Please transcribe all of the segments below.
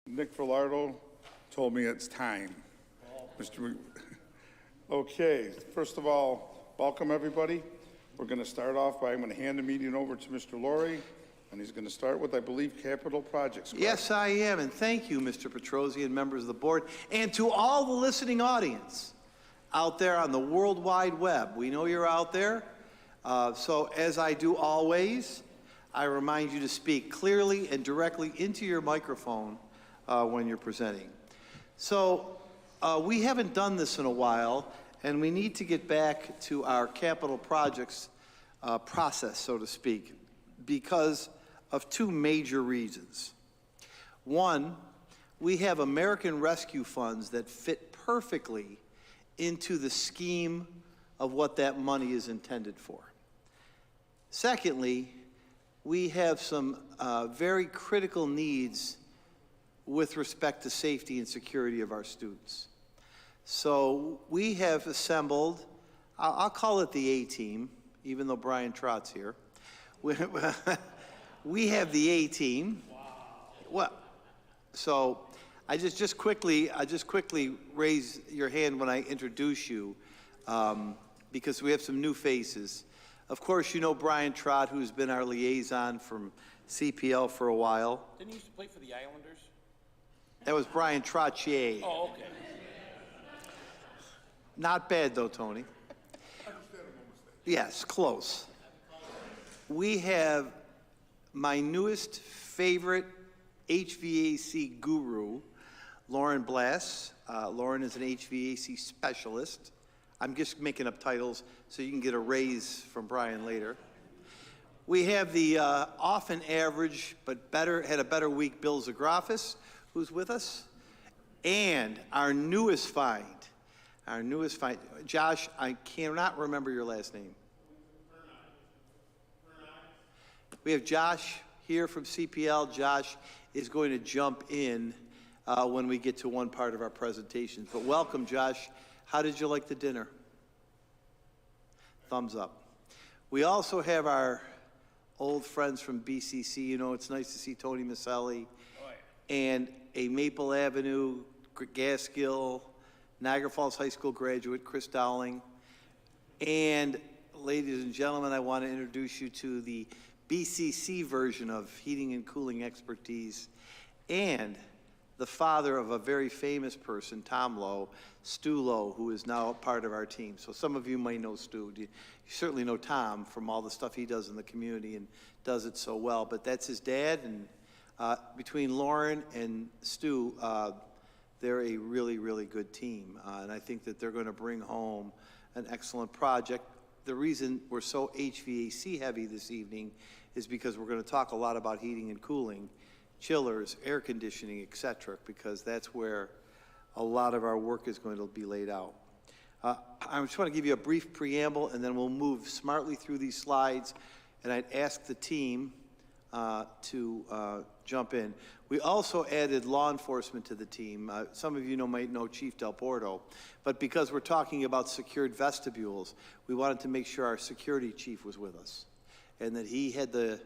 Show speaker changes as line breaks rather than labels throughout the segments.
Nick Villardo told me it's time. Okay, first of all, welcome everybody. We're going to start off by, I'm going to hand the meeting over to Mr. Laurie, and he's going to start with, I believe, capital projects. Correct?
Yes, I am, and thank you, Mr. Petrosi and members of the board, and to all the listening audience out there on the World Wide Web. We know you're out there, so as I do always, I remind you to speak clearly and directly into your microphone when you're presenting. So we haven't done this in a while, and we need to get back to our capital projects process, so to speak, because of two major reasons. One, we have American Rescue Funds that fit perfectly into the scheme of what that money is intended for. Secondly, we have some very critical needs with respect to safety and security of our students. So we have assembled, I'll call it the A-team, even though Brian Trott's here. We have the A-team. Wow. Well, so I just quickly raise your hand when I introduce you, because we have some new faces. Of course, you know Brian Trott, who's been our liaison from CPL for a while.
Didn't he used to play for the Islanders?
That was Brian Trottier.
Oh, okay.
Not bad, though, Tony. Yes, close. We have my newest favorite HVAC guru, Lauren Blass. Lauren is an HVAC specialist. I'm just making up titles so you can get a raise from Brian later. We have the often average but had a better week, Bill Zagrafis, who's with us, and our newest find. Josh, I cannot remember your last name. We have Josh here from CPL. Josh is going to jump in when we get to one part of our presentation. But welcome, Josh. How did you like the dinner? Thumbs up. We also have our old friends from BCC. You know, it's nice to see Tony Maselli. Oh, yeah. And a Maple Avenue, Gaskill, Niagara Falls High School graduate, Chris Dowling. And ladies and gentlemen, I want to introduce you to the BCC version of heating and cooling expertise, and the father of a very famous person, Tom Lowe, Stu Lowe, who is now a part of our team. So some of you might know Stu. You certainly know Tom from all the stuff he does in the community and does it so well, but that's his dad, and between Lauren and Stu, they're a really, really good team, and I think that they're going to bring home an excellent project. The reason we're so HVAC heavy this evening is because we're going to talk a lot about heating and cooling, chillers, air conditioning, etc., because that's where a lot of our work is going to be laid out. I just want to give you a brief preamble, and then we'll move smartly through these slides, and I'd ask the team to jump in. We also added law enforcement to the team. Some of you might know Chief Del Porto, but because we're talking about secured vestibules, we wanted to make sure our security chief was with us, and that he had the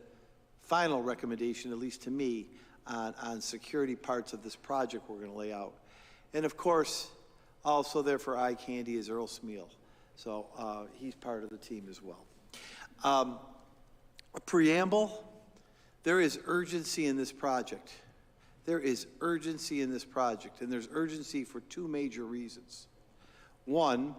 final recommendation, at least to me, on security parts of this project we're going to lay out. And of course, also there for eye candy is Earl Smeal. So he's part of the team as well. A preamble. There is urgency in this project. There is urgency in this project, and there's urgency for two major reasons. One,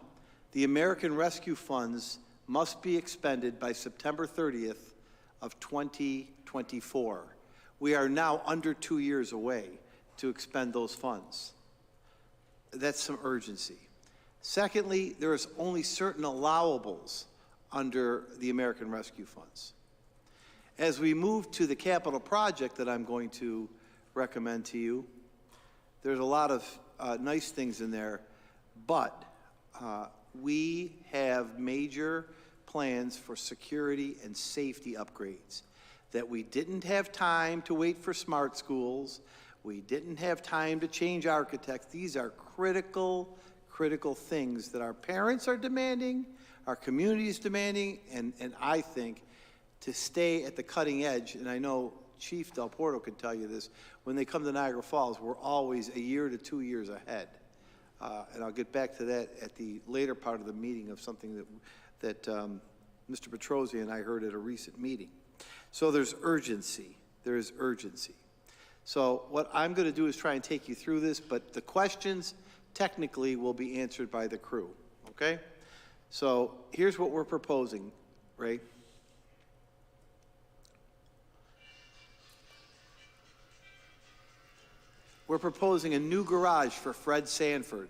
the American Rescue Funds must be expended by September 30th of 2024. We are now under 2 years away to expend those funds. That's some urgency. Secondly, there is only certain allowables under the American Rescue Funds. As we move to the capital project that I'm going to recommend to you, there's a lot of nice things in there, but we have major plans for security and safety upgrades that we didn't have time to wait for smart schools. We didn't have time to change architects. These are critical things that our parents are demanding, our community is demanding, and I think to stay at the cutting edge, and I know Chief Del Porto can tell you this, when they come to Niagara Falls, we're always a year to 2 years ahead. And I'll get back to that at the later part of the meeting of something that Mr. Petrosi and I heard at a recent meeting. So there's urgency. There is urgency. So what I'm going to do is try and take you through this, but the questions technically will be answered by the crew, okay? So here's what we're proposing, Ray. We're proposing a new garage for Fred Sanford.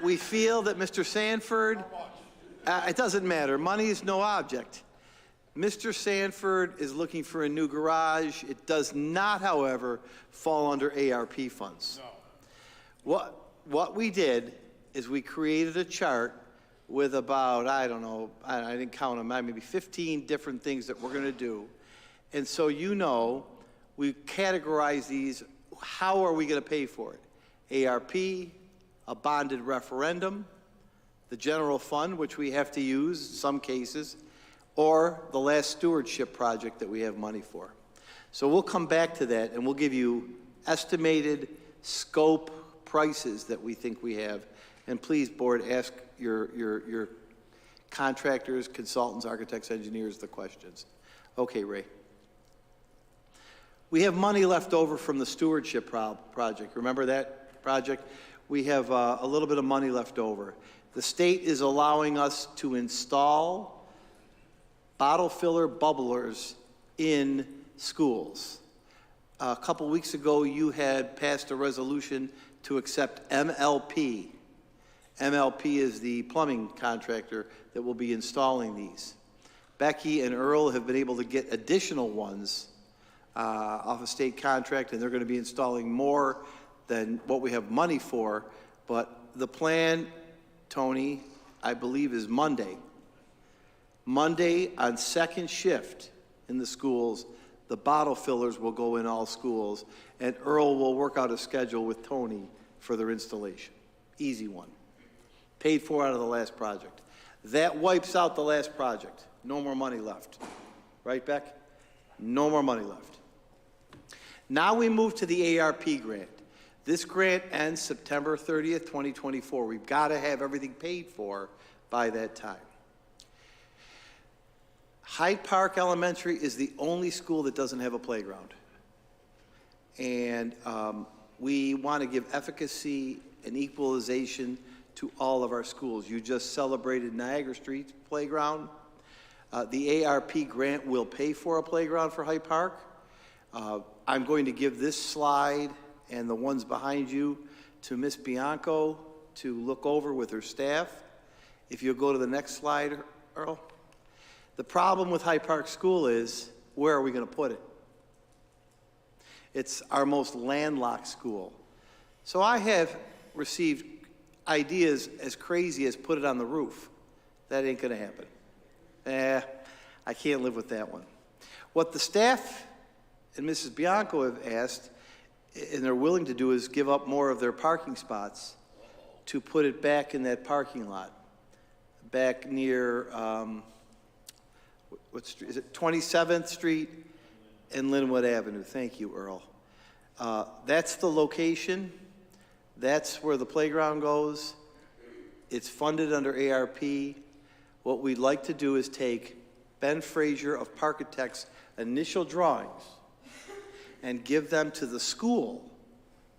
We feel that Mr. Sanford, it doesn't matter, money is no object. Mr. Sanford is looking for a new garage. It does not, however, fall under ARP funds. No. What we did is we created a chart with about, I don't know, I didn't count them, maybe 15 different things that we're going to do. And so you know, we categorize these, how are we going to pay for it? ARP, a bonded referendum, the general fund, which we have to use in some cases, or the last stewardship project that we have money for. So we'll come back to that and we'll give you estimated scope prices that we think we have. And please, board, ask your contractors, consultants, architects, engineers the questions. Okay, Ray. We have money left over from the stewardship project. Remember that project? We have a little bit of money left over. The state is allowing us to install bottle filler bubblers in schools. A couple weeks ago, you had passed a resolution to accept MLP. MLP is the plumbing contractor that will be installing these. Becky and Earl have been able to get additional ones off a state contract, and they're going to be installing more than what we have money for. But the plan, Tony, I believe is Monday. Monday on second shift in the schools, the bottle fillers will go in all schools, and Earl will work out a schedule with Tony for their installation. Easy one. Paid for out of the last project. That wipes out the last project. No more money left. Right, Beck? No more money left. Now we move to the ARP grant. This grant ends September 30th, 2024. We've got to have everything paid for by that time. Hyde Park Elementary is the only school that doesn't have a playground. And we want to give efficacy and equalization to all of our schools. You just celebrated Niagara Street's playground. The ARP grant will pay for a playground for Hyde Park. I'm going to give this slide and the ones behind you to Ms. Bianco to look over with her staff. If you'll go to the next slide, Earl. The problem with Hyde Park School is, where are we going to put it? It's our most landlocked school. So I have received ideas as crazy as put it on the roof. That ain't going to happen. I can't live with that one. What the staff and Mrs. Bianco have asked, and they're willing to do, is give up more of their parking spots to put it back in that parking lot, back near, what street, is it 27th Street and Linwood Avenue. Thank you, Earl. That's the location. That's where the playground goes. It's funded under ARP. What we'd like to do is take Ben Frazier of Parkitect's initial drawings and give them to the school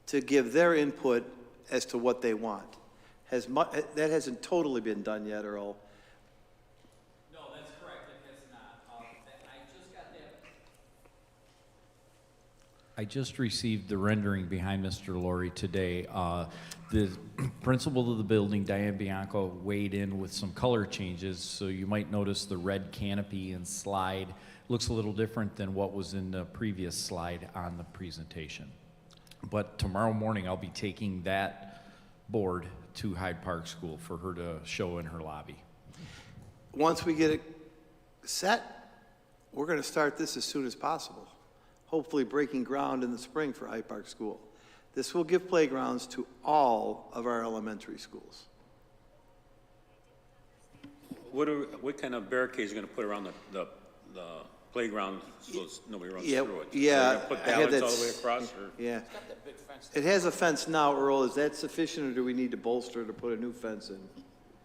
to give their input as to what they want. That hasn't totally been done yet, Earl.
No, that's correct. It has not. I just got that. I just received the rendering behind Mr. Laurie today. The principal of the building, Diane Bianco, weighed in with some color changes, so you might notice the red canopy and slide looks a little different than what was in the previous slide on the presentation. But tomorrow morning, I'll be taking that board to Hyde Park School for her to show in her lobby.
Once we get it set, we're going to start this as soon as possible, hopefully breaking ground in the spring for Hyde Park School. This will give playgrounds to all of our elementary schools.
What kind of barricades are you gonna put around the playground so nobody runs
Yeah,
through it?
yeah,
Are you gonna put
I had
ballards all
that
the way across, or?
Yeah. It has a fence now, Earl. Is that sufficient, or do we need to bolster to put a new fence in?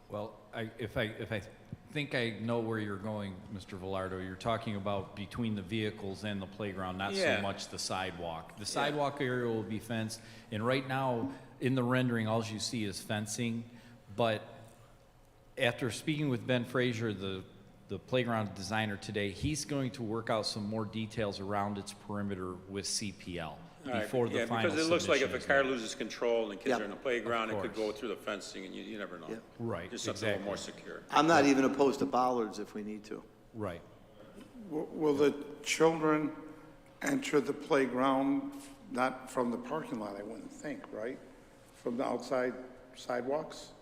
Well, if I think I know where you're going, Mr. Velardo, you're talking about between the vehicles and the playground, not so
Yeah.
much the sidewalk. The sidewalk area will be fenced, and right now, in the rendering, all you see is fencing, but after speaking with Ben Frazier, the playground designer today, he's going to work out some more details around its perimeter with CPL
All right,
before the
yeah,
final
because it looks like if
submission
a
is
car
made.
loses control and the kids
Yeah.
are in the playground, it could
course.
go through the fencing, and you never know.
Yeah.
Right,
Just something a little more
exactly.
secure.
I'm not even opposed to bollards if we need to.
Right.
Will the children enter the playground, not from the parking lot, I wouldn't think, right? From the outside sidewalks?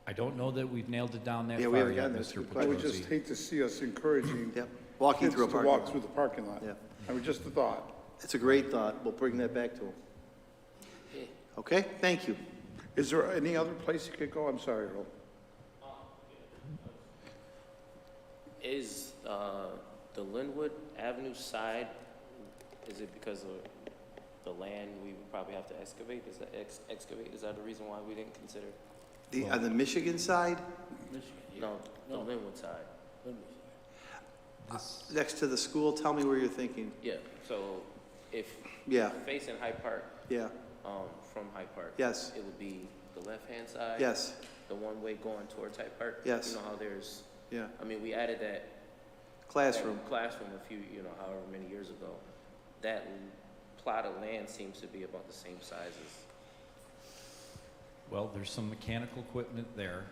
I don't know that we've nailed it down that
Yeah, we
far
haven't
yet,
gotten there.
Mr.
I would just
Petrozzi.
hate to see us encouraging
Yep. Walking
kids
through a
to
parking
walk
lot.
through the parking lot.
Yeah.
I mean, just a thought.
It's a great thought. We'll bring that back to him. Okay, thank you.
Is there any other place you could go? I'm sorry, Earl.
Is the Linwood Avenue side, is it because of the land we would probably have to excavate? Is that excavate, is that the reason why we didn't consider?
On the Michigan side,
No, the Linwood side.
next to the school, tell me where you're thinking.
Yeah, so if
Yeah,
facing Hyde Park,
yeah,
from Hyde Park.
Yes.
It would be the left-hand side.
yes,
The one way going towards Hyde Park.
Yes.
You know how there's,
yeah.
I mean, we added that
Classroom.
classroom a few, however many years ago. That plot of land seems to be about the same size as.
Well, there's some mechanical equipment there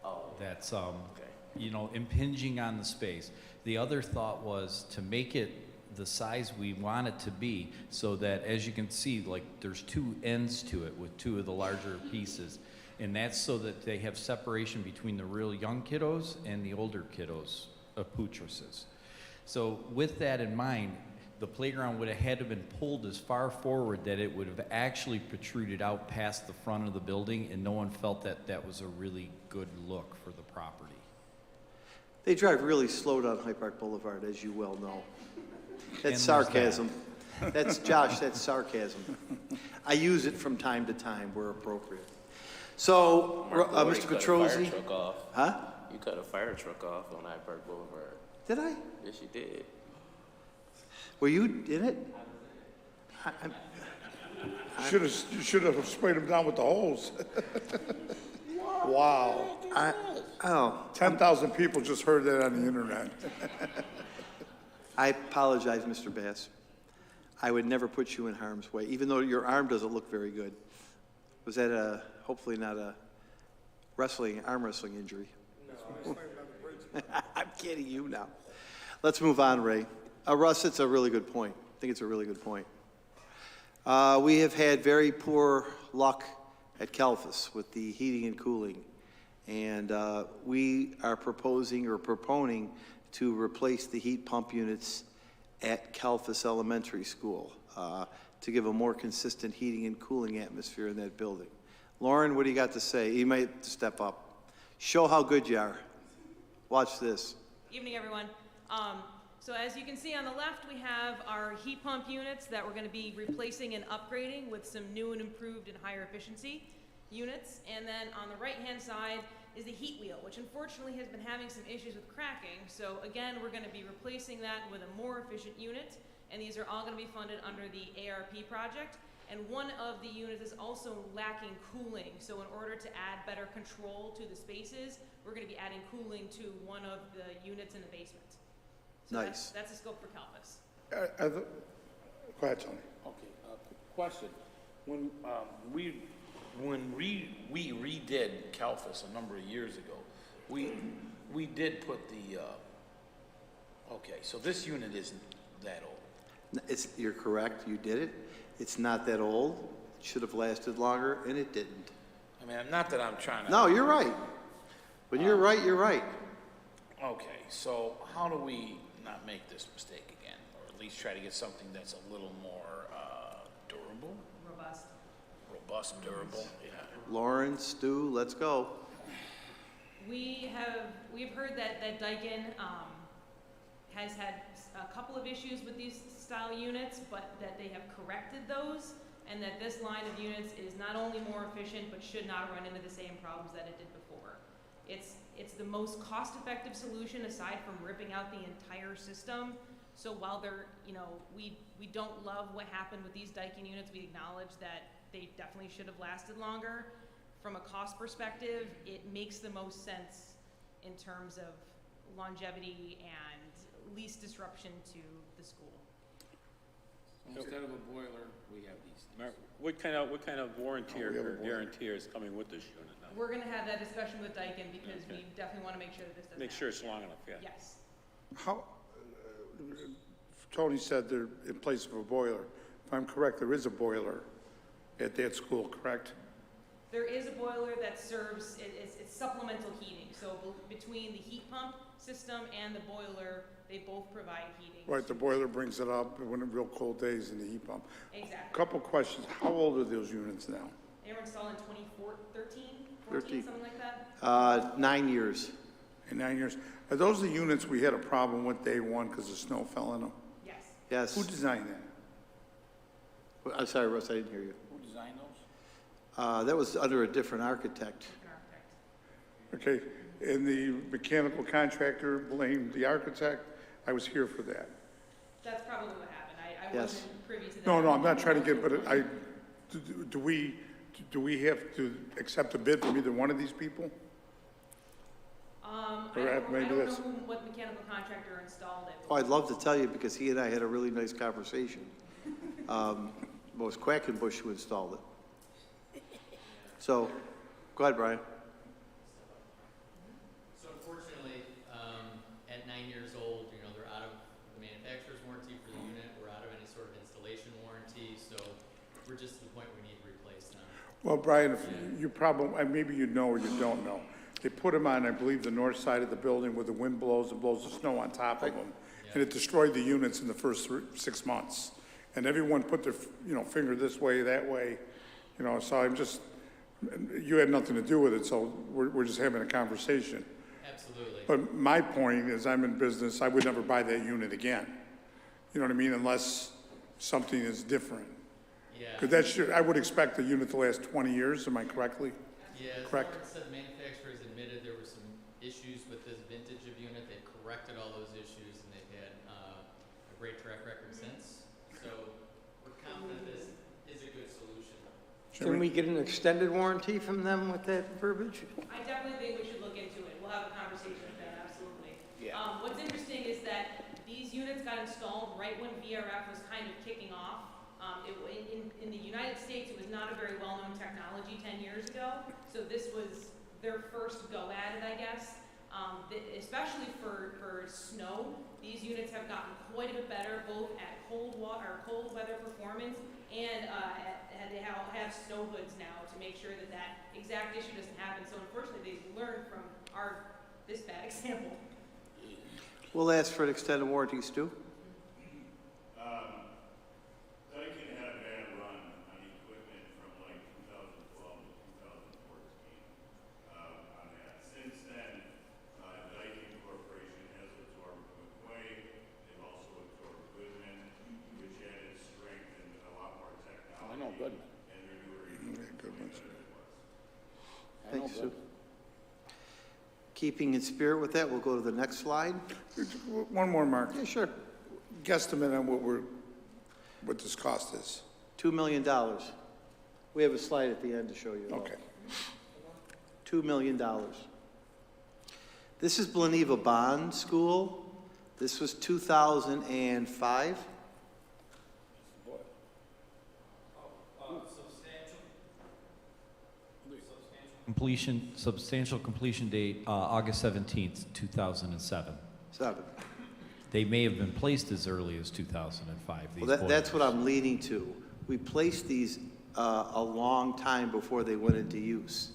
Oh,
that's,
okay.
impinging on the space. The other thought was to make it the size we want it to be, so that, as you can see, like, there's two ends to it with two of the larger pieces. And that's so that they have separation between the real young kiddos and the older kiddos, putresses. So with that in mind, the playground would have had to have been pulled as far forward that it would have actually protruded out past the front of the building, and no one felt that that was a really good look for the property.
They drive really slow down Hyde Park Boulevard, as you well know.
And
That's
there's
sarcasm. That's, Josh, that's sarcasm. I use it from time to time where appropriate. So,
Mark Lori
Mr.
cut a fire
Petrozzi?
truck off.
Huh?
You cut a fire truck off on Hyde Park Boulevard.
Did I?
Yes, you did.
Were you in it?
You should have sprayed them down with the hose. Wow.
Oh,
10,000 people just heard that on the internet.
I apologize, Mr. Bass. I would never put you in harm's way, even though your arm doesn't look very good. Was that hopefully not a arm wrestling injury? No. I'm kidding you now. Let's move on, Ray. Russ, it's a really good point. I think it's a really good point. We have had very poor luck at Calfus with the heating and cooling. And we are proponing to replace the heat pump units at Calfus Elementary School to give a more consistent heating and cooling atmosphere in that building. Lauren, what do you got to say? You might step up. Show how good you are. Watch this.
Evening, everyone. So as you can see on the left, we have our heat pump units that we're going to be replacing and upgrading with some new and improved and higher efficiency units. And then on the right-hand side is the heat wheel, which unfortunately has been having some issues with cracking. So again, we're going to be replacing that with a more efficient unit. And these are all going to be funded under the ARP project. And one of the units is also lacking cooling. So in order to add better control to the spaces, we're going to be adding cooling to one of the units in the basement. So
Nice.
That's the scope for Calfus.
Go ahead, Tony.
Okay, question. When we redid Calfus a number of years ago, we did put the, okay, so this unit isn't that old.
You're correct, you did it. It's not that old. It should have lasted longer, and it didn't.
I mean, not that I'm trying to.
No, you're right. When you're right, you're right.
Okay, so how do we not make this mistake again? Or at least try to get something that's a little more durable?
Robust.
Robust, durable, yeah.
Lauren, Stu, let's go.
We've heard that Daikin, has had a couple of issues with these style units, but that they have corrected those, and that this line of units is not only more efficient, but should not run into the same problems that it did before. It's the most cost-effective solution aside from ripping out the entire system. So while we don't love what happened with these Daikin units, we acknowledge that they definitely should have lasted longer. From a cost perspective, it makes the most sense in terms of longevity and least disruption to the school.
Instead of a boiler, we have these things.
Mark, what kind of warranty or guarantee is coming with this unit now?
We're gonna have that discussion with Daikin because we definitely wanna make sure that this doesn't
Make sure it's
happen
long enough, yeah.
again. Yes.
How, Tony said they're in place of a boiler. If I'm correct, there is a boiler at that school, correct?
There is a boiler that serves, it's supplemental heating. So between the heat pump system and the boiler, they both provide heating.
Right, the boiler brings it up when it's real cold days in the heat pump.
Exactly.
Couple questions. How old are those units now?
They were installed in 2013, 14, something like that.
9 years.
In 9 years. Are those the units we had a problem with day one because the snow fell in them?
Yes.
Yes.
Who designed that?
I'm sorry, Russ, I didn't hear you.
Who designed those?
That was under a different architect.
An architect.
Okay, and the mechanical contractor blamed the architect? I was here for that.
That's probably what happened. I
Yes.
wasn't privy to that.
No, I'm not trying to get, but do we have to accept a bid from either one of these people?
I
Or
don't
maybe
know
that's-
what mechanical contractor installed it.
Oh, I'd love to tell you because he and I had a really nice conversation. It was Quackenbush who installed it. So, go ahead, Brian.
So unfortunately, at 9 years old, they're out of the manufacturer's warranty for the unit. We're out of any sort of installation warranty, so we're just to the point we need to replace them.
Well, Brian, if you probably, maybe you know or you don't know. They put them on, I believe, the north side of the building where the wind blows and blows the snow on top of them. And it destroyed the units in the first 6 months. And everyone put their, finger this way, that way, so I'm just, you had nothing to do with it, so we're just having a conversation.
Absolutely.
But my point is, I'm in business, I would never buy that unit again. You know what I mean? Unless something is different.
Yeah.
Because I would expect the unit to last 20 years, am I correctly?
Yeah, as
Correct.
Lawrence said, the manufacturers admitted there were some issues with this vintage of unit. They've corrected all those issues, and they've had a great track record since. So we're confident this is a good solution.
Can we get an extended warranty from them with that verbiage?
I definitely think we should look into it. We'll have a conversation with them, absolutely.
Yeah.
What's interesting is that these units got installed right when VRF was kind of kicking off. In the United States, it was not a very well-known technology 10 years ago, so this was their first go at it, I guess. Especially for snow, these units have gotten quite a bit better, both at cold weather performance, and they have snow hoods now to make sure that exact issue doesn't happen. So unfortunately, they've learned from this bad example.
We'll ask for an extended warranty, Stu.
Daikin had a bad run on equipment from like 2012 to 2014 on that. Since then, Daikin Corporation has absorbed McQuay. They've also absorbed Goodman, which added strength and a lot more technology.
I know Goodman.
And their newer equipment.
Goodman's.
Thanks, Stu. Keeping in spirit with that, we'll go to the next slide.
One more, Mark.
Yeah, sure.
Guesstimate on what this cost is.
$2 million. We have a slide at the end to show you. all.
Okay.
$2 million. This is Bleneva Bond School. This was 2005.
Substantial completion date, August 17th, 2007.
7.
They may have been placed as early as 2005, these
Well, that's what
boilers.
I'm leading to. We placed these a long time before they went into use.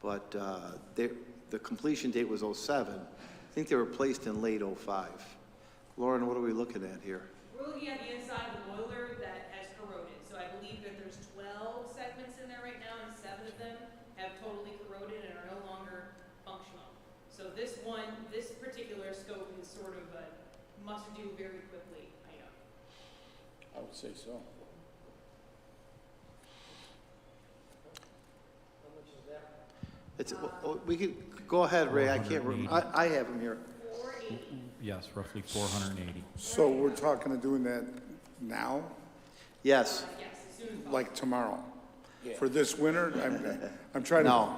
But the completion date was 07. I think they were placed in late 05. Lauren, what are we looking at here?
We're looking at the inside of the boiler that has corroded. So I believe that there's 12 segments in there right now, and 7 of them have totally corroded and are no longer functional. must-do very quickly item.
I would say so.
It's, we could, go ahead, Ray, I can't remember, I have them here.
480.
Yes, roughly 480.
So we're talking of doing that now,
Yes,
Yes, as soon as possible.
like tomorrow? For this winter? I'm trying to.
no.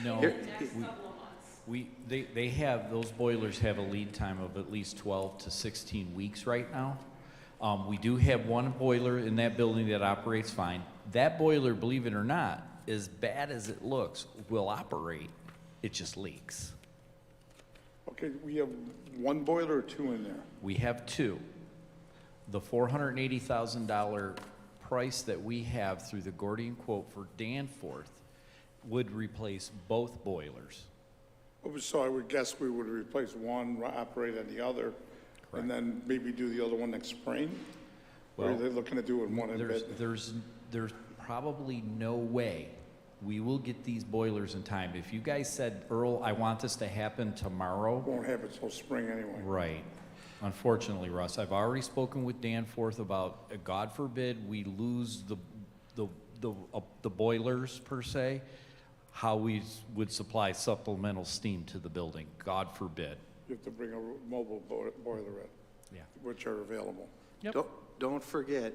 No,
Here-
Next couple of months.
they have, those boilers have a lead time of at least 12 to 16 weeks right now. We do have one boiler in that building that operates fine. That boiler, believe it or not, as bad as it looks, will operate. It just leaks.
Okay, we have one boiler or two in there?
We have two. The $480,000 price that we have through the Gordian quote for Danforth would replace both boilers.
So I would guess we would replace one, operate on the other, and then maybe do the other one next spring? Or are
Well,
they looking to do it one in bed?
There's probably no way we will get these boilers in time. If you guys said, Earl, I want this to happen tomorrow,
Won't have it till spring anyway.
right. Unfortunately, Russ, I've already spoken with Danforth about, God forbid, we lose the boilers per se, how we would supply supplemental steam to the building. God forbid.
You have to bring a mobile boiler in,
Yeah.
which are available.
Don't forget,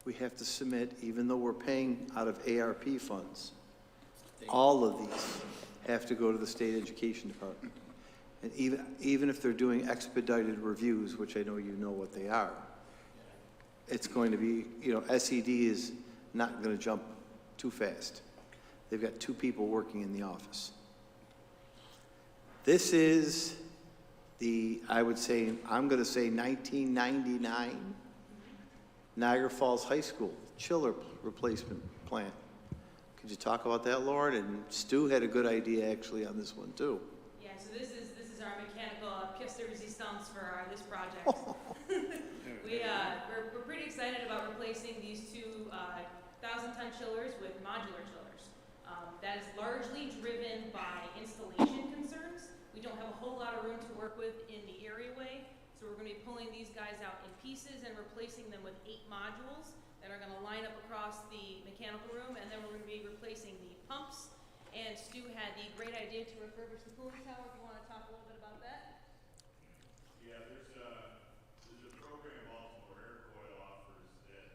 we have to submit, even though we're paying out of ARP funds, all of these have to go to the state education department. And even if they're doing expedited reviews, which I know you know what they are, it's going to be, SED is not going to jump too fast. They've got two people working in the office. This is I would say, I'm going to say 1999 Niagara Falls High School chiller replacement plant. Could you talk about that, Lauren? And Stu had a good idea actually on this one too.
Yeah, so this is our mechanical pièce de résistance for this project. We're pretty excited about replacing these two 1,000-ton chillers with modular chillers. That is largely driven by installation concerns. We don't have a whole lot of room to work with in the areaway, so we're going to be pulling these guys out in pieces and replacing them with 8 modules that are going to line up across the mechanical room, and then we're going to be replacing the pumps. And Stu had the great idea to refurbish the cooling tower. If you want to talk a little bit about that?
Yeah, there's a program Baltimore Air Coil offers that,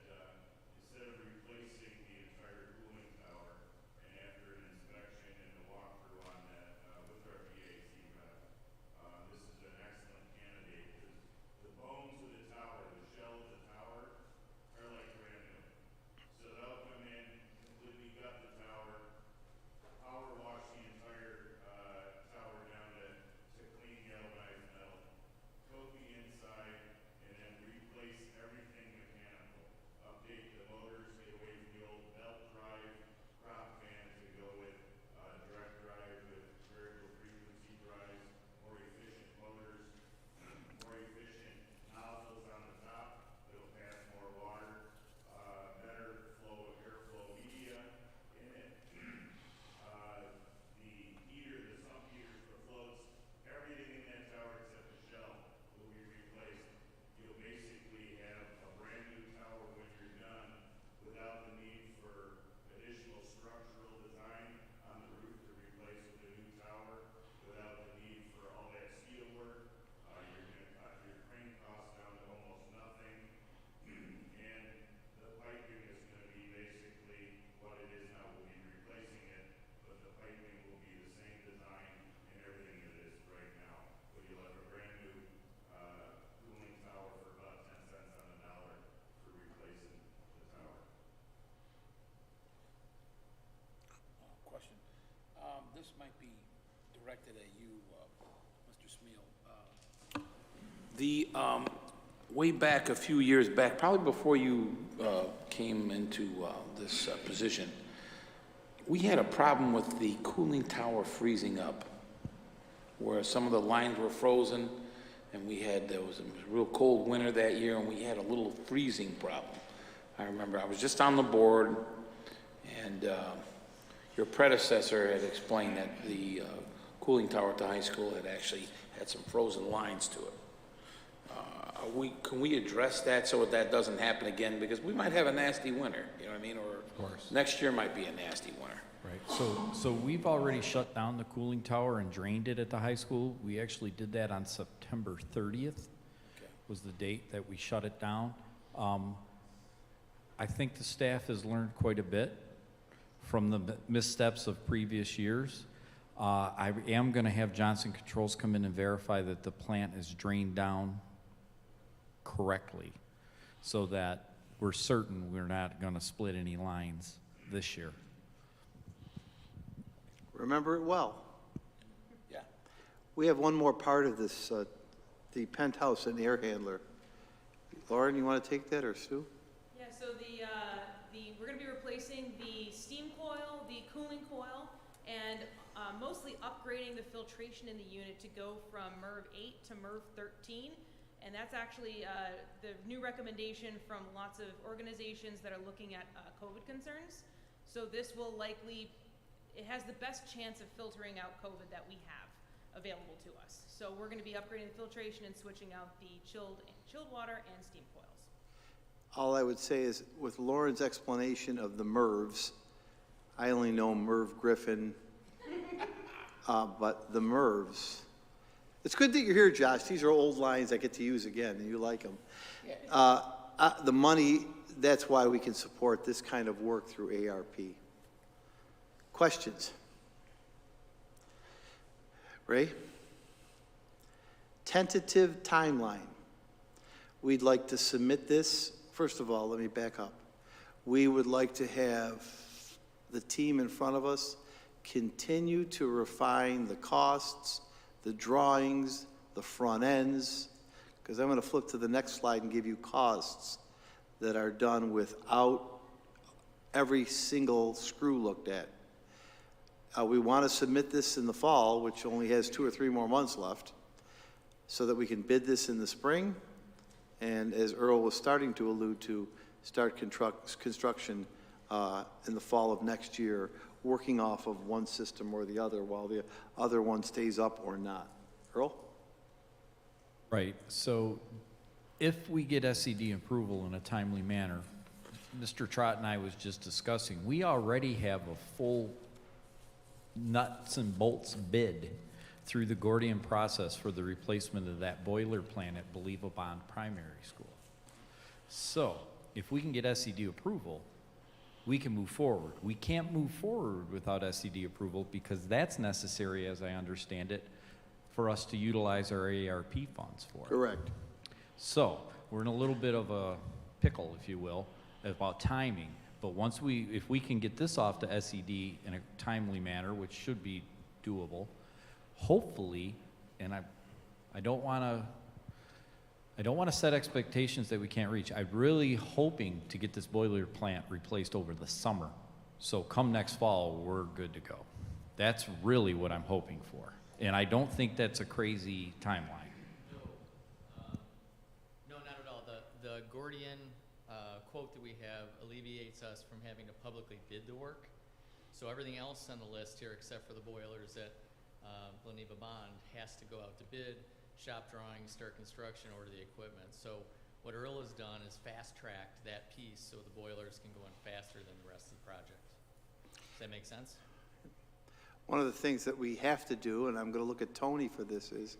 instead of replacing the entire cooling tower, and after an inspection and a walkthrough on that, with our VAC rep, this is an excellent candidate, because the bones of the tower, the shell of the tower, are like brand new. So they'll come in, completely gut the tower, power wash the entire, tower down to clean galvanized metal, coat the inside, and then replace everything mechanical. Update the motors, get away from the old belt drive, prop fans to go with, direct drive with variable frequency drives, more efficient motors, more efficient nozzles on the top, that'll pass more water, better flow of airflow media in it. The heater, the sump heaters for floats, everything in that tower except the shell will be replaced. You'll basically have a brand new tower when you're done without the need for additional structural design on the roof to replace with a new tower, without the need for all that steel work. You're gonna cut your crane costs down to almost nothing. And the piping is gonna be basically what it is now. We'll be replacing it, but the piping will be the same design and everything it is right now. But you'll have a brand new, cooling tower for about 10 cents on the dollar for replacing the tower.
Question. This might be directed at you, Mr. Smeal. Way back, a few years back, probably before you came into this position, we had a problem with the cooling tower freezing up, where some of the lines were frozen, and there was a real cold winter that year, and we had a little freezing problem. I remember I was just on the board, and your predecessor had explained that the cooling tower at the high school had actually had some frozen lines to it. can we address that so that doesn't happen again? Because we might have a nasty winter, you know what I mean? Or
course.
next year might be a nasty winter.
Right, so we've already shut down the cooling tower and drained it at the high school. We actually did that on September 30th, was the date that we shut it down. I think the staff has learned quite a bit from the missteps of previous years. I am gonna have Johnson Controls come in and verify that the plant is drained down correctly, so that we're certain we're not gonna split any lines this year.
Remember it well.
Yeah.
We have one more part of this, the penthouse and air handler. Lauren, you want to take that, or Sue?
Yeah, so we're gonna be replacing the steam coil, the cooling coil, and mostly upgrading the filtration in the unit to go from MERV 8 to MERV 13. And that's actually the new recommendation from lots of organizations that are looking at COVID concerns. So this will likely, it has the best chance of filtering out COVID that we have available to us. So we're gonna be upgrading the filtration and switching out the chilled water and steam coils.
All I would say is, with Lauren's explanation of the MERVs, I only know Merv Griffin, but the MERVs, it's good that you're here, Josh. These are old lines I get to use again, and you like them. The money, that's why we can support this kind of work through ARP. Questions? Ray? Tentative timeline. We'd like to submit this. First of all, let me back up. We would like to have the team in front of us continue to refine the costs, the drawings, the front ends, because I'm going to flip to the next slide and give you costs that are done without every single screw looked at. We want to submit this in the fall, which only has 2 or 3 more months left, so that we can bid this in the spring, and as Earl was starting to allude to, start construction in the fall of next year, working off of one system or the other while the other one stays up or not. Earl?
Right, so if we get SED approval in a timely manner, Mr. Trott and I was just discussing, we already have a full nuts and bolts bid through the Gordian process for the replacement of that boiler plant at Believe-A-Bond Primary School. So, if we can get SED approval, we can move forward. We can't move forward without SED approval because that's necessary, as I understand it, for us to utilize our ARP funds for.
Correct.
So, we're in a little bit of a pickle, if you will, about timing. But if we can get this off to SED in a timely manner, which should be doable, hopefully, and I don't want to set expectations that we can't reach. I'm really hoping to get this boiler plant replaced over the summer. So come next fall, we're good to go. That's really what I'm hoping for. And I don't think that's a crazy timeline.
No, not at all. The Gordian quote that we have alleviates us from having to publicly bid the work. So everything else on the list here, except for the boilers at Believe-A-Bond, has to go out to bid, shop drawings, start construction, order the equipment. So what Earl has done is fast-tracked that piece so the boilers can go in faster than the rest of the project. Does that make sense?
One of the things that we have to do, and I'm going to look at Tony for this, is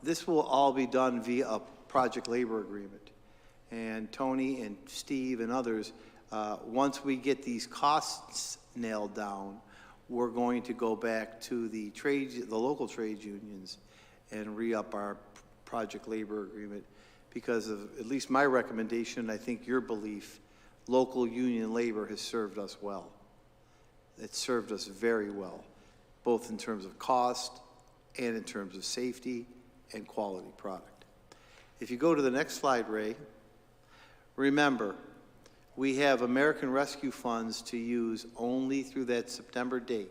this will all be done via a project labor agreement. And Tony and Steve and others, once we get these costs nailed down, we're going to go back to the local trade unions and re-up our project labor agreement because of, at least my recommendation, I think your belief, local union labor has served us well. It's served us very well, both in terms of cost and in terms of safety and quality product. If you go to the next slide, Ray, remember, we have American Rescue Funds to use only through that September date.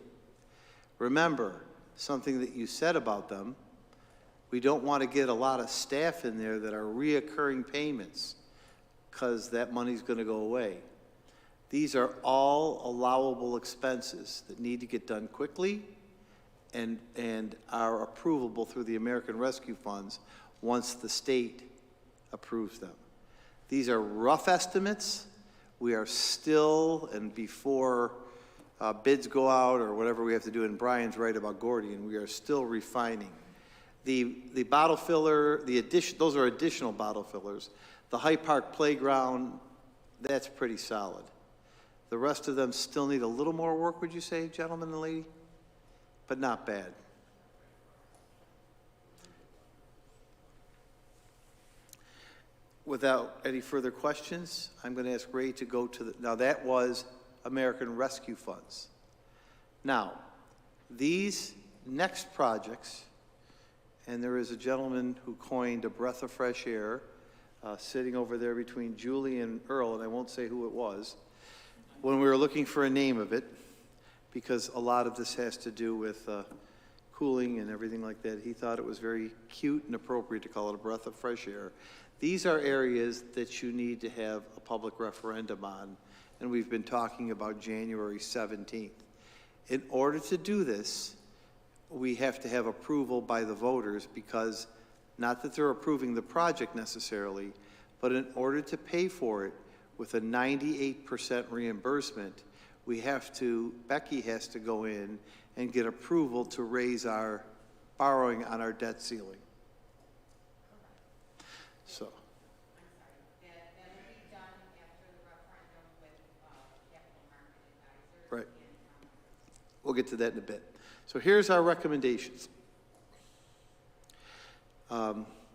Remember, something that you said about them, we don't want to get a lot of staff in there that are reoccurring payments because that money's going to go away. These are all allowable expenses that need to get done quickly and are approvable through the American Rescue Funds once the state approves them. These are rough estimates. We are still, and before bids go out or whatever we have to do, and Brian's right about Gordian, we are still refining. The bottle filler, those are additional bottle fillers. The Hyde Park playground, that's pretty solid. The rest of them still need a little more work, would you say, gentlemen and lady? But not bad. Without any further questions, I'm going to ask Ray to go to now that was American Rescue Funds. Now, these next projects, and there is a gentleman who coined a breath of fresh air, sitting over there between Julie and Earl, and I won't say who it was, when we were looking for a name of it, because a lot of this has to do with cooling and everything like that. He thought it was very cute and appropriate to call it a breath of fresh air. These are areas that you need to have a public referendum on, and we've been talking about January 17th. In order to do this, we have to have approval by the voters, because not that they're approving the project necessarily, but in order to pay for it with a 98% reimbursement, Becky has to go in and get approval to raise our borrowing on our debt ceiling. So.
That will be done after the referendum with capital market advisors.
Right.
And,
We'll get to that in a bit. So here's our recommendations.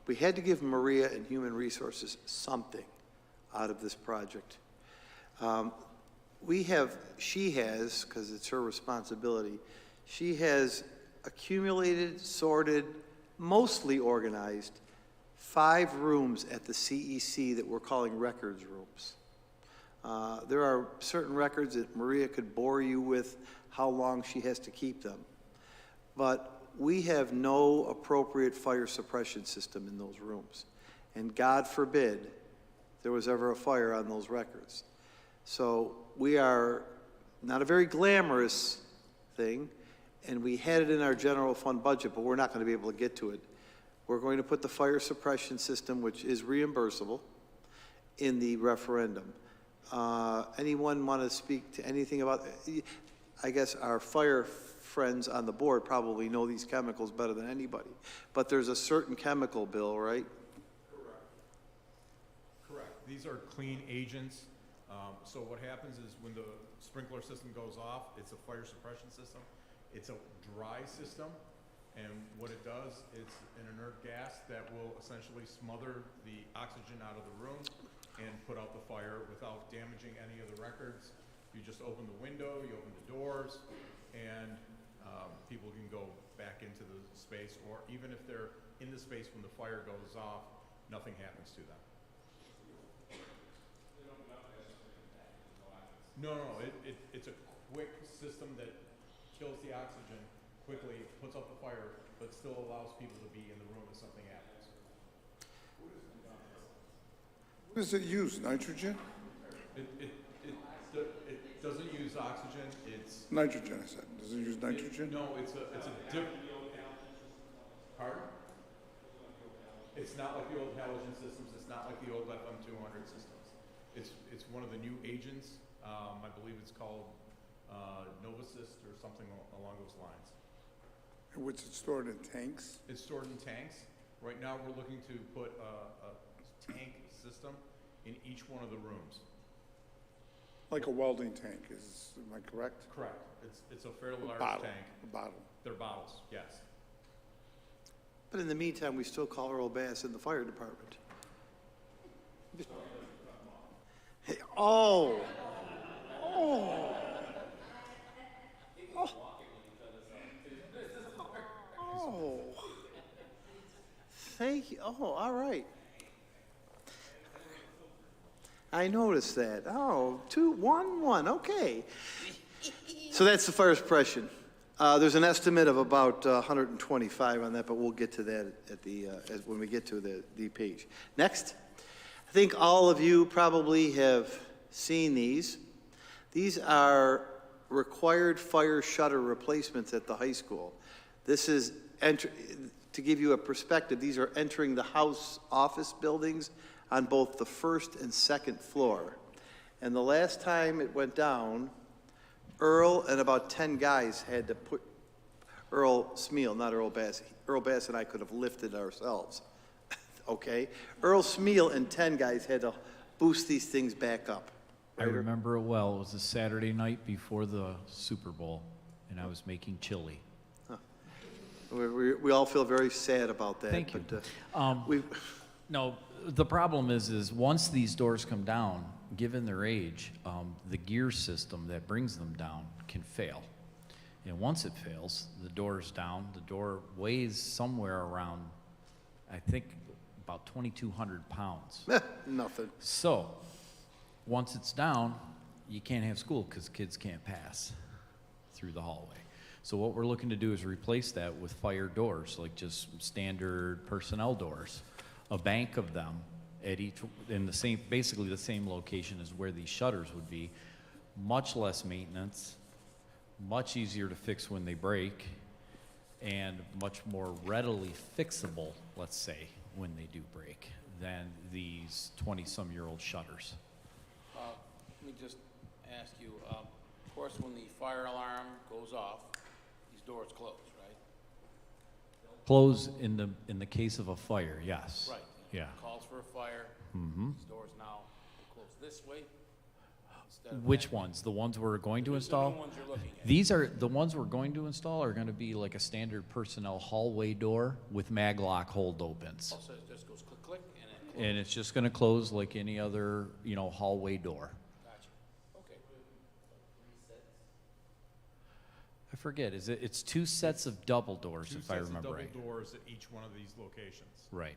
We had to give Maria and Human Resources something out of this project. She has, because it's her responsibility, she has accumulated, sorted, mostly organized 5 rooms at the CEC that we're calling records rooms. There are certain records that Maria could bore you with how long she has to keep them. But we have no appropriate fire suppression system in those rooms. And God forbid there was ever a fire on those records. So we are not a very glamorous thing, and we had it in our general fund budget, but we're not going to be able to get to it. We're going to put the fire suppression system, which is reimbursable, in the referendum. Anyone want to speak to anything about, I guess our fire friends on the board probably know these chemicals better than anybody, but there's a certain chemical bill, right?
Correct. These are clean agents. So what happens is when the sprinkler system goes off, it's a fire suppression system. It's a dry system, and what it does, it's an inert gas that will essentially smother the oxygen out of the room and put out the fire without damaging any of the records. You just open the window, you open the doors, and people can go back into the space, or even if they're in the space when the fire goes off, nothing happens to them. No, it's a quick system that kills the oxygen quickly, puts out the fire, but still allows people to be in the room if something happens.
What does it use, nitrogen?
It doesn't use oxygen. It's
Nitrogen, I said. Does it use nitrogen?
no, it's a different. Pardon? It's not like the old halogen systems. It's not like the old FM200 systems. It's one of the new agents. I believe it's called Novasist or something along those lines.
And what's it stored in tanks?
It's stored in tanks. Right now, we're looking to put a tank system in each one of the rooms.
Like a welding tank, am I correct?
Correct. It's a fairly large
Bottle,
tank.
a bottle.
They're bottles, yes.
But in the meantime, we still call Earl Bass in the fire department. Hey, oh. Thank you. Oh, all right. I noticed that. Oh, 2, 1, 1. Okay. So that's the fire suppression. There's an estimate of about 125 on that, but we'll get to that at the when we get to the page. Next, I think all of you probably have seen these. These are required fire shutter replacements at the high school. This is to give you a perspective, these are entering the house office buildings on both the first and second floor. And the last time it went down, Earl and about 10 guys had to put, Earl Smeal, not Earl Bass. Earl Bass and I could have lifted ourselves, okay? Earl Smeal and 10 guys had to boost these things back up.
I remember it well. It was a Saturday night before the Super Bowl, and I was making chili.
We all feel very sad about that.
Thank you.
But, we
No, the problem is once these doors come down, given their age, the gear system that brings them down can fail. And once it fails, the door's down. The door weighs somewhere around, I think, about 2,200 pounds.
nothing.
So, once it's down, you can't have school because kids can't pass through the hallway. So what we're looking to do is replace that with fire doors, like just standard personnel doors. A bank of them at each, in the same, basically the same location as where these shutters would be. Much less maintenance, much easier to fix when they break, and much more readily fixable, let's say, when they do break, than these 20-some-year-old shutters.
Let me just ask you, of course, when the fire alarm goes off, these doors close, right?
Close in the case of a fire, yes.
Right.
Yeah.
Calls for a fire.
Mm-hmm.
These doors now close this way. instead of
Which
that.
ones? The ones we're going to
The
install?
new ones you're looking at.
These are, the ones we're going to install are gonna be like a standard personnel hallway door with maglock hold opens.
Also, it just goes click, click, and it closes.
And it's just gonna close like any other, hallway door.
Gotcha. Okay.
I forget, it's two sets of double doors, if I remember right.
Two sets of double doors at each one of these locations.
Right.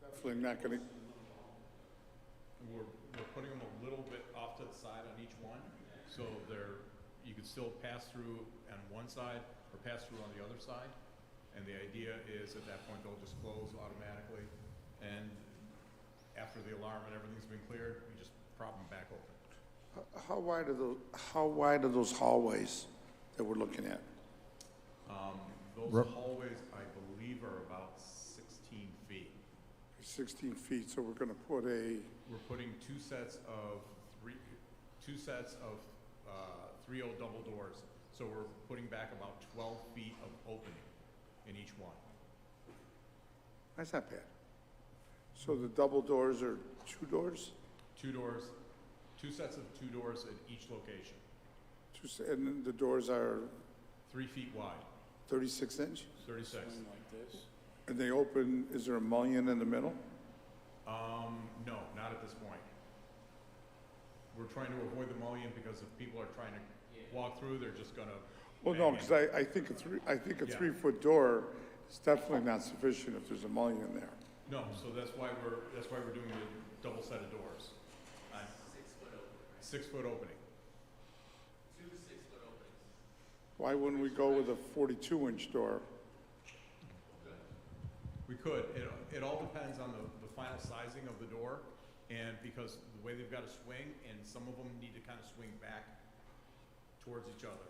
Definitely not gonna,
We're putting them a little bit off to the side on each one, so you can still pass through on one side or pass through on the other side. And the idea is at that point, they'll just close automatically. And after the alarm and everything's been cleared, we just prop them back open.
how wide are those hallways that we're looking at?
Those hallways, I believe, are about 16 feet.
16 feet, so we're gonna put a,
We're putting two sets of 3.0 double doors. So we're putting back about 12 feet of opening in each one.
that's not bad. So the double doors are 2 doors?
Two doors, two sets of 2 doors at each location,
And then the doors are
3 feet wide,
36 inch?
36.
Like this.
And they open, is there a mullion in the middle?
No, not at this point. We're trying to avoid the mullion because if people are trying to walk through, they're just gonna.
Well, no,
bang
because
in.
I think a
Yeah.
3-foot door is definitely not sufficient if there's a mullion there.
No, so that's why we're doing the double set of doors. 6-foot opening.
2 6-foot openings.
Why wouldn't we go with a 42-inch door?
We could. It all depends on the final sizing of the door, and because the way they've got to swing, and some of them need to kind of swing back towards each other.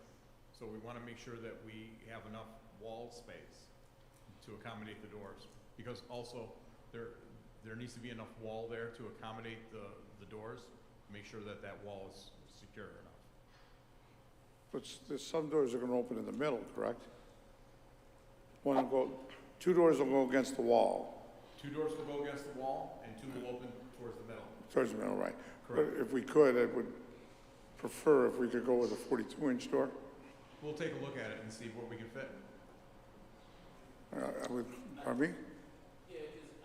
So we want to make sure that we have enough wall space to accommodate the doors. Because also, there needs to be enough wall there to accommodate the doors, make sure that that wall is secure enough.
But some doors are gonna open in the middle, correct? One will go, 2 doors will go against the wall,
2 doors will go against the wall, and 2 will open towards the middle.
towards the middle, right?
Correct.
But if we could, I would prefer if we could go with a 42-inch door.
We'll take a look at it and see what we can fit.
Pardon me?
Yeah, because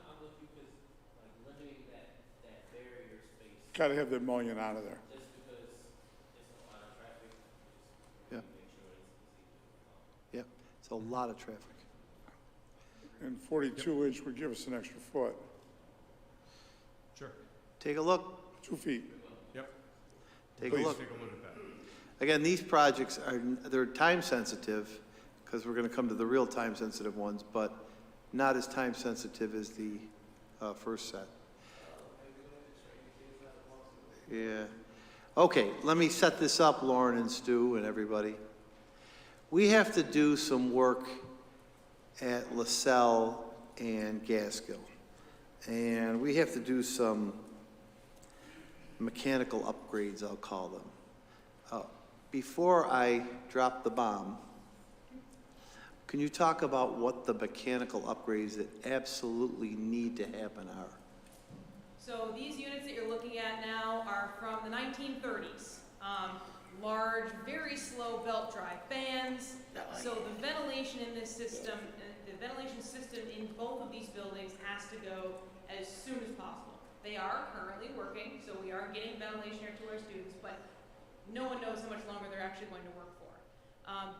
I'm with you, because like limiting that barrier space,
Gotta have the mullion out of there.
just because it's a lot of traffic, just
Yeah.
make sure it's easy to.
Yeah, it's a lot of traffic.
And 42-inch would give us an extra foot.
Sure.
Take a look,
2 feet.
Yep.
take a
Please
look.
take a look at that.
Again, these projects they're time sensitive, because we're gonna come to the real time sensitive ones, but not as time sensitive as the first set. Yeah. Okay, let me set this up, Lauren and Stu and everybody. We have to do some work at LaSalle and Gaskill. And we have to do some mechanical upgrades, I'll call them. Before I drop the bomb, can you talk about what the mechanical upgrades that absolutely need to happen are?
So these units that you're looking at now are from the 1930s. Large, very slow belt drive fans. So the ventilation in this system, the ventilation system in both of these buildings has to go as soon as possible. They are currently working, so we are getting ventilation here to our students, but no one knows how much longer they're actually going to work for.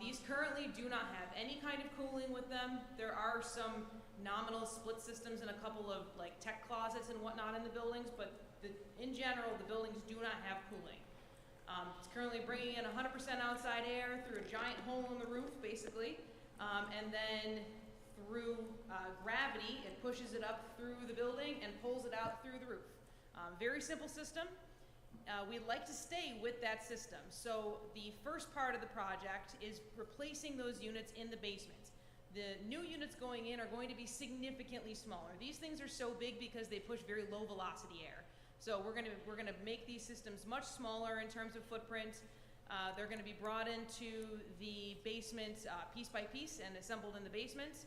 These currently do not have any kind of cooling with them. There are some nominal split systems and a couple of like tech closets and whatnot in the buildings, but in general, the buildings do not have cooling. It's currently bringing in 100% outside air through a giant hole in the roof, basically, and then through gravity, it pushes it up through the building and pulls it out through the roof. Very simple system. We'd like to stay with that system. So the first part of the project is replacing those units in the basement. The new units going in are going to be significantly smaller. These things are so big because they push very low velocity air. So we're gonna make these systems much smaller in terms of footprint. They're gonna be brought into the basement piece by piece and assembled in the basement.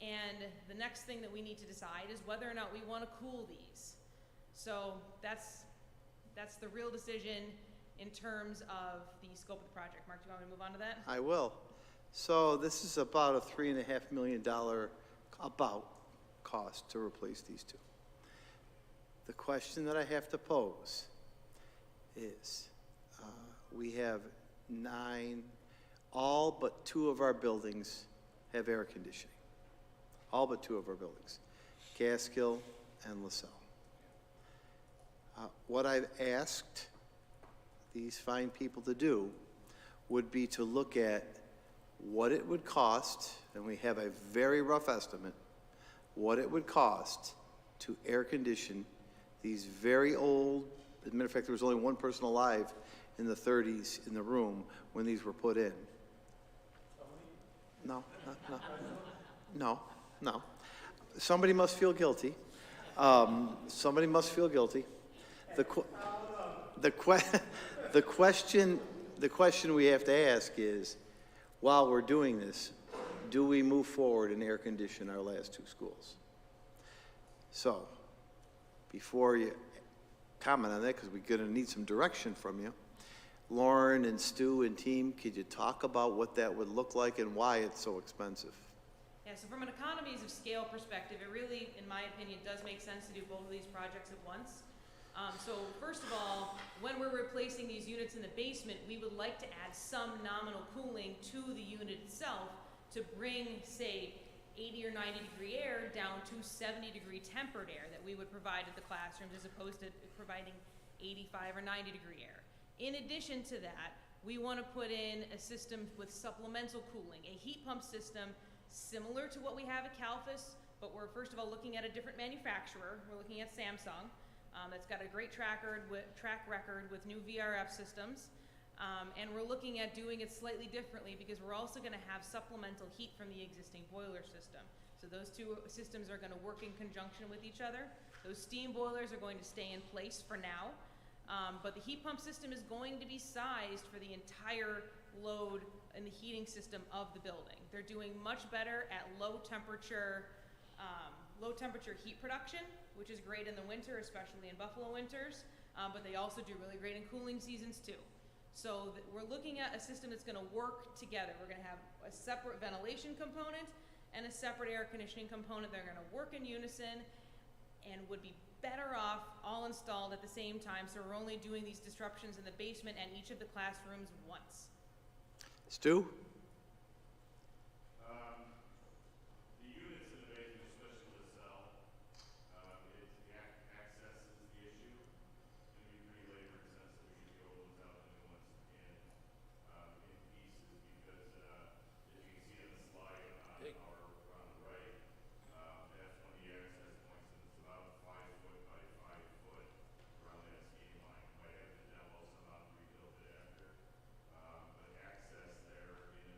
And the next thing that we need to decide is whether or not we want to cool these. So that's the real decision in terms of the scope of the project. Mark, do you want me to move on to that?
I will. So this is about a $3.5 million cost to replace these two. The question that I have to pose is, we have 9, all but 2 of our buildings have air conditioning. All but 2 of our buildings, Gaskill and LaSalle. What I've asked these fine people to do would be to look at what it would cost, and we have a very rough estimate, what it would cost to air condition these very old, as a matter of fact, there was only one person alive in the 30s in the room when these were put in. No. Somebody must feel guilty. Somebody must feel guilty. The question we have to ask is, while we're doing this, do we move forward and air condition our last 2 schools? So, before you comment on that, because we're going to need some direction from you, Lauren and Stu and team, could you talk about what that would look like and why it's so expensive?
Yeah, so from an economies of scale perspective, it really, in my opinion, does make sense to do both of these projects at once. So first of all, when we're replacing these units in the basement, we would like to add some nominal cooling to the unit itself to bring, say, 80 or 90 degree air down to 70 degree tempered air that we would provide at the classrooms as opposed to providing 85 or 90 degree air. In addition to that, we want to put in a system with supplemental cooling, a heat pump system similar to what we have at Calfus, but we're first of all looking at a different manufacturer. We're looking at Samsung. That's got a great track record with new VRF systems. And we're looking at doing it slightly differently because we're also going to have supplemental heat from the existing boiler system. So those 2 systems are going to work in conjunction with each other. Those steam boilers are going to stay in place for now. But the heat pump system is going to be sized for the entire load in the heating system of the building. They're doing much better at low temperature heat production, which is great in the winter, especially in Buffalo winters, but they also do really great in cooling seasons too. So we're looking at a system that's gonna work together. We're gonna have a separate ventilation component and a separate air conditioning component. They're gonna work in unison and would be better off all installed at the same time, so we're only doing these disruptions in the basement and each of the classrooms once.
Stu?
The units in the basement, especially the cell, it's the access is the issue. It's going to be pretty labor intensive. We need to go those out the new ones in pieces because, as you can see on the slide on the right, that's one of the access points, and it's about 5 foot by 5 foot around that skating line. Might have to demo some out and rebuild it after. But access there is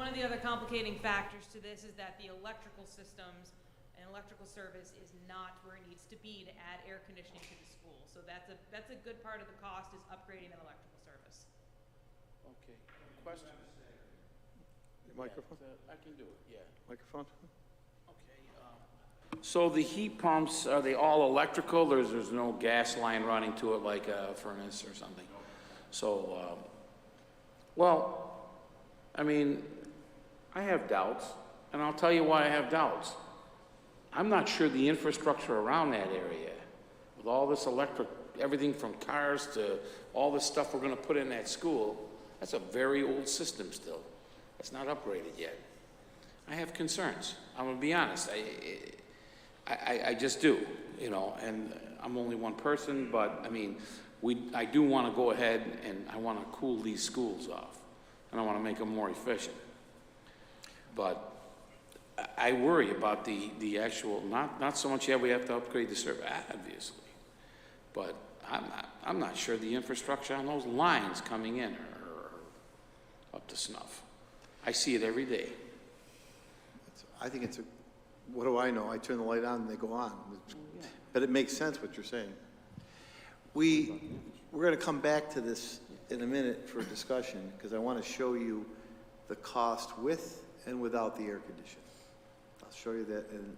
One of the other complicating factors to this is that the electrical systems and electrical service is not where it needs to be to add air conditioning to the school. So that's a good part of the cost, is upgrading that electrical service.
Okay, question?
Microphone?
I can do it, yeah.
Microphone?
So the heat pumps, are they all electrical? There's no gas line running to it like a furnace or something? So, well, I mean, I have doubts, and I'll tell you why I have doubts. I'm not sure the infrastructure around that area, with all this electric, everything from cars to all this stuff we're gonna put in that school, that's a very old system still. It's not upgraded yet. I have concerns. I'm gonna be honest. I just do, you know, and I'm only one person, but I mean, I do want to go ahead and I want to cool these schools off, and I want to make them more efficient. But I worry about the actual, not so much, yeah, we have to upgrade the server, obviously, but I'm not sure the infrastructure on those lines coming in are up to snuff. I see it every day.
I think it's a, what do I know? I turn the light on and they go on. But it makes sense what you're saying. We're going to come back to this in a minute for discussion, because I want to show you the cost with and without the air conditioning. I'll show you that in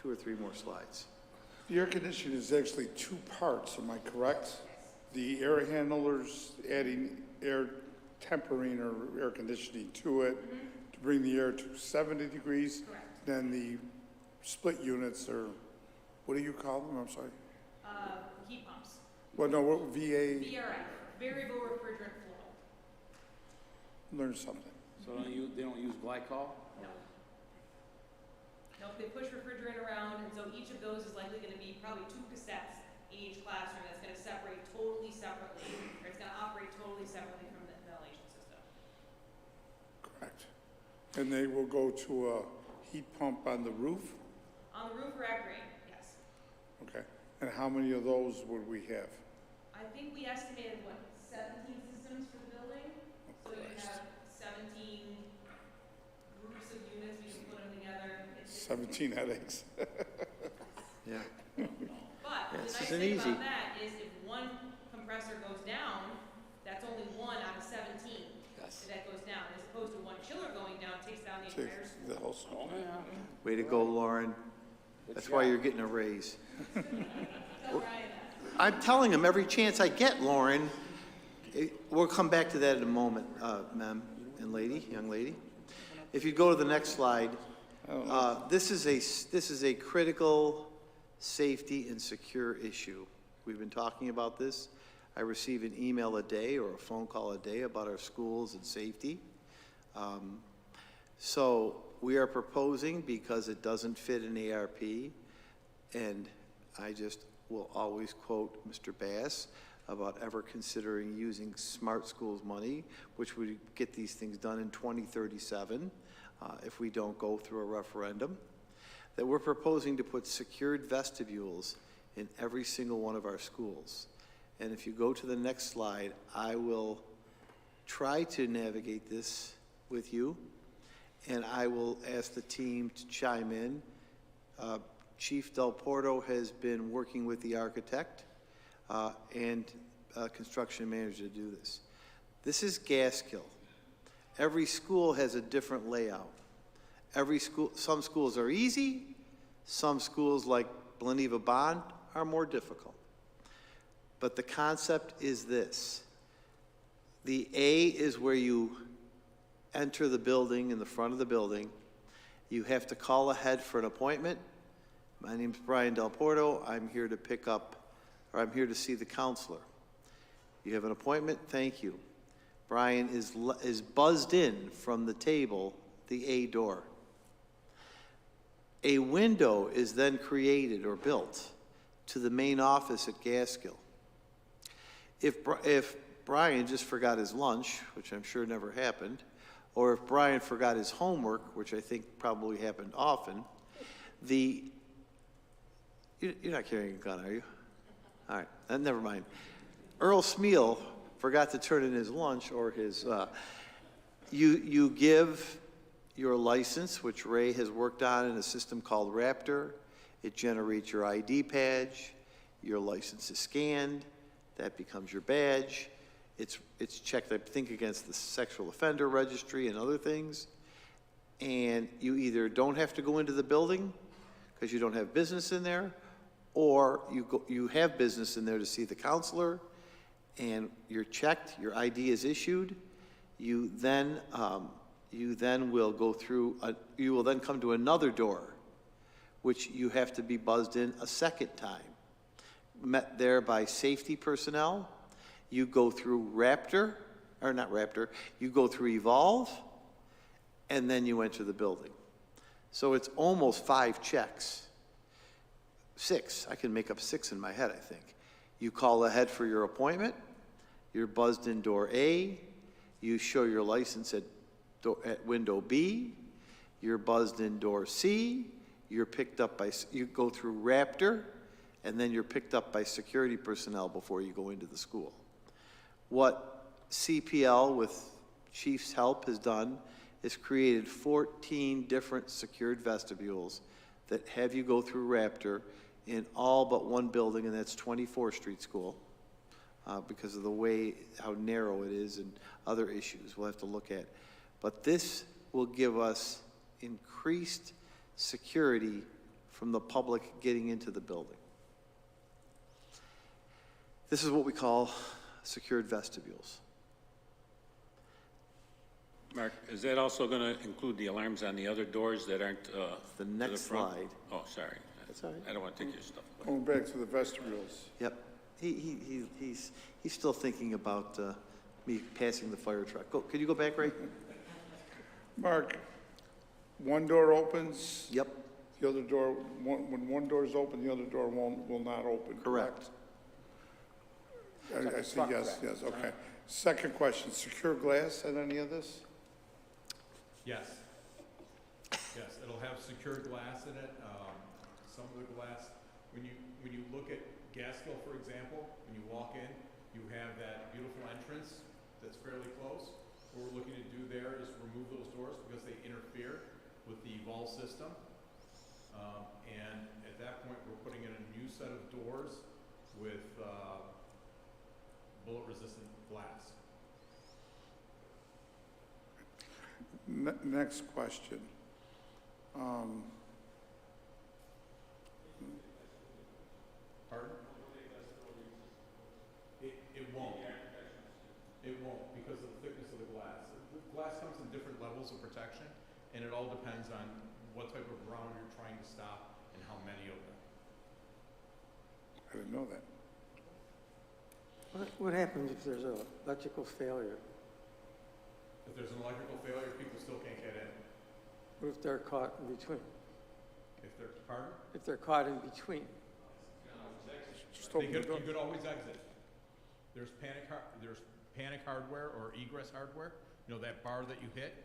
2 or 3 more slides.
The air conditioning is actually 2 parts, am I correct? The air handlers, adding air tempering or air conditioning to it to bring the air to 70 degrees.
Correct.
Then the split units, or what do you call them? I'm sorry.
Heat pumps.
Well, no, what, VA,
VRF, variable refrigerant flow.
learn something.
So they don't use glycol?
No. Nope, they push refrigerant around, and so each of those is likely going to be probably 2 cassettes in each classroom that's going to separate totally separately, or it's going to operate totally separately from the ventilation system.
Correct. And they will go to a heat pump on the roof?
On the roof or at grade, yes.
Okay. And how many of those would we have?
I think we estimated, 17 systems for the building? So you
Christ.
have 17 groups of units, we can put them together.
17 headaches.
Yeah.
But the
This
nice
isn't
thing
easy.
about that is if one compressor goes down, that's only 1 out of 17 that goes down, as opposed to 1 chiller going down takes down the entire school.
The whole school.
Way to go, Lauren. That's why you're getting a raise.
Tell Ryan that.
I'm telling him every chance I get, Lauren. We'll come back to that in a moment, ma'am and lady, young lady. If you go to the next slide, this is a critical safety and secure issue. We've been talking about this. I receive an email a day or a phone call a day about our schools and safety. So we are proposing, because it doesn't fit in ARP, and I just will always quote Mr. Bass about ever considering using Smart Schools money, which would get these things done in 2037 if we don't go through a referendum, that we're proposing to put secured vestibules in every single one of our schools. And if you go to the next slide, I will try to navigate this with you, and I will ask the team to chime in. Chief Del Porto has been working with the architect and construction manager to do this. This is Gaskill. Every school has a different layout. Some schools are easy, some schools like Bleneva Bond are more difficult. But the concept is this. The A is where you enter the building, in the front of the building. You have to call ahead for an appointment. My name's Brian Del Porto. I'm here to I'm here to see the counselor. You have an appointment? Thank you. Brian is buzzed in from the table, the A door. A window is then created or built to the main office at Gaskill. If Brian just forgot his lunch, which I'm sure never happened, or if Brian forgot his homework, which I think probably happened often, you're not carrying a gun, are you? All right, never mind. Earl Smeal forgot to turn in his lunch or his, you give your license, which Ray has worked on in a system called Raptor. It generates your ID badge. Your license is scanned. That becomes your badge. It's checked, I think, against the sexual offender registry and other things. And you either don't have to go into the building because you don't have business in there, or you have business in there to see the counselor, and you're checked, your ID is issued. You then will go through, you will then come to another door, which you have to be buzzed in a second time. Met there by safety personnel. You go through Raptor, or not Raptor, you go through Evolve, and then you enter the building. So it's almost 5 checks. 6, I can make up 6 in my head, I think. You call ahead for your appointment, you're buzzed in door A, you show your license at window B, you're buzzed in door C, you're picked up by, you go through Raptor, and then you're picked up by security personnel before you go into the school. What CPL, with Chief's help, has done is created 14 different secured vestibules that have you go through Raptor in all but one building, and that's 24th Street School, because of the way, how narrow it is and other issues we'll have to look at. But this will give us increased security from the public getting into the building. This is what we call secured vestibules.
Mark, is that also going to include the alarms on the other doors that aren't
The
to
next
front?
slide.
Oh, sorry.
That's all right.
I don't want to take your stuff away.
Going back to the vestibules.
Yep. He's still thinking about me passing the fire truck. Could you go back, Ray?
Mark, one door opens.
Yep.
The other door, when one door is open, the other door will not open, correct? I see, yes, okay. Second question, secure glass at any of this?
Yes. Yes, it'll have secured glass in it. Some of the glass, when you look at Gaskill, for example, when you walk in, you have that beautiful entrance that's fairly close. What we're looking to do there is remove those doors because they interfere with the Evolve system. And at that point, we're putting in a new set of doors with bullet-resistant glass.
Next question.
Pardon? It won't. It won't because of the thickness of the glass. The glass comes in different levels of protection, and it all depends on what type of ground you're trying to stop and how many of them.
I didn't know that.
What happens if there's an electrical failure?
If there's an electrical failure, people still can't get in.
What if they're caught in between?
If they're, pardon?
If they're caught in between?
Just open the door.
You could always exit. There's panic hardware or egress hardware. You know, that bar that you hit,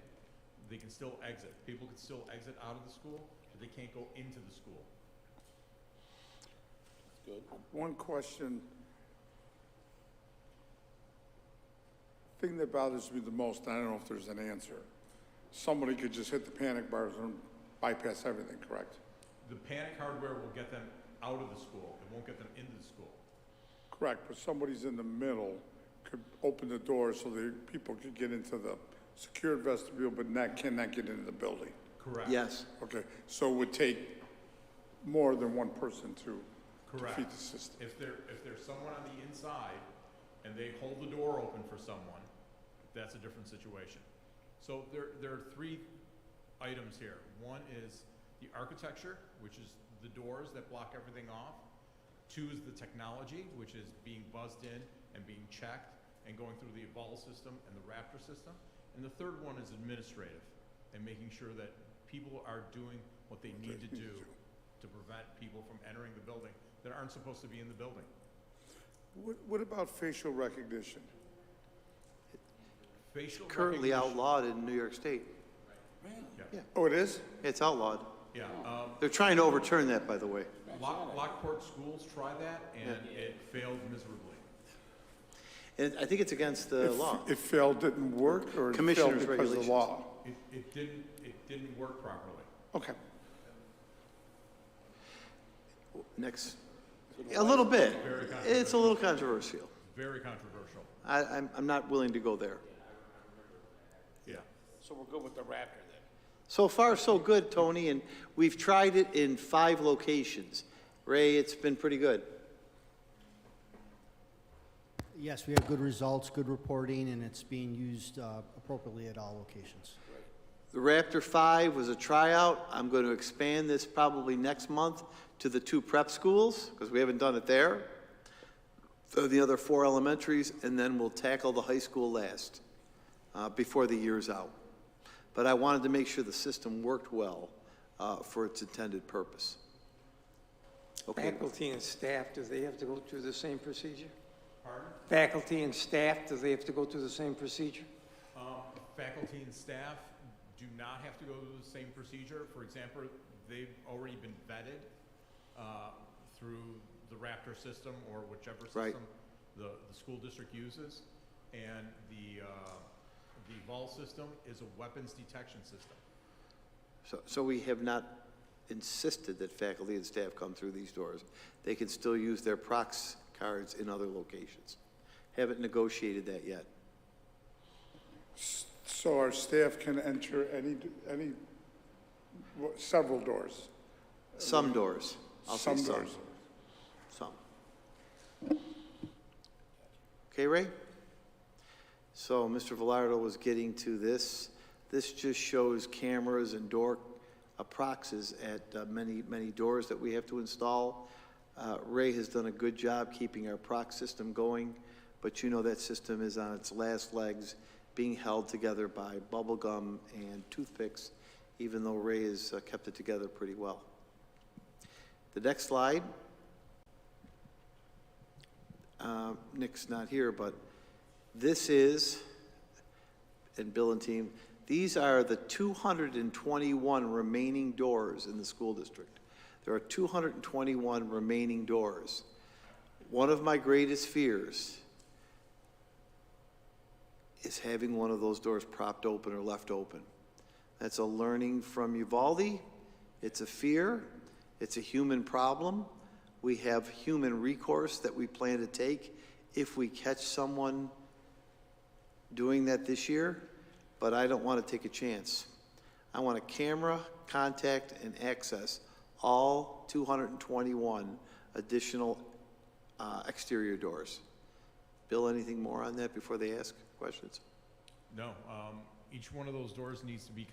they can still exit. People can still exit out of the school, but they can't go into the school.
Good. One question. Thing that bothers me the most, and I don't know if there's an answer. Somebody could just hit the panic bars and bypass everything, correct?
The panic hardware will get them out of the school. It won't get them into the school.
Correct, but somebody's in the middle could open the door so the people could get into the secured vestibule, but cannot get into the building.
Correct.
Yes.
Okay, so it would take more than one person to
Correct.
defeat the system.
If there's someone on the inside and they hold the door open for someone, that's a different situation. So there are 3 items here. One is the architecture, which is the doors that block everything off. 2 is the technology, which is being buzzed in and being checked and going through the Evolve system and the Raptor system. And the 3rd one is administrative and making sure that people are doing what they need to do to prevent people from entering the building that aren't supposed to be in the building.
What about facial recognition?
Facial
Currently
recognition-
outlawed in New York State.
Yeah.
Oh, it is?
It's outlawed.
Yeah.
They're trying to overturn that, by the way.
Lockport schools tried that and it failed miserably.
And I think it's against the law.
It failed, didn't work, or it failed
Commissioner's
because of the
regulations.
law?
It didn't work properly.
Okay.
Next, a little bit.
Very
It's a little controversial.
Very controversial.
I'm not willing to go there.
Yeah.
So we're good with the Raptor then?
So far, so good, Tony, and we've tried it in 5 locations. Ray, it's been pretty good.
Yes, we have good results, good reporting, and it's being used appropriately at all locations.
The Raptor 5 was a tryout. I'm going to expand this probably next month to the 2 prep schools, because we haven't done it there. The other 4 elementaries, and then we'll tackle the high school last, before the year's out. But I wanted to make sure the system worked well for its intended purpose. Okay.
Faculty and staff, do they have to go through the same procedure?
Pardon?
Faculty and staff, do they have to go through the same procedure?
Faculty and staff do not have to go through the same procedure. For example, they've already been vetted through the Raptor system or whichever system
Right.
the school district uses. And the VOL system is a weapons detection system.
So we have not insisted that faculty and staff come through these doors. They can still use their prox cards in other locations. Haven't negotiated that yet.
So our staff can enter several doors?
Some doors. I'll say
Some doors.
Some. Okay, Ray? So Mr. Velardo was getting to this. This just shows cameras and door proxies at many doors that we have to install. Ray has done a good job keeping our prox system going, but you know that system is on its last legs, being held together by bubble gum and toothpicks, even though Ray has kept it together pretty well. The next slide, Nick's not here, but this is, and Bill and team, these are the 221 remaining doors in the school district. There are 221 remaining doors. One of my greatest fears is having one of those doors propped open or left open. That's a learning from Uvalde. It's a fear. It's a human problem. We have human recourse that we plan to take if we catch someone doing that this year, but I don't want to take a chance. I want a camera, contact, and access all 221 additional exterior doors. Bill, anything more on that before they ask questions?
No, each one of those doors needs to be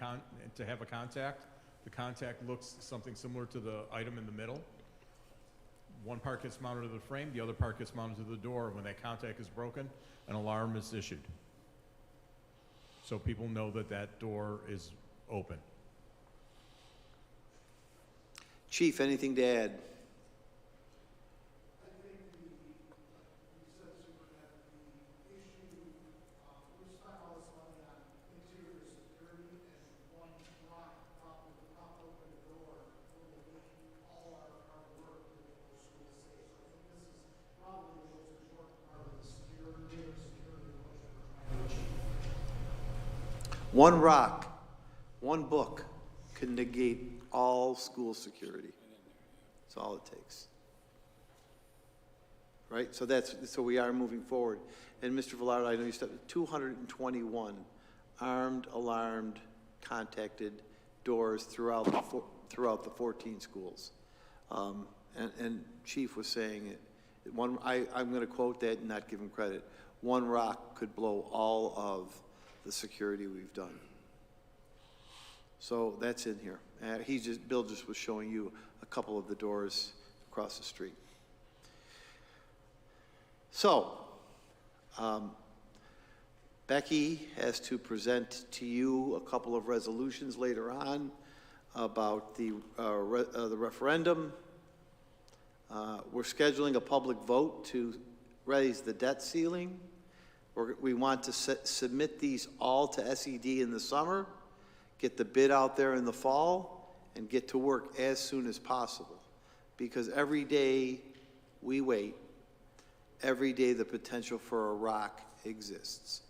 to have a contact. The contact looks something similar to the item in the middle. One part gets mounted to the frame, the other part gets mounted to the door. When that contact is broken, an alarm is issued. So people know that that door is open.
Chief, anything to add? One rock, one book can negate all school security. That's all it takes. Right? So we are moving forward. And Mr. Velardo, I know you said 221 armed, alarmed, contacted doors throughout the 14 schools. And Chief was saying it. I'm going to quote that and not give him credit. One rock could blow all of the security we've done. So that's in here. Bill just was showing you a couple of the doors across the street. So, Becky has to present to you a couple of resolutions later on about the referendum. We're scheduling a public vote to raise the debt ceiling. We want to submit these all to SED in the summer, get the bid out there in the fall, and get to work as soon as possible. Because every day we wait, every day the potential for a rock exists.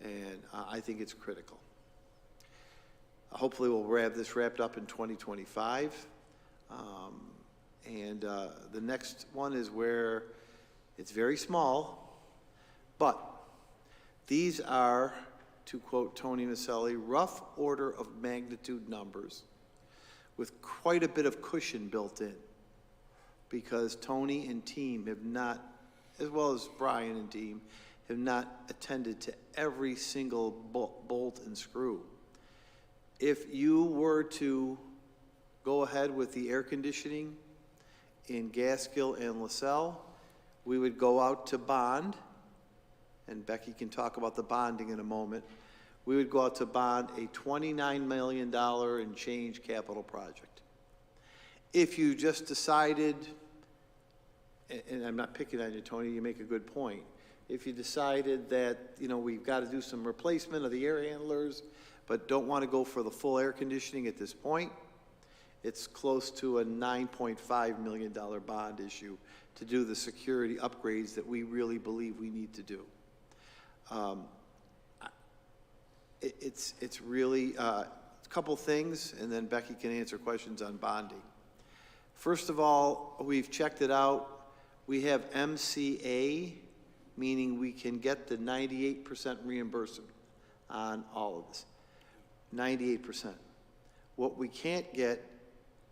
And I think it's critical. Hopefully, we'll have this wrapped up in 2025. The next one is where it's very small, but these are, to quote Tony Maselli, rough order of magnitude numbers with quite a bit of cushion built in, because Tony and team have not, as well as Brian and team, have not attended to every single bolt and screw. If you were to go ahead with the air conditioning in Gaskill and LaSalle, we would go out to bond, and Becky can talk about the bonding in a moment. We would go out to bond a $29 million and change capital project. If you just decided, and I'm not picking on you, Tony, you make a good point. If you decided that, you know, we've got to do some replacement of the air handlers, but don't want to go for the full air conditioning at this point, it's close to a $9.5 million bond issue to do the security upgrades that we really believe we need to do. It's really a couple things, and then Becky can answer questions on bonding. First of all, we've checked it out. We have MCA, meaning we can get the 98% reimbursement on all of this. 98%. What we can't get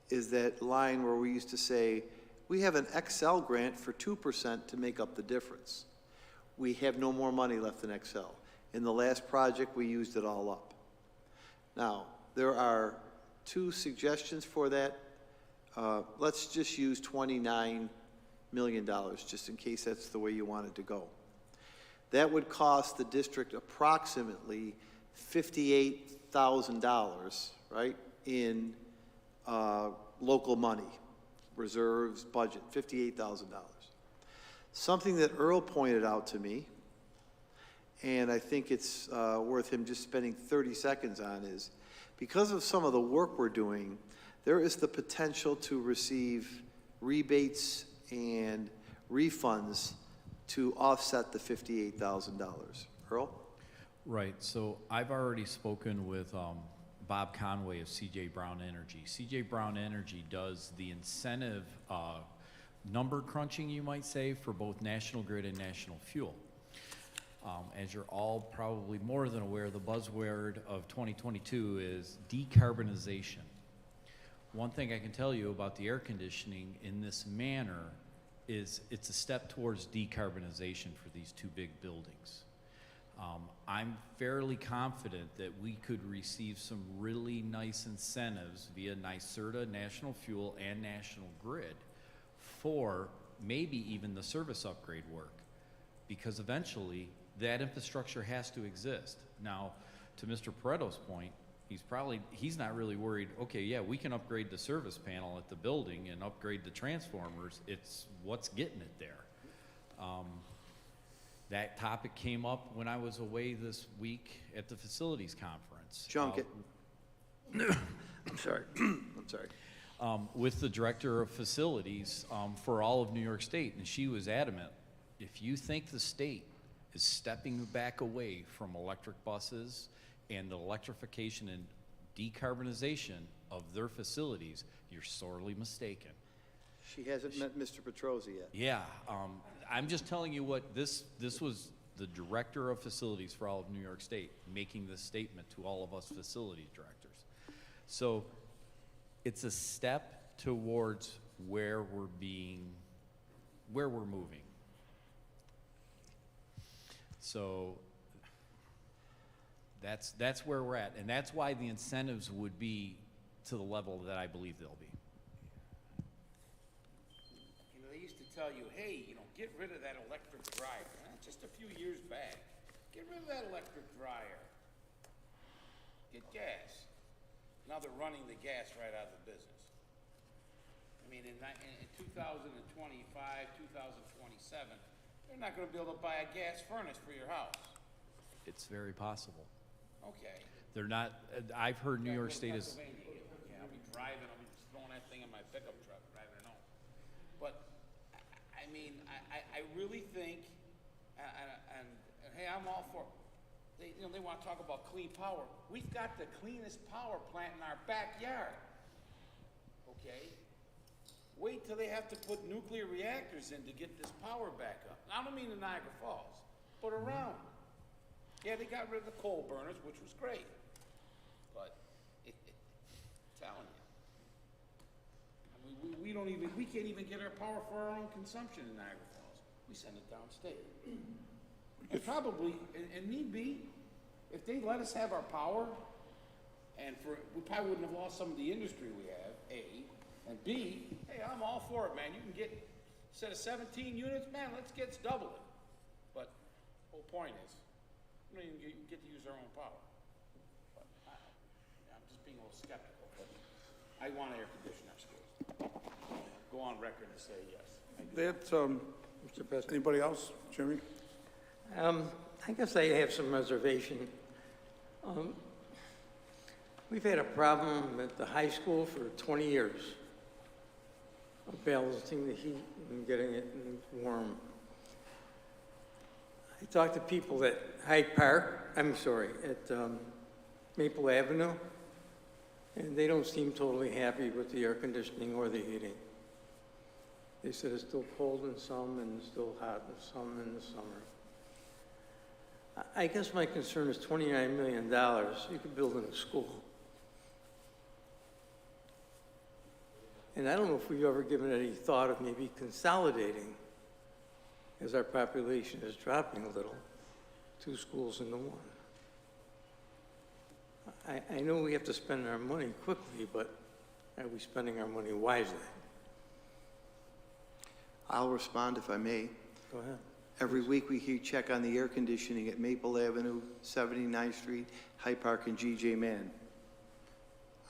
is that line where we used to say, we have an Excel grant for 2% to make up the difference. We have no more money left in Excel. In the last project, we used it all up. Now, there are two suggestions for that. Let's just use $29 million, just in case that's the way you want it to go. That would cost the district approximately $58,000, right, in local money, reserves, budget, $58,000. Something that Earl pointed out to me, and I think it's worth him just spending 30 seconds on, is because of some of the work we're doing, there is the potential to receive rebates and refunds to offset the $58,000. Earl?
Right, so I've already spoken with Bob Conway of CJ Brown Energy. CJ Brown Energy does the incentive number crunching, you might say, for both National Grid and National Fuel. As you're all probably more than aware, the buzzword of 2022 is decarbonization. One thing I can tell you about the air conditioning in this manner is it's a step towards decarbonization for these two big buildings. I'm fairly confident that we could receive some really nice incentives via NYSERDA, National Fuel, and National Grid for maybe even the service upgrade work, because eventually that infrastructure has to exist. Now, to Mr. Pareto's point, he's not really worried, okay, yeah, we can upgrade the service panel at the building and upgrade the transformers. It's what's getting it there. That topic came up when I was away this week at the facilities conference.
Junket. I'm sorry. I'm sorry.
With the director of facilities for all of New York State, and she was adamant, if you think the state is stepping back away from electric buses and the electrification and decarbonization of their facilities, you're sorely mistaken.
She hasn't met Mr. Petrozzi yet.
Yeah, I'm just telling you what this was the director of facilities for all of New York State making this statement to all of us facility directors. So it's a step towards where we're moving. So that's where we're at, and that's why the incentives would be to the level that I believe they'll be.
You know, they used to tell you, hey, you know, get rid of that electric dryer. Just a few years back, get rid of that electric dryer. Get gas. Now they're running the gas right out of the business. I mean, in 2025, 2027, they're not going to be able to buy a gas furnace for your house.
It's very possible.
Okay.
They're not. I've heard New York State is.
Yeah, I'll be driving. I'll be throwing that thing in my pickup truck, driving it home. But I mean, I really think, and hey, I'm all for they want to talk about clean power. We've got the cleanest power plant in our backyard. Okay? Wait till they have to put nuclear reactors in to get this power back up. I don't mean in Niagara Falls, but around. Yeah, they got rid of the coal burners, which was great. But, telling you. I mean, we can't even get our power for our own consumption in Niagara Falls. We send it downstate. And probably, and need be, if they let us have our power, we probably wouldn't have lost some of the industry we have, A, and B, hey, I'm all for it, man. You can get, instead of 17 units, man, let's double it. But the whole point is, we don't even get to use our own power. But I'm just being a little skeptical, but I want to air condition our schools. Go on record and say yes.
That's,
Mr. President.
anybody else? Jimmy?
I guess I have some reservation. We've had a problem at the high school for 20 years of balancing the heat and getting it warm. I talked to people at Maple Avenue, and they don't seem totally happy with the air conditioning or the heating. They said it's still cold in some and still hot in some in the summer. I guess my concern is $29 million. You could build in a school. And I don't know if we've ever given any thought of maybe consolidating, as our population is dropping a little, 2 schools into 1. I know we have to spend our money quickly, but are we spending our money wisely?
I'll respond if I may.
Go ahead.
Every week we check on the air conditioning at Maple Avenue, 79th Street, Hyde Park, and G.J. Mann.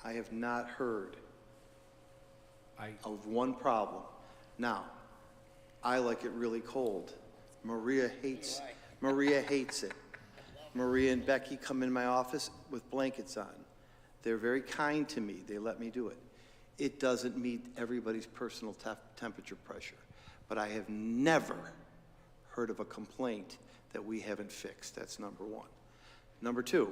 I have not heard of one problem. Now, I like it really cold. Maria hates it. Maria and Becky come in my office with blankets on. They're very kind to me. They let me do it. It doesn't meet everybody's personal temperature pressure. But I have never heard of a complaint that we haven't fixed. That's number one. Number two,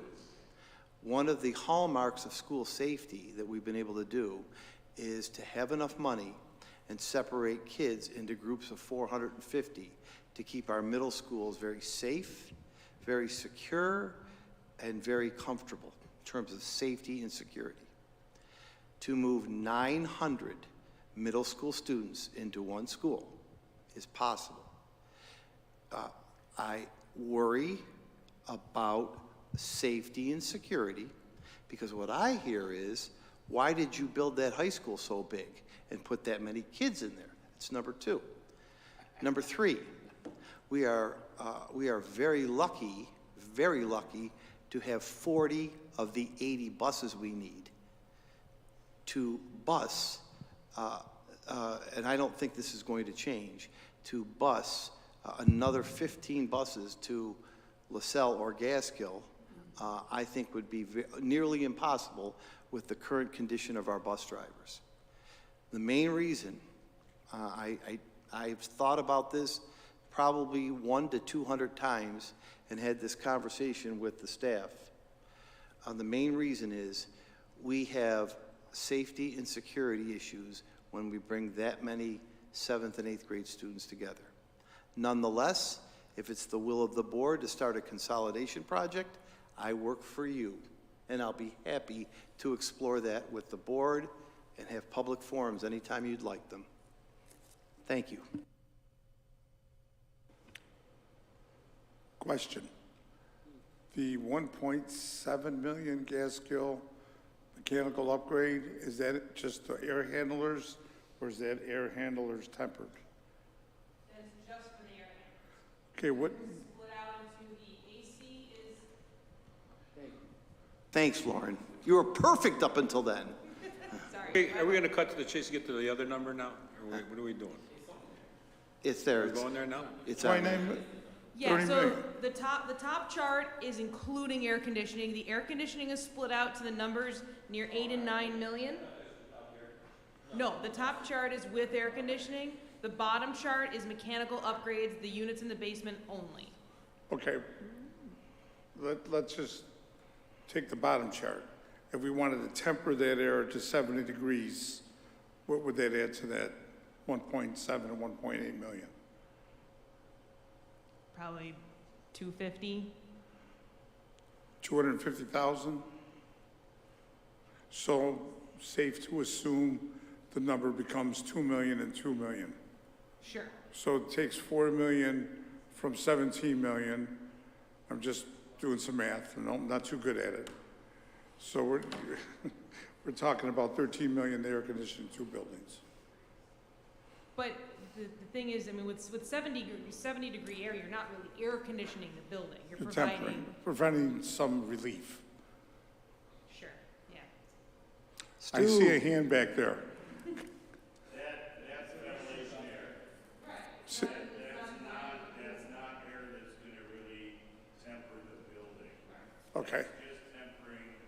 one of the hallmarks of school safety that we've been able to do is to have enough money and separate kids into groups of 450 to keep our middle schools very safe, very secure, and very comfortable in terms of safety and security. To move 900 middle school students into one school is possible. I worry about safety and security because what I hear is, why did you build that high school so big and put that many kids in there? That's number two. Number three, we are very lucky to have 40 of the 80 buses we need to bus, and I don't think this is going to change, to bus another 15 buses to LaSalle or Gaskill, I think would be nearly impossible with the current condition of our bus drivers. The main reason, I've thought about this probably 100 to 200 times and had this conversation with the staff. The main reason is we have safety and security issues when we bring that many 7th and 8th grade students together. Nonetheless, if it's the will of the board to start a consolidation project, I work for you, and I'll be happy to explore that with the board and have public forums anytime you'd like them. Thank you.
Question. The 1.7 million Gaskill mechanical upgrade, is that just the air handlers, or is that air handlers tempered?
That is just for the air handlers.
Okay, what?
Split out into the AC is.
Thanks, Lauren. You were perfect up until then.
Sorry.
Hey, are we gonna cut to the chase to get to the other number now? Or what are we doing?
It's there.
We're going there now?
It's on.
29
Yeah,
30
so
million.
the top chart is including air conditioning. The air conditioning is split out to the numbers near 8 and 9 million. No, the top chart is with air conditioning. The bottom chart is mechanical upgrades, the units in the basement only.
Okay. let's just take the bottom chart. If we wanted to temper that air to 70 degrees, what would that add to that 1.7 or 1.8 million?
Probably 250.
250,000? So safe to assume the number becomes 2 million and 2 million.
Sure.
So it takes 4 million from 17 million. I'm just doing some math, and I'm not too good at it. So we're talking about 13 million to air conditioning 2 buildings.
But the thing is, I mean, with 70 degree air, you're not really air conditioning the building. You're
You're
providing.
preventing some relief.
Sure, yeah.
I see a hand back there.
That's ventilation air.
S-
That's not air that's gonna really temper the building.
Okay,
Just tempering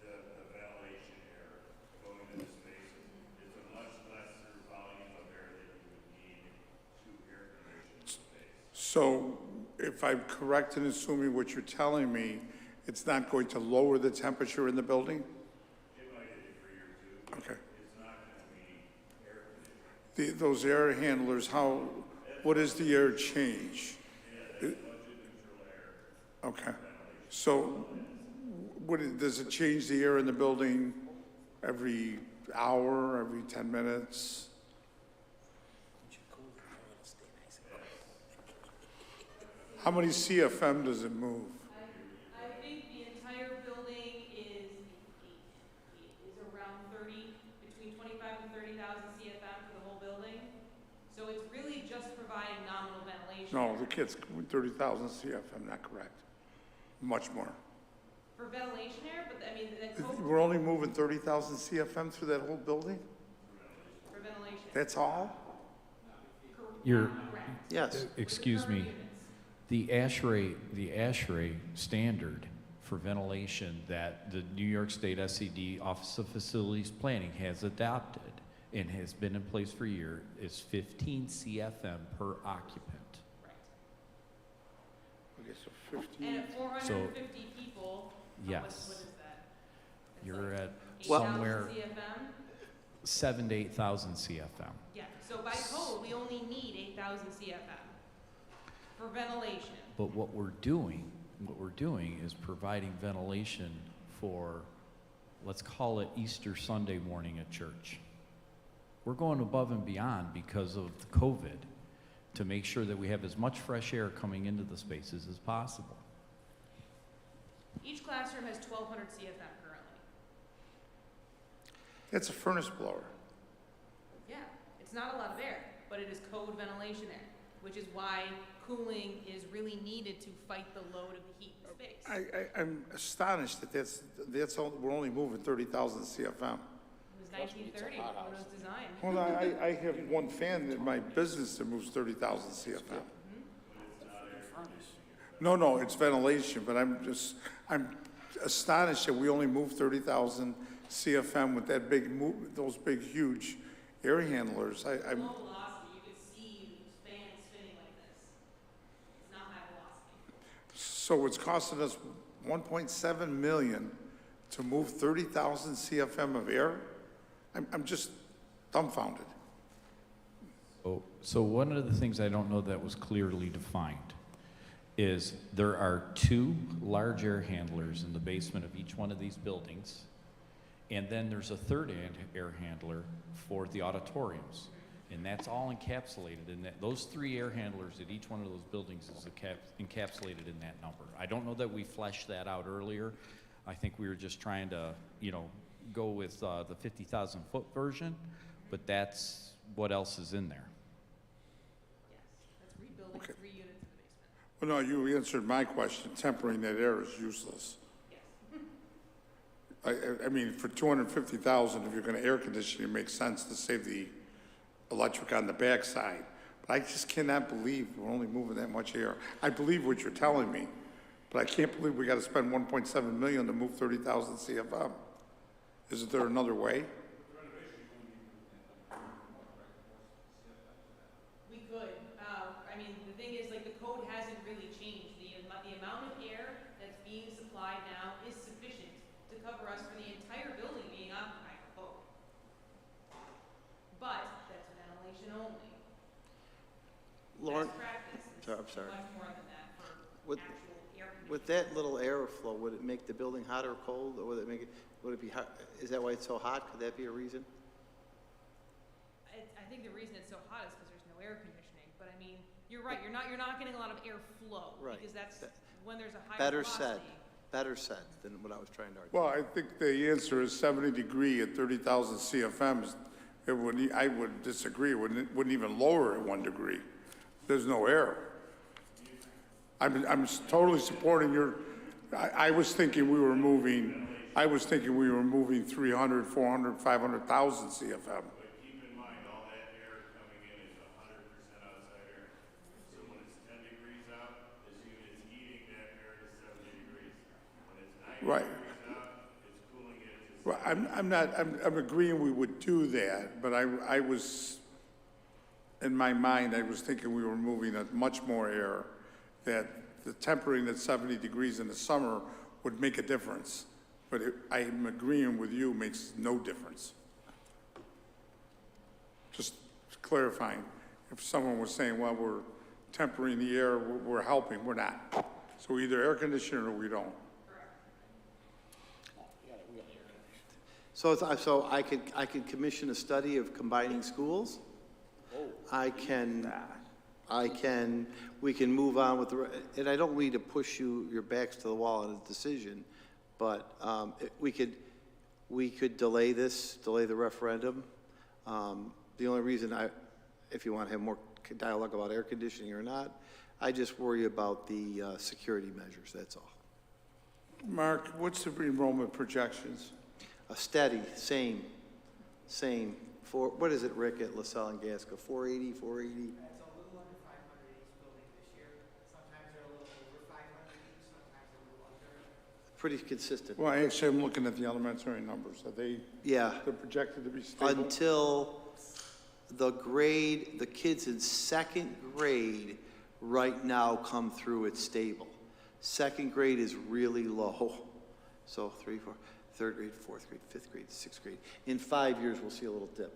the ventilation air going into the spaces. It's a much lesser volume of air that you would need to air condition the space.
so if I'm correct in assuming what you're telling me, it's not going to lower the temperature in the building?
It might a degree or two, but
Okay.
it's not gonna be air conditioning.
Those air handlers, what is the air change? Okay. So does it change the air in the building every hour, every 10 minutes? How many CFM does it move?
I think the entire building is around 30, between 25 and 30,000 CFM for the whole building. So it's really just providing nominal ventilation.
No, the kid's 30,000 CFM, not correct. Much more.
For ventilation air, but I mean, the code
We're only moving 30,000 CFM through that whole building?
for ventilation.
That's all?
You're,
Yes.
excuse me, the ASHRAE standard for ventilation that the New York State SED Office of Facilities Planning has adopted and has been in place for a year is 15 CFM per occupant.
Okay, so 15.
And at 450 people,
Yes.
what is that? It's
You're
like
at
8,000
somewhere
CFM?
7,000 to 8,000 CFM.
Yeah, so by code, we only need 8,000 CFM for ventilation.
But what we're doing is providing ventilation for, let's call it Easter Sunday morning at church. We're going above and beyond because of COVID to make sure that we have as much fresh air coming into the spaces as possible.
Each classroom has 1,200 CFM currently.
That's a furnace blower.
Yeah, it's not a lot of air, but it is code ventilation air, which is why cooling is really needed to fight the load of the heat in space.
I'm astonished that we're only moving 30,000 CFM.
It was 1930 when it was designed.
Well, I have one fan in my business that moves 30,000 CFM. No, it's ventilation, but I'm astonished that we only move 30,000 CFM with that those big, huge air handlers.
Low velocity, you could see fans spinning like this. It's not high velocity.
So it's costing us 1.7 million to move 30,000 CFM of air? I'm just dumbfounded.
So one of the things I don't know that was clearly defined is there are 2 large air handlers in the basement of each one of these buildings, and then there's a third air handler for the auditoriums. And that's all encapsulated in that. Those 3 air handlers at each one of those buildings is encapsulated in that number. I don't know that we fleshed that out earlier. I think we were just trying to, go with the 50,000 foot version, but that's what else is in there.
Yes, that's rebuilding 3 units in the basement.
Well, no, you answered my question. Tempering that air is useless.
Yes.
I mean, for 250,000, if you're going to air condition, it makes sense to save the electric on the backside. But I just cannot believe we're only moving that much air. I believe what you're telling me, but I can't believe we got to spend 1.7 million to move 30,000 CFM. Isn't there another way?
We could. I mean, the thing is, like, the code hasn't really changed. The amount of air that's cover us for the entire building being occupied for both. But that's ventilation only.
Lauren,
Best practice is
I'm sorry.
much more than that for
With-
actual air conditioning.
With that little airflow, would it make the building hot or cold, or would it be hot? Is that why it's so hot? Could that be a reason?
I think the reason it's so hot is because there's no air conditioning, but I mean, you're right, you're not getting a lot of airflow.
Right.
Because that's when there's a higher
Better
velocity.
said than what I was trying to argue.
Well, I think the answer is 70 degree at 30,000 CFMs. I would disagree. It wouldn't even lower at 1 degree. There's no air. I'm totally supporting your, I was thinking we were moving 300, 400, 500,000 CFM.
But keep in mind, all that air coming in is 100% outside air. So when it's 10 degrees out, this unit's heating that air to 70 degrees. When it's 90
Right.
degrees out, it's cooling it to
Well, I'm agreeing we would do that, but I was, in my mind, I was thinking we were moving much more air, that the tempering at 70 degrees in the summer would make a difference. But I'm agreeing with you, makes no difference. Just clarifying, if someone was saying, well, we're tempering the air, we're helping, we're not. So either air conditioner or we don't.
So I could commission a study of combining schools. We can move on with and I don't mean to push your backs to the wall on a decision, but we could delay the referendum. The only reason if you want to have more dialogue about air conditioning or not, I just worry about the security measures, that's all.
Mark, what's the enrollment projections?
A steady, same. For, what is it, Rick, at LaSalle and Gasco, 480?
It's a little under 500 each building this year. Sometimes they're a little over 500 each, sometimes a little under.
Pretty consistent.
Well, actually, I'm looking at the elementary numbers. Are they?
Yeah.
They're projected to be stable?
Until the kids in second grade right now come through, it's stable. Second grade is really low. So 3, 4, third grade, fourth grade, fifth grade, sixth grade. In 5 years, we'll see a little dip.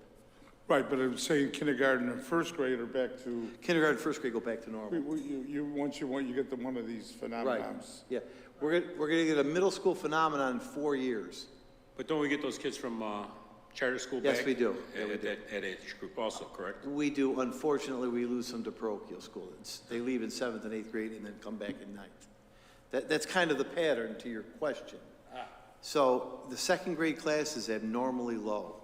Right, but I'm saying kindergarten and first grade are back to,
Kindergarten, first grade go back to normal.
once you get to one of these phenomenons.
Yeah, we're gonna get a middle school phenomenon in 4 years.
But don't we get those kids from charter school back?
Yes, we do. Yeah, we
At
do.
that age group also, correct?
We do. Unfortunately, we lose some to parochial school. They leave in 7th and 8th grade and then come back in 9th. That's kind of the pattern to your question. So the second grade class is abnormally low.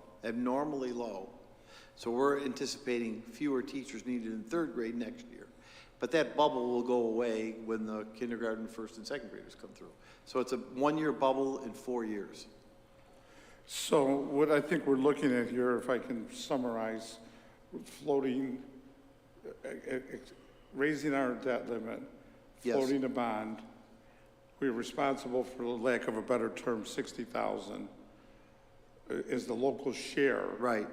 So we're anticipating fewer teachers needed in third grade next year. But that bubble will go away when the kindergarten, first and second graders come through. So it's a 1-year bubble in 4 years.
So what I think we're looking at here, if I can summarize, floating, raising our debt limit,
Yes.
floating a bond. We're responsible, for the lack of a better term, 60,000 is the local share.
Right.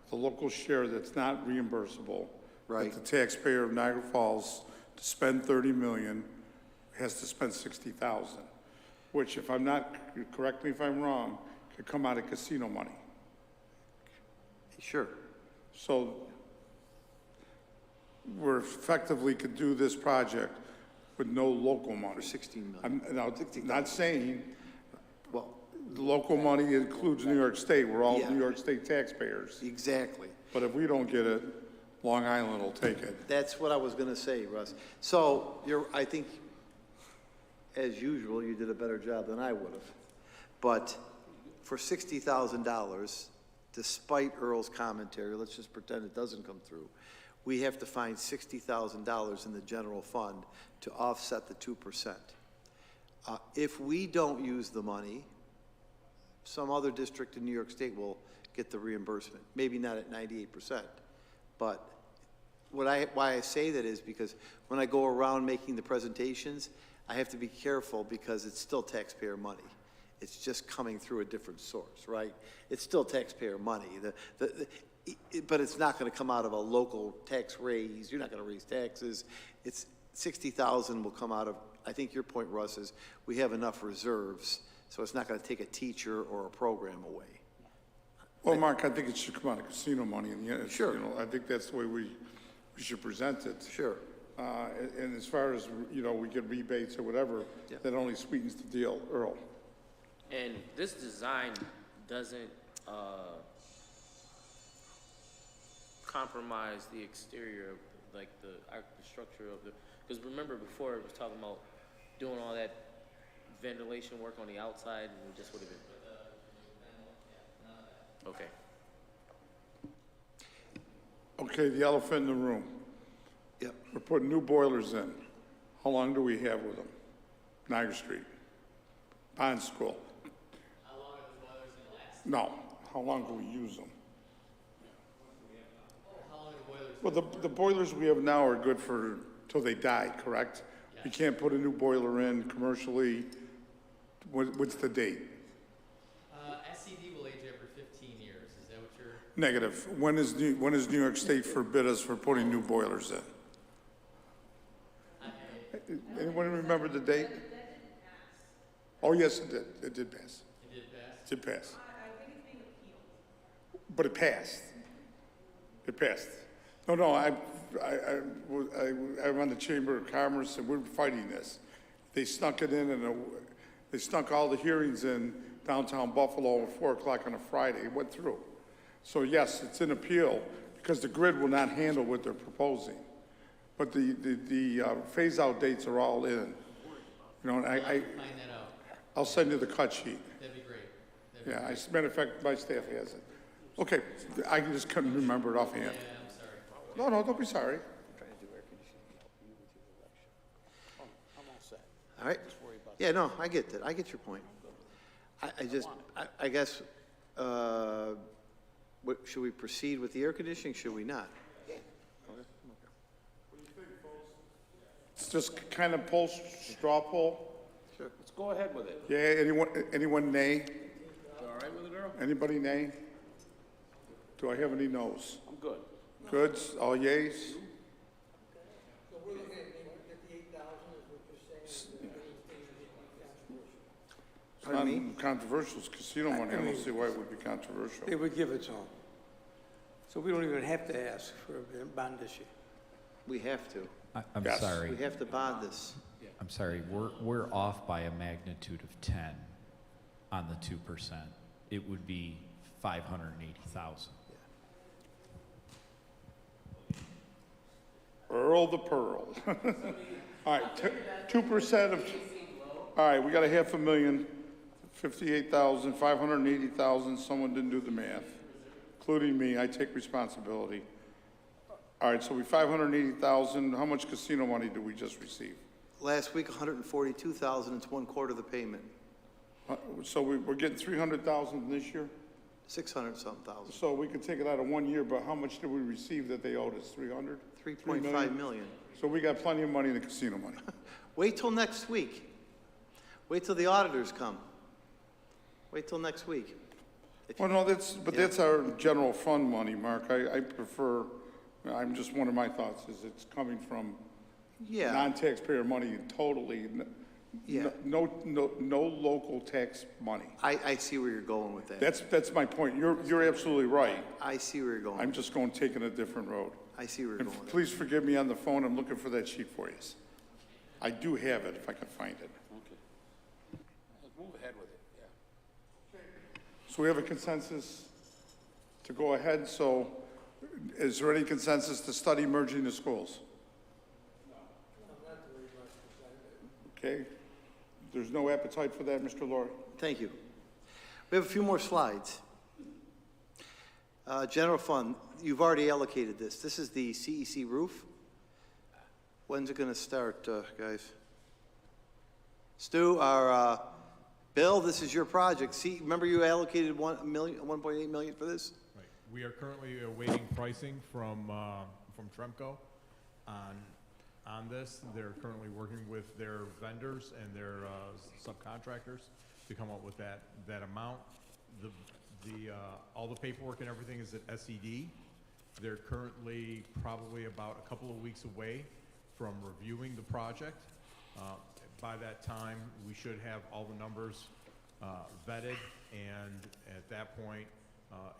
The local share that's not reimbursable.
Right.
That the taxpayer of Niagara Falls, to spend 30 million, has to spend 60,000, which, if I'm not, correct me if I'm wrong, could come out of casino money.
Sure.
So we're effectively could do this project with no local money.
For 16 million.
I'm now, not saying,
Well,
the local money includes New York State. We're all
Yeah.
New York State taxpayers.
exactly.
But if we don't get it, Long Island will take it.
That's what I was gonna say, Russ. So I think, as usual, you did a better job than I would have. But for $60,000, despite Earl's commentary, let's just pretend it doesn't come through, we have to find $60,000 in the general fund to offset the 2%. If we don't use the money, some other district in New York State will get the reimbursement, maybe not at 98%. But why I say that is because when I go around making the presentations, I have to be careful because it's still taxpayer money. It's just coming through a different source, right? It's still taxpayer money. But it's not going to come out of a local tax raise. You're not going to raise taxes. It's 60,000 will come out of, I think your point, Russ, is we have enough reserves So it's not gonna take a teacher or a program away.
Well, Mark, I think it should come out of casino money, and,
Sure.
you know, I think that's the way we should present it.
Sure.
And as far as, you know, we get rebates or whatever,
Yeah.
that only sweetens the deal, Earl.
And this design doesn't, compromise the exterior of, like, the structure of the, because remember before it was talking about doing all that ventilation work on the outside, and it just would have been. Okay.
Okay, the elephant in the room.
Yep.
We're putting new boilers in. How long do we have with them? Niagara Street, Pond School.
How long are the boilers gonna last?
No, how long do we use them?
How long are the boilers?
Well, the boilers we have now are good for, till they die, correct? We can't put a new boiler in commercially. What's the date?
SCD will age every 15 years, is that what you're?
Negative. When is New York State forbid us for putting new boilers in? Anyone remember the date? Oh, yes, it did. It did pass.
It did pass?
It did pass.
I think it's being appealed.
But it passed. It passed. No, I'm on the Chamber of Commerce, and we're fighting this. They snuck it in, and they snuck all the hearings in downtown Buffalo at 4 o'clock on a Friday. It went through. So yes, it's an appeal, because the grid will not handle what they're proposing. But the phase-out dates are all in. You know, and
Find that out.
I'll send you the cut sheet.
That'd be great.
Yeah, as a matter of fact, my staff has it. Okay, I just couldn't remember it offhand.
Yeah, I'm sorry.
No, don't be sorry.
All right? Yeah, no, I get that. I get your point. I guess, should we proceed with the air conditioning? Should we not?
It's just kind of poll, straw poll.
Sure.
Let's go ahead with it.
Yeah, anyone nay?
All right with it, Earl?
Anybody nay? Do I have any no's?
I'm good.
Goods, all yays?
So we're looking at maybe 58,000 is what you're saying,
It's not controversial, it's casino money. I don't see why it would be controversial.
They would give it to them. So we don't even have to ask for a bond issue.
We have to.
I'm
Yes.
sorry.
We have to bond this.
I'm sorry. We're off by a magnitude of 10 on the 2%. It would be 580,000.
Earl the Pearl. All right, 2% of, all right, we got 500,000, 58,000, 580,000, someone didn't do the math, including me, I take responsibility. All right, so we 580,000, how much casino money did we just receive?
Last week, 142,000, it's 1/4 of the payment.
So we're getting 300,000 this year?
600-something thousand.
So we could take it out of 1 year, but how much did we receive that they owed us, 300?
3.5 million.
So we got plenty of money in the casino money.
Wait till next week. Wait till the auditors come. Wait till next week.
Well, no, that's our general fund money, Mark. I prefer, I'm just, one of my thoughts is it's coming from
Yeah,
non-taxpayer money totally.
Yeah.
No local tax money.
I see where you're going with that.
That's my point. You're absolutely right.
I see where you're going.
I'm just taking a different road.
I see where you're
And
going with that.
please forgive me on the phone. I'm looking for that sheet for you. I do have it if I can find it.
Okay. Let's move ahead with it, yeah.
So we have a consensus to go ahead. So is there any consensus to study merging the schools? Okay. There's no appetite for that, Mr. Laurie?
Thank you. We have a few more slides. General fund, you've already allocated this. This is the CEC roof. When's it gonna start, guys? Stu, Bill, this is your project. See, remember you allocated 1.8 million for this?
Right. We are currently awaiting pricing from Tremco on this. They're currently working with their vendors and their subcontractors to come up with that amount. All the paperwork and everything is at SED. They're currently probably about a couple of weeks away from reviewing the project. By that time, we should have all the numbers vetted, and at that point,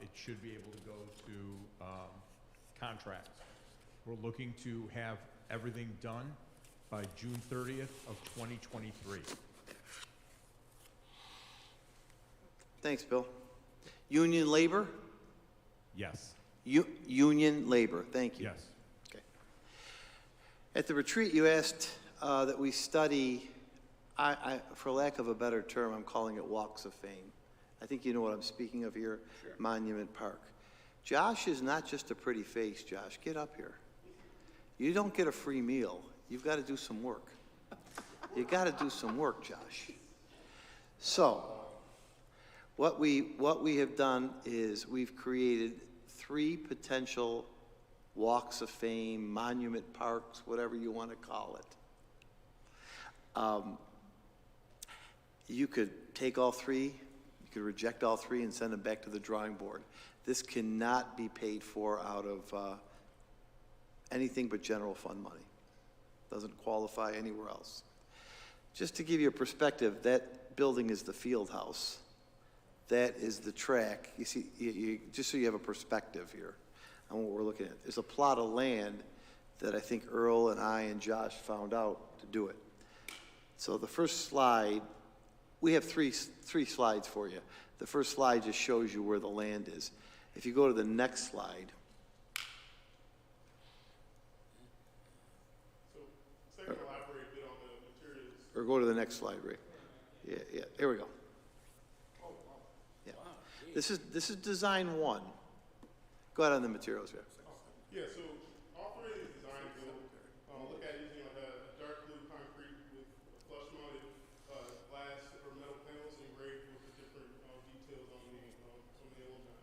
it should be able to go to contract. We're looking to have everything done by June 30th of 2023.
Thanks, Bill. Union labor?
Yes,
Union labor, thank you.
yes.
Okay. At the retreat, you asked that we study, for lack of a better term, I'm calling it walks of fame. I think you know what I'm speaking of here, Monument Park. Josh is not just a pretty face, Josh. Get up here. You don't get a free meal. You've got to do some work. You got to do some work, Josh. So, what we have done is we've created 3 potential walks of fame, monument parks, whatever you want to call it. You could take all 3, you could reject all 3 and send them back to the drawing board. This cannot be paid for out of anything but general fund money. Doesn't qualify anywhere else. Just to give you a perspective, that building is the field house. That is the track. You see, just so you have a perspective here on what we're looking at. There's a plot of land that I think Earl and I and Josh found out to do it. So the first slide, we have three slides for you. The first slide just shows you where the land is. If you go to the next slide.
So, second, elaborate a bit on the materials.
Or go to the next slide, Ray. Yeah, here we go. Yeah. This is design 1. Go ahead on the materials here.
Yeah, so all 3 of these designs will look at using like a dark blue concrete with flush mounted glass or metal panels engraved with the different details on some of the alumni.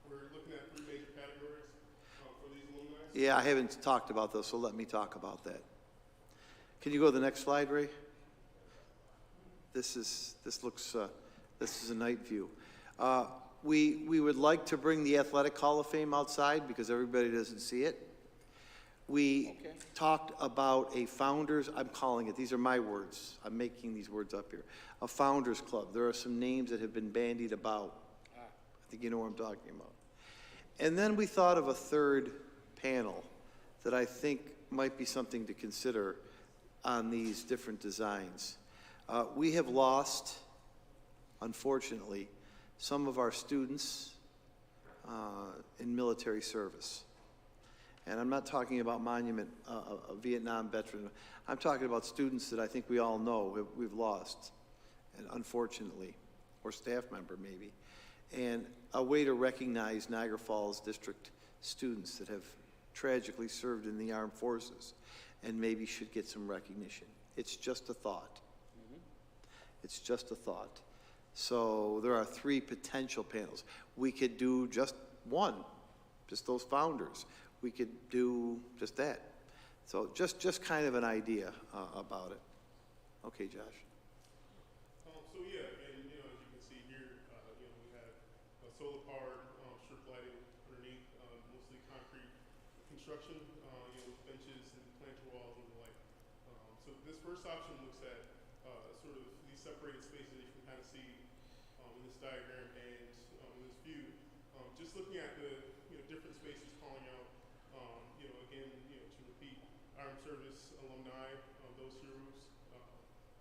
We're looking at 3 major categories for these alumni.
Yeah, I haven't talked about those, so let me talk about that. Can you go to the next slide, Ray? This is a night view. We would like to bring the Athletic Hall of Fame outside because everybody doesn't see it. We talked about a founders, I'm calling it, these are my words, I'm making these words up here, a founders club. There are some names that have been bandied about. I think you know what I'm talking about. And then we thought of a third panel that I think might be something to consider on these different designs. We have lost, unfortunately, some of our students in military service. And I'm not talking about monument, a Vietnam veteran. I'm talking about students that I think we all know we've lost, and unfortunately, or staff member maybe. And a way to recognize Niagara Falls District students that have tragically served in the armed forces and maybe should get some recognition. It's just a thought. It's just a thought. So there are 3 potential panels. We could do just 1, just those founders. We could do just that. So just kind of an idea about it. Okay, Josh.
So yeah, and as you can see here, we have solar powered strip lighting underneath, mostly concrete construction, with benches and planter walls and the like. So this first option looks at sort of these separated spaces that you can kind of see in this diagram and in this view. Just looking at the different spaces calling out, again, to repeat, armed service alumni, those heroes,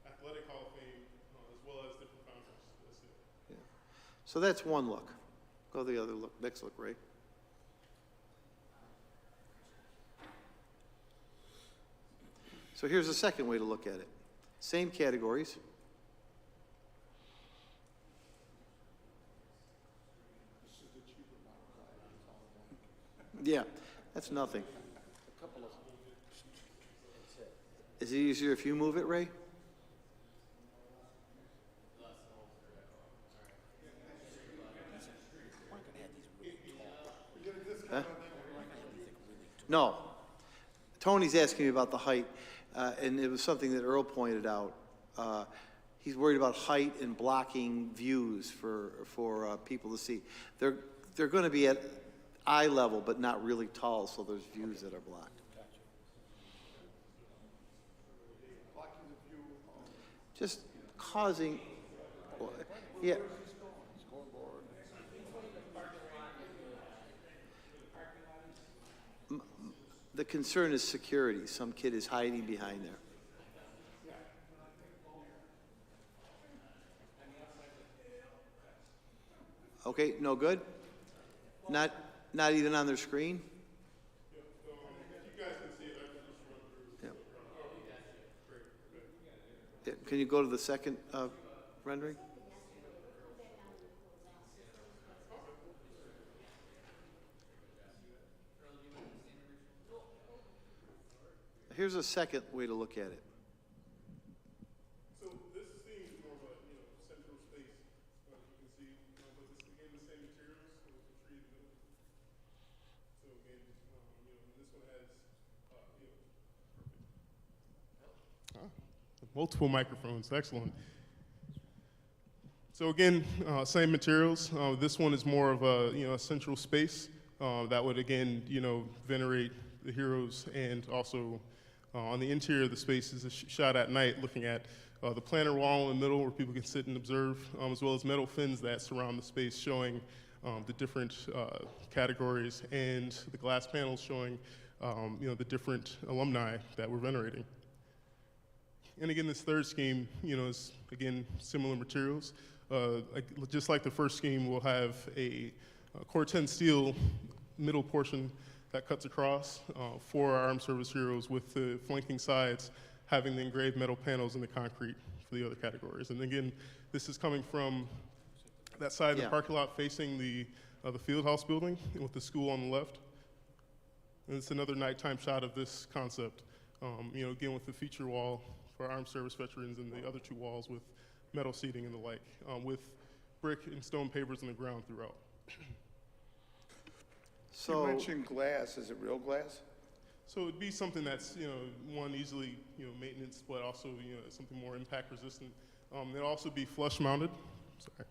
athletic hall of fame, as well as different founders. That's it.
Yeah. So that's 1 look. Go the other look. Next look, Ray. So here's a second way to look at it. Same categories. Yeah, that's nothing. Is it easier if you move it, Ray? Huh? No. Tony's asking me about the height, and it was something that Earl pointed out. He's worried about height and blocking views for people to see. They're going to be at eye level, but not really tall, so there's views that are blocked. Just causing, yeah. The concern is security. Some kid is hiding behind there. Okay, no good? Not even on their screen? Yep. Yeah, can you go to the second rendering? Here's a second way to look at it.
So this seems more of a, central space, you can see, but this, again, the same materials, so it's a tree in the middle. So again, this one has, multiple microphones, excellent. So again, same materials. This one is more of a, a central space that would, again, venerate the heroes, and also on the interior of the space is a shot at night looking at the planter wall in the middle where people can sit and observe, as well as metal fins that surround the space showing the different categories, and the glass panels showing the different alumni that we're venerating. And again, this third scheme, is, again, similar materials. Just like the first scheme, we'll have a Core-10 steel middle portion that cuts across for our armed service heroes, with the flanking sides having the engraved metal panels in the concrete for the other categories. And again, this is coming from that side of the parking lot facing the field house building with the school on the left. And it's another nighttime shot of this concept, again with the feature wall for armed service veterans, and the other two walls with metal seating and the like, with brick and stone pavers in the ground throughout.
You mentioned glass. Is it real glass?
So it'd be something that's, one, easily, maintenance, but also, something more impact resistant. It'll also be flush mounted. Sorry,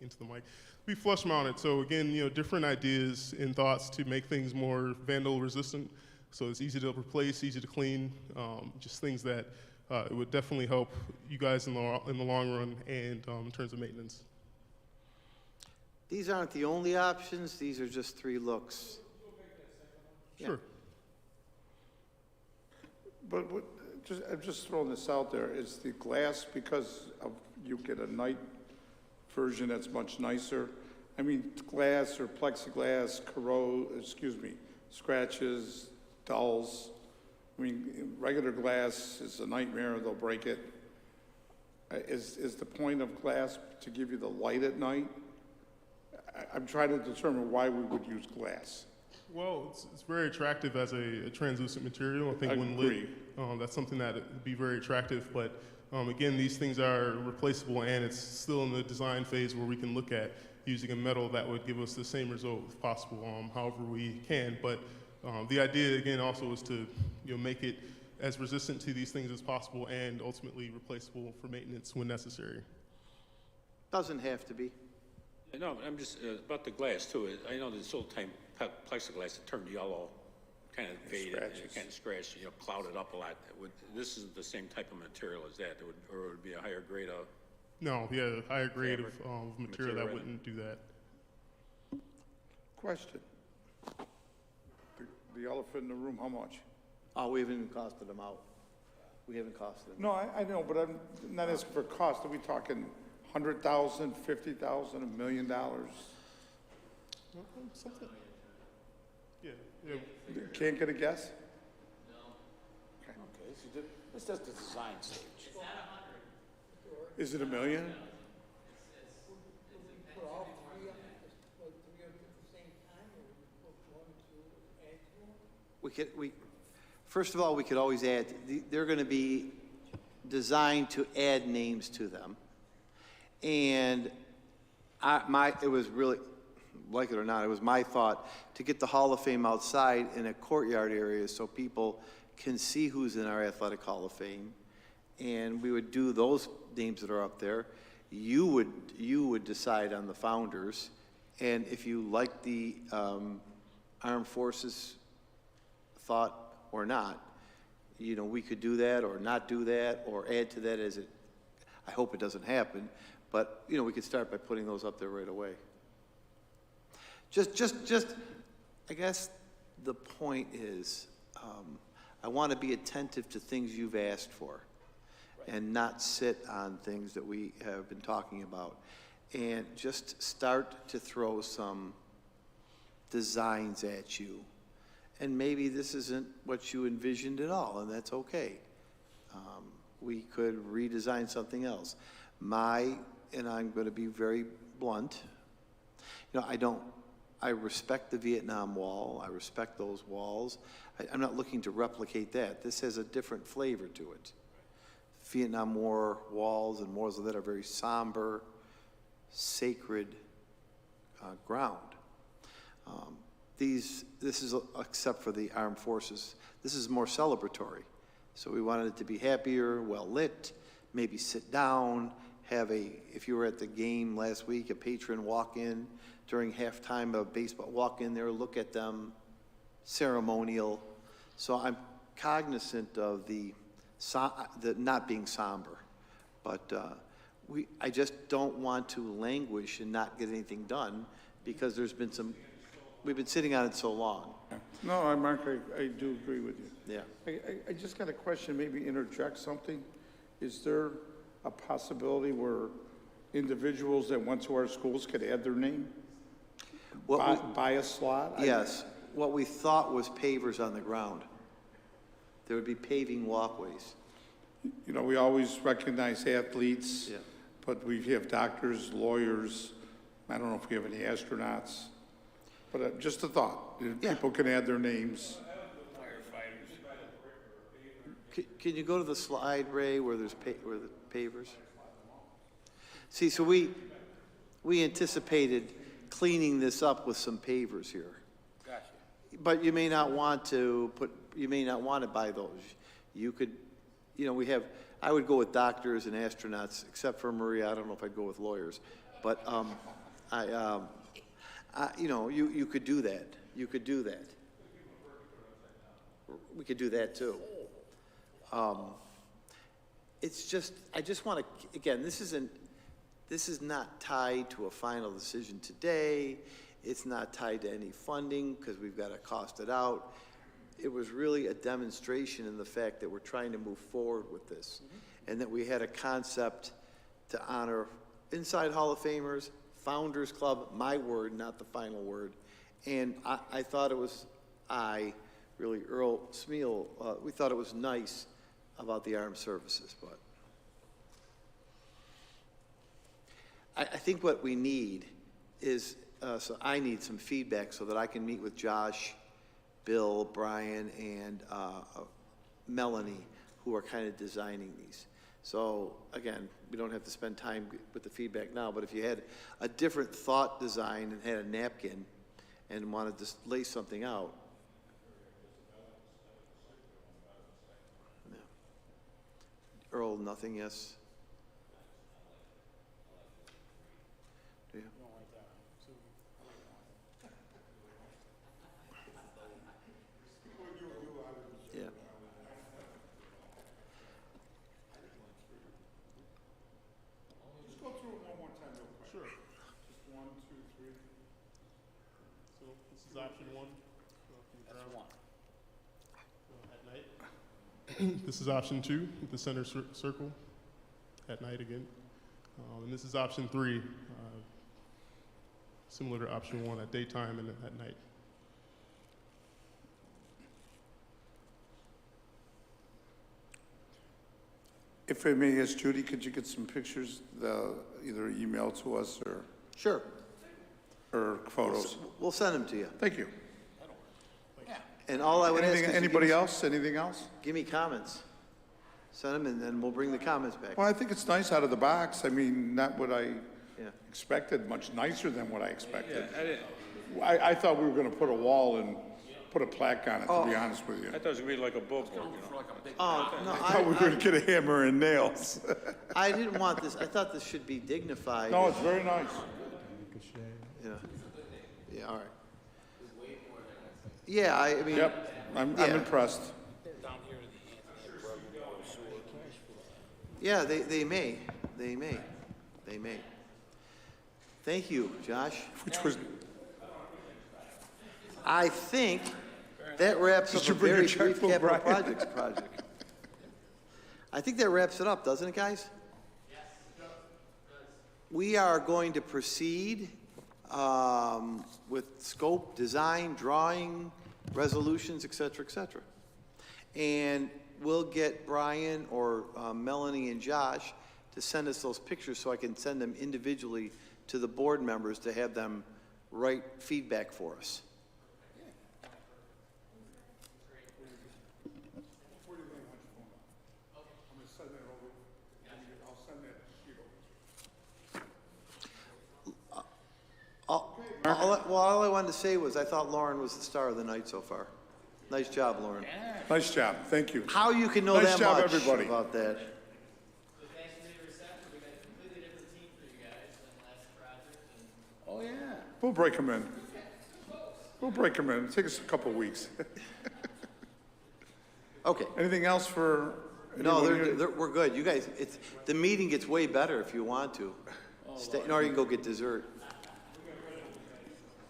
into the mic. Be flush mounted. So again, different ideas and thoughts to make things more vandal resistant. So it's easy to replace, easy to clean, just things that it would definitely help you guys in the long run, and in terms of maintenance.
These aren't the only options. These are just three looks.
Sure.
But I'm just throwing this out there. Is the glass, because of you get a night version that's much nicer? I mean, glass or plexiglass, scratches, dulls. I mean, regular glass is a nightmare. They'll break it. Is the point of glass to give you the light at night? I'm trying to determine why we would use glass.
Well, it's very attractive as a translucent material. I think when lit, that's something that would be very attractive. But again, these things are replaceable, and it's still in the design phase where we can look at using a metal that would give us the same result if possible, however we can. But the idea, again, also is to make it as resistant to these things as possible, and ultimately replaceable for maintenance when necessary.
Doesn't have to be.
No, I'm just, about the glass too, I know there's old time plexiglass that turned yellow, kind of faded, and kind of scratched, clouded up a lot. This is the same type of material as that, or would it be a higher grade of?
No, yeah, higher grade of material that wouldn't do that.
Question. The elephant in the room, how much?
Oh, we haven't even costed them out. We haven't costed them.
No, I know, but I'm not asking for cost. Are we talking 100,000, 50,000, $1 million?
Something. Yeah.
Can't get a guess?
Okay, so this is the design stage.
Is it $1 million?
Put all three up at the same time, or put one, two, add to them?
First of all, we could always add, they're going to be designed to add names to them. And it was really, like it or not, it was my thought to get the Hall of Fame outside in a courtyard area so people can see who's in our Athletic Hall of Fame. And we would do those names that are up there. You would decide on the founders. And if you like the Armed Forces thought or not, we could do that or not do that or add to that as it. I hope it doesn't happen, but, you know, we could start by putting those up there right away. Just, I guess the point is, I want to be attentive to things you've asked for and not sit on things that we have been talking about. And just start to throw some designs at you. And maybe this isn't what you envisioned at all, and that's okay. We could redesign something else. And I'm going to be very blunt, you know, I respect the Vietnam Wall. I respect those walls. I'm not looking to replicate that. This has a different flavor to it. Vietnam War walls and walls that are very somber, sacred ground. This is, except for the armed forces, this is more celebratory. So we wanted it to be happier, well lit, maybe sit down, if you were at the game last week, a patron walk in during halftime of baseball, walk in there, look at them, ceremonial. So I'm cognizant of the not being somber, but I just don't want to languish and not get anything done because we've been sitting on it so long.
No, Mark, I do agree with you.
Yeah.
I just got a question, maybe interject something. Is there a possibility where individuals that went to our schools could add their name? Buy a slot?
Yes. What we thought was pavers on the ground. There would be paving walkways.
You know, we always recognize athletes,
Yeah.
but we have doctors, lawyers. I don't know if we have any astronauts. But just a thought, if
Yeah.
people can add their names.
Can you go to the slide, Ray, where there's where the pavers? See, so we anticipated cleaning this up with some pavers here.
Gotcha.
But you may not want to buy those. You could, you know, I would go with doctors and astronauts, except for Maria. I don't know if I'd go with lawyers. But you know, you could do that. You could do that. We could do that too. It's just, I just want to, again, this is not tied to a final decision today. It's not tied to any funding because we've got to cost it out. It was really a demonstration in the fact that we're trying to move forward with this and that we had a concept to honor Inside Hall of Famers, Founders Club, my word, not the final word. And I thought it was, Earl Smeal, we thought it was nice about the armed services, but I think what we need is, so I need some feedback so that I can meet with Josh, Bill, Brian, and Melanie, who are kind of designing these. So again, we don't have to spend time with the feedback now, but if you had a different thought design and had a napkin and wanted to lay something out. Yeah. Earl, nothing, yes? Do you? Yeah.
Just go through it one more time real quick. Sure. Just 1, 2, 3.
So this is option 1.
That's one.
At night. This is option 2, the center circle, at night again. And this is option 3, similar to option 1, at daytime and at night.
If I may ask Judy, could you get some pictures, either email to us
Sure.
or photos?
We'll send them to you.
Thank you.
And all I would ask is you
Anybody else? Anything else?
give me comments. Send them and then we'll bring the comments back.
Well, I think it's nice out of the box. I mean, not what I
Yeah.
expected, much nicer than what I expected.
I didn't,
I thought we were gonna put a wall and put a plaque on it, to be honest with you.
I thought it was gonna be like a book, you know.
Oh, no,
I thought we were gonna get a hammer and nails.
I didn't want this, I thought this should be dignified.
No, it's very nice.
Yeah. Yeah, all right. Yeah, I mean.
Yep, I'm
Yeah.
impressed.
Yeah, they may. They may. They may. Thank you, Josh.
Which was,
I think that wraps up
Did you
a
bring
very
your
brief
checkbook,
capital
Brian?
projects project. I think that wraps it up, doesn't it, guys? We are going to proceed with scope, design, drawing, resolutions, et cetera, et cetera. And we'll get Brian or Melanie and Josh to send us those pictures so I can send them individually to the board members to have them write feedback for us. All I wanted to say was I thought Lauren was the star of the night so far. Nice job, Lauren.
nice job, thank you.
How you can know
Nice
that
job,
much
everybody.
about that?
So thanks for the reception. We got a completely different team for you guys than last project. And
Oh, yeah.
We'll break them in. We'll break them in. It'll take us a couple of weeks.
Okay.
Anything else for?
No,
anyone here?
we're good. You guys, the meeting gets way better if you want to. Or you can go get dessert.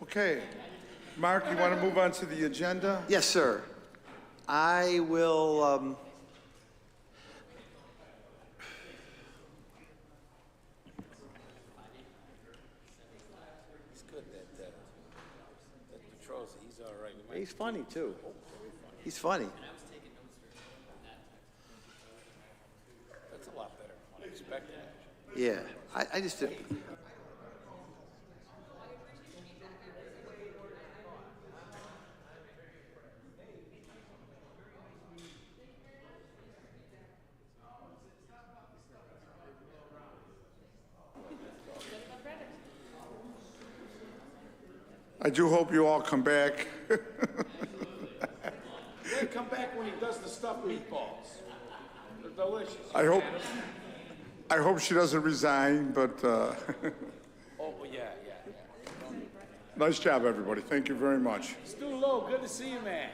Okay. Mark, you want to move on to the agenda?
Yes, sir. I will,
It's good that Petrosi, he's all right. We might-
he's funny too. He's funny.
That's a lot better than what I expected.
Yeah. I just,
I do hope you all come back.
They come back when he does the stuffed meatballs. They're delicious.
I hope she doesn't resign, but
Oh, well, yeah.
nice job, everybody. Thank you very much.
Stu Lowe, good to see you, man.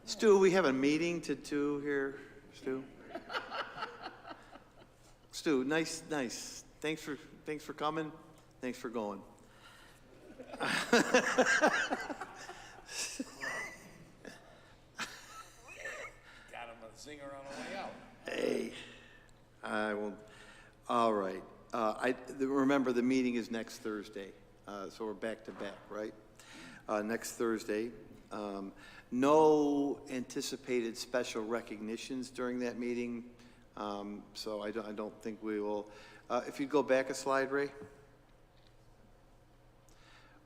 Stu, we have a meeting to do here, Stu. Stu, nice. Thanks for coming. Thanks for going.
Got him a zinger on the way out.
Hey, I will, all right. Remember, the meeting is next Thursday, so we're back to back, right? Next Thursday. No anticipated special recognitions during that meeting, so I don't think we will. If you go back a slide, Ray.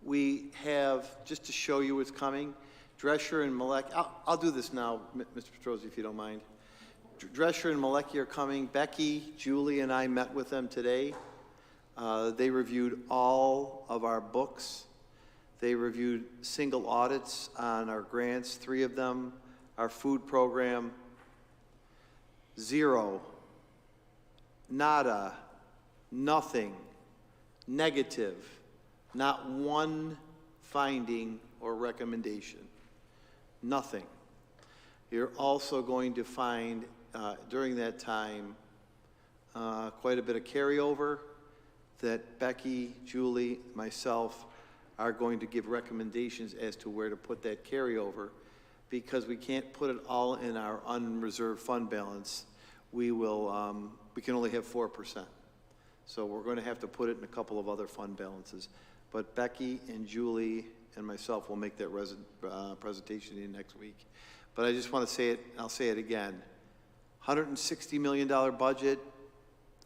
We have, just to show you what's coming, Drescher and Malek. I'll do this now, Mr. Petrosi, if you don't mind. Drescher and Malecki are coming. Becky, Julie, and I met with them today. They reviewed all of our books. They reviewed single audits on our grants, 3 of them, our food program, 0, nada, nothing, negative, not one finding or recommendation, nothing. You're also going to find during that time quite a bit of carryover that Becky, Julie, myself are going to give recommendations as to where to put that carryover, because we can't put it all in our unreserved fund balance. We can only have 4%. So we're going to have to put it in a couple of other fund balances. But Becky and Julie and myself will make that presentation to you next week. But I just want to say it, I'll say it again. $160 million budget,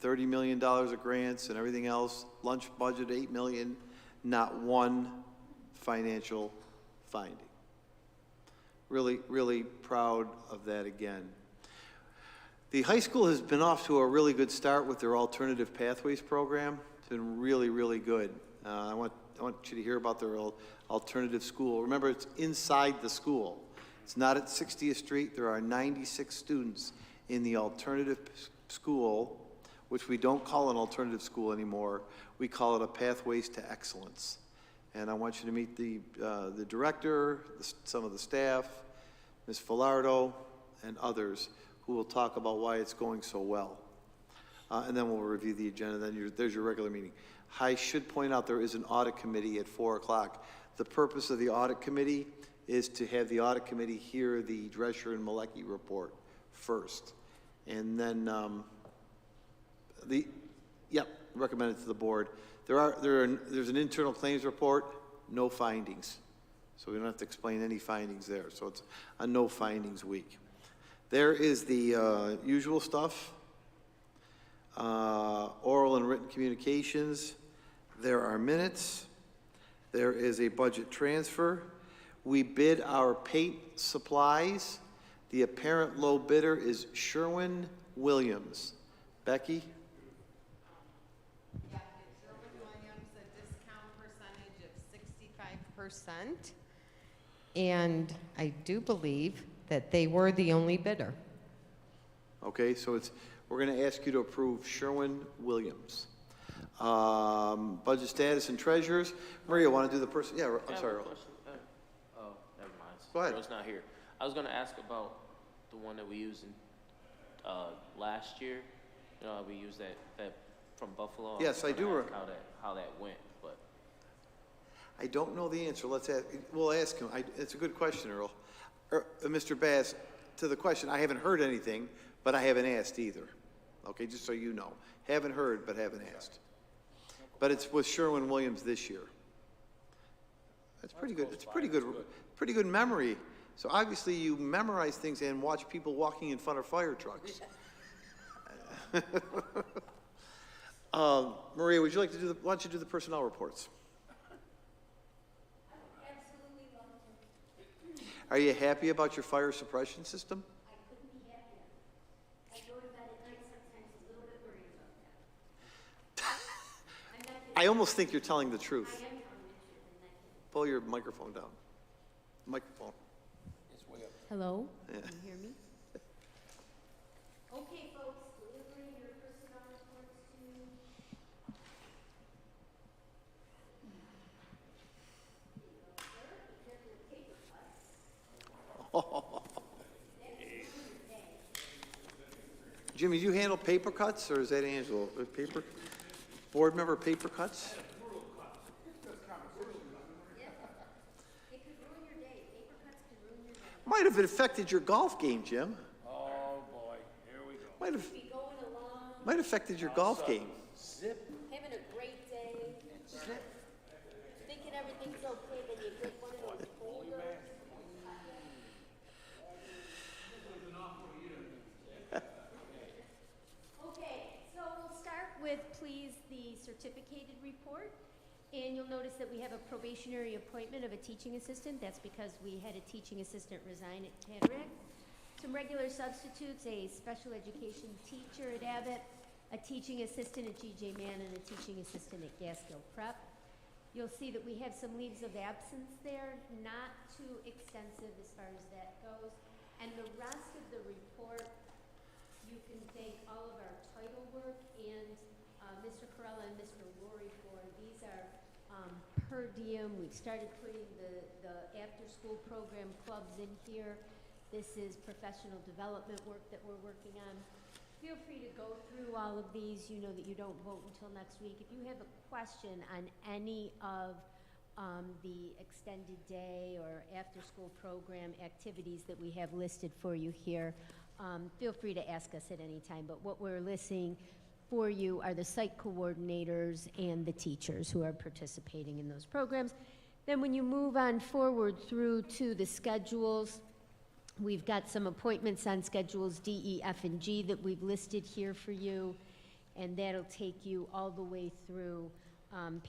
$30 million of grants and everything else, lunch budget, $8 million, not one financial finding. Really, really proud of that again. The high school has been off to a really good start with their Alternative Pathways program. It's been really, really good. I want you to hear about their alternative school. Remember, it's inside the school. It's not at 60th Street. There are 96 students in the alternative school, which we don't call an alternative school anymore. We call it a Pathways to Excellence. And I want you to meet the director, some of the staff, Ms. Filardo, and others who will talk about why it's going so well. And then we'll review the agenda. Then there's your regular meeting. I should point out there is an audit committee at 4 o'clock. The purpose of the audit committee is to have the audit committee hear the Drescher and Malecki report first. And then, recommend it to the board. There's an internal claims report, no findings. So we don't have to explain any findings there. So it's a no findings week. There is the usual stuff, oral and written communications. There are minutes. There is a budget transfer. We bid our paint supplies. The apparent low bidder is Sherwin-Williams. Becky?
Yeah, it's Sherwin-Williams, a discount percentage of 65%. And I do believe that they were the only bidder.
Okay, so we're going to ask you to approve Sherwin-Williams. Budget status and treasurers. Maria, want to do the person? Yeah, I'm sorry. Earl.
Oh, never mind.
Go ahead.
Earl's not here. I was gonna ask about the one that we used in, last year. You know, we used that from Buffalo.
Yes, I do.
How that went, but.
I don't know the answer. We'll ask him. It's a good question, Earl. Mr. Bass, to the question, I haven't heard anything, but I haven't asked either. Okay, just so you know. Haven't heard, but haven't asked. But it's with Sherwin-Williams this year. That's pretty good. It's pretty good memory. So obviously you memorize things and watch people walking in front of fire trucks. Maria, would you like to why don't you do the personnel reports?
Absolutely love to.
Are you happy about your fire suppression system?
I couldn't be happier. I go to bed at night sometimes a little bit worried about that. I'm not kidding.
I almost think you're telling the truth.
I am telling the truth, and that
Pull your microphone down. Microphone.
Hello?
Yeah.
Can you hear me? Okay, folks, delivering your personnel reports to...
Jimmy, do you handle paper cuts, or is that Angelo? Board member paper cuts?
It could ruin your day. Paper cuts could ruin your day.
Might have affected your golf game, Jim.
Oh, boy, here we go.
Might have
Be going along,
affected your golf game.
having a great day, thinking everything's okay, then you get one of those folders. Okay, so we'll start with, please, the certificated report. And you'll notice that we have a probationary appointment of a teaching assistant. That's because we had a teaching assistant resign at Cataract. Some regular substitutes, a special education teacher at Abbott, a teaching assistant at G.J. Mann, and a teaching assistant at Gaskill Prep. You'll see that we have some leaves of absence there, not too extensive as far as that goes. And the rest of the report, you can thank all of our title work and Mr. Corella and Mr. Rory for. These are per diem. We've started putting the after-school program clubs in here. This is professional development work that we're working on. Feel free to go through all of these. You know that you don't vote until next week. If you have a question on any of the extended day or after-school program activities that we have listed for you here, feel free to ask us at any time. But what we're listing for you are the site coordinators and the teachers who are participating in those programs. Then when you move on forward through to the schedules, we've got some appointments on schedules D, E, F, and G that we've listed here for you, and that'll take you all the way through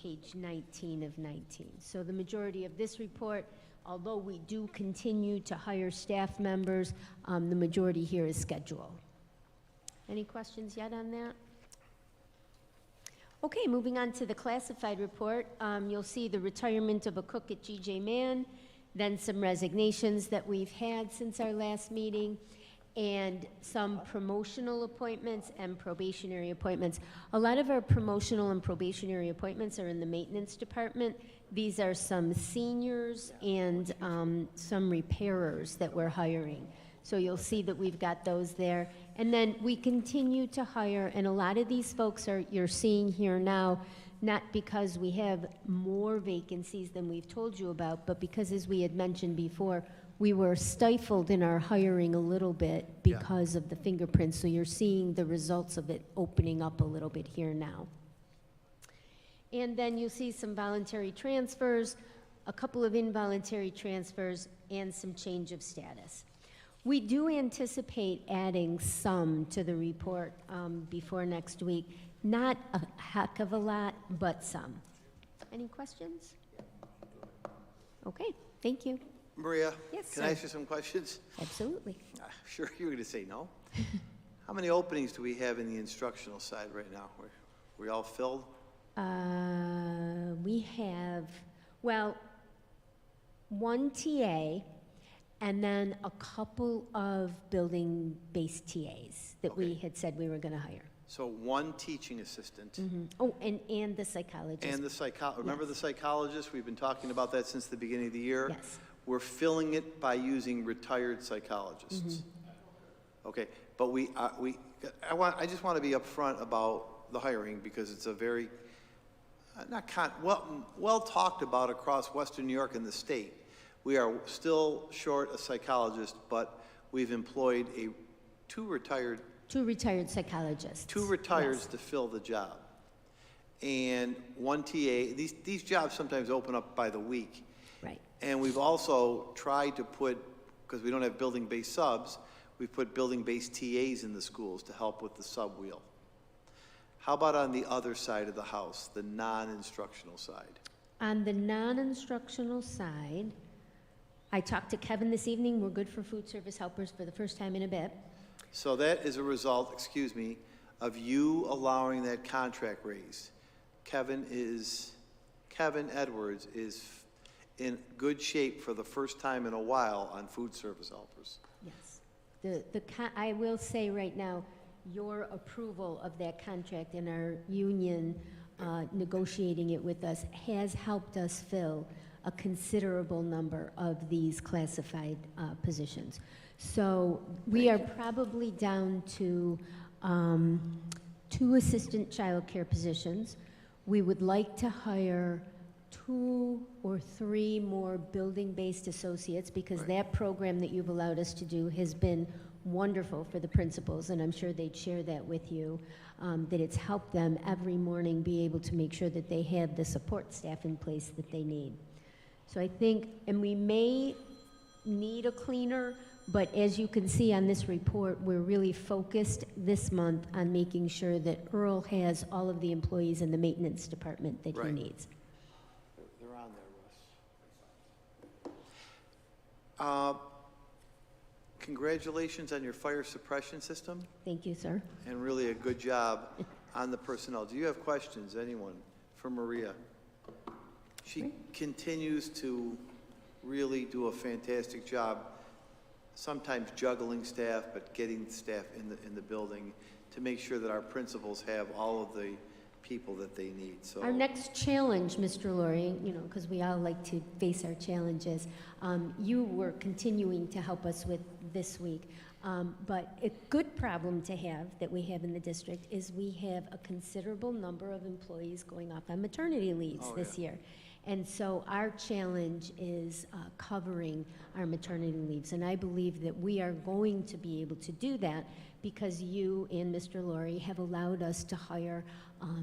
page 19 of 19. So the majority of this report although we do continue to hire staff members, the majority here is schedule. Any questions yet on that? Okay, moving on to the classified report. You'll see the retirement of a cook at GJ Mann, then some resignations that we've had since our last meeting, and some promotional appointments and probationary appointments. A lot of our promotional and probationary appointments are in the maintenance department. These are some seniors and some repairers that we're hiring. So you'll see that we've got those there. And then we continue to hire, and a lot of these folks you're seeing here now, not because we have more vacancies than we've told you about, but because, as we had mentioned before, we were stifled in our hiring a little bit because of the fingerprints. So you're seeing the results of it opening up a little bit here now. And then you'll see some voluntary transfers, a couple of involuntary transfers, and some change of status. We do anticipate adding some to the report before next week. Not a heck of a lot, but some. Any questions? Okay, thank you.
Maria?
Yes,
Can I
sir.
ask you some questions?
Absolutely.
Sure, you were going to say no. How many openings do we have in the instructional side right now? We all filled?
We have, well, one TA, and then a couple of building-based TAs that we had said we were going to hire.
So one teaching assistant.
Oh, and the psychologist.
And the remember the psychologist? We've been talking about that since the beginning of the year.
Yes.
We're filling it by using retired psychologists. Okay, but I just want to be upfront about the hiring because it's a very, well talked about across Western New York and the state. We are still short a psychologist, but we've employed two retired
psychologists.
Two retires to fill the job. And one TA, these jobs sometimes open up by the week.
Right.
And we've also tried to put, because we don't have building-based subs, we've put building-based TAs in the schools to help with the sub wheel. How about on the other side of the house, the non-instructional side?
On the non-instructional side, I talked to Kevin this evening. We're good for food service helpers for the first time in a bit.
So that is a result, of you allowing that contract raise. Kevin Edwards is in good shape for the first time in a while on food service helpers.
Yes. I will say right now, your approval of that contract and our union negotiating it with us has helped us fill a considerable number of these classified positions. So we are probably down to 2 assistant childcare positions. We would like to hire 2 or 3 more building-based associates because that program that you've allowed us to do has been wonderful for the principals, and I'm sure they'd share that with you, that it's helped them every morning be able to make sure that they have the support staff in place that they need. So I think, and we may need a cleaner, but as you can see on this report, we're really focused this month on making sure that Earl has all of the employees in the maintenance department that he needs.
They're on there, Russ. Congratulations on your fire suppression system,
Thank you, sir.
and really a good job on the personnel. Do you have questions, anyone, for Maria? She continues to really do a fantastic job, sometimes juggling staff, but getting staff in the building to make sure that our principals have all of the people that they need. So
Our next challenge, Mr. Laurie, because we all like to face our challenges, you were continuing to help us with this week. But a good problem to have that we have in the district is we have a considerable number of employees going off on maternity leaves this year. And so our challenge is covering our maternity leaves. And I believe that we are going to be able to do that because you and Mr. Laurie have allowed us to hire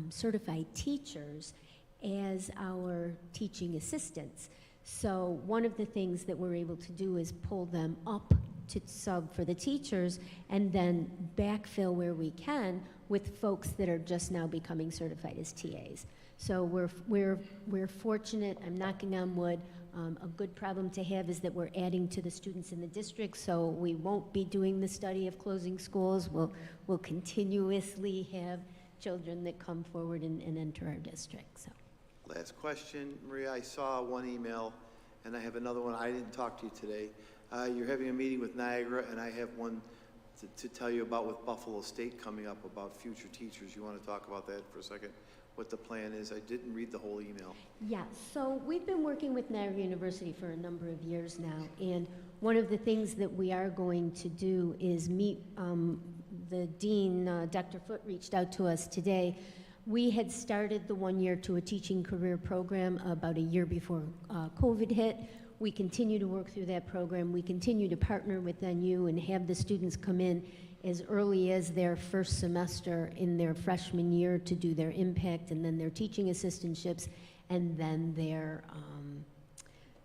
certified teachers as our teaching assistants. So one of the things that we're able to do is pull them up to sub for the teachers and then backfill where we can with folks that are just now becoming certified as TAs. So we're fortunate. I'm knocking on wood. A good problem to have is that we're adding to the students in the district, so we won't be doing the study of closing schools. We'll continuously have children that come forward and enter our district, so.
Last question, Maria, I saw one email, and I have another one. I didn't talk to you today. You're having a meeting with Niagara, and I have one to tell you about with Buffalo State coming up about future teachers. You want to talk about that for a second? What the plan is? I didn't read the whole email.
Yeah, so we've been working with Niagara University for a number of years now, and one of the things that we are going to do is meet the dean, Dr. Foote reached out to us today. We had started the 1 year to a teaching career program about a year before COVID hit. We continue to work through that program. We continue to partner with NU and have the students come in as early as their first semester in their freshman year to do their impact, and then their teaching assistantships, and then their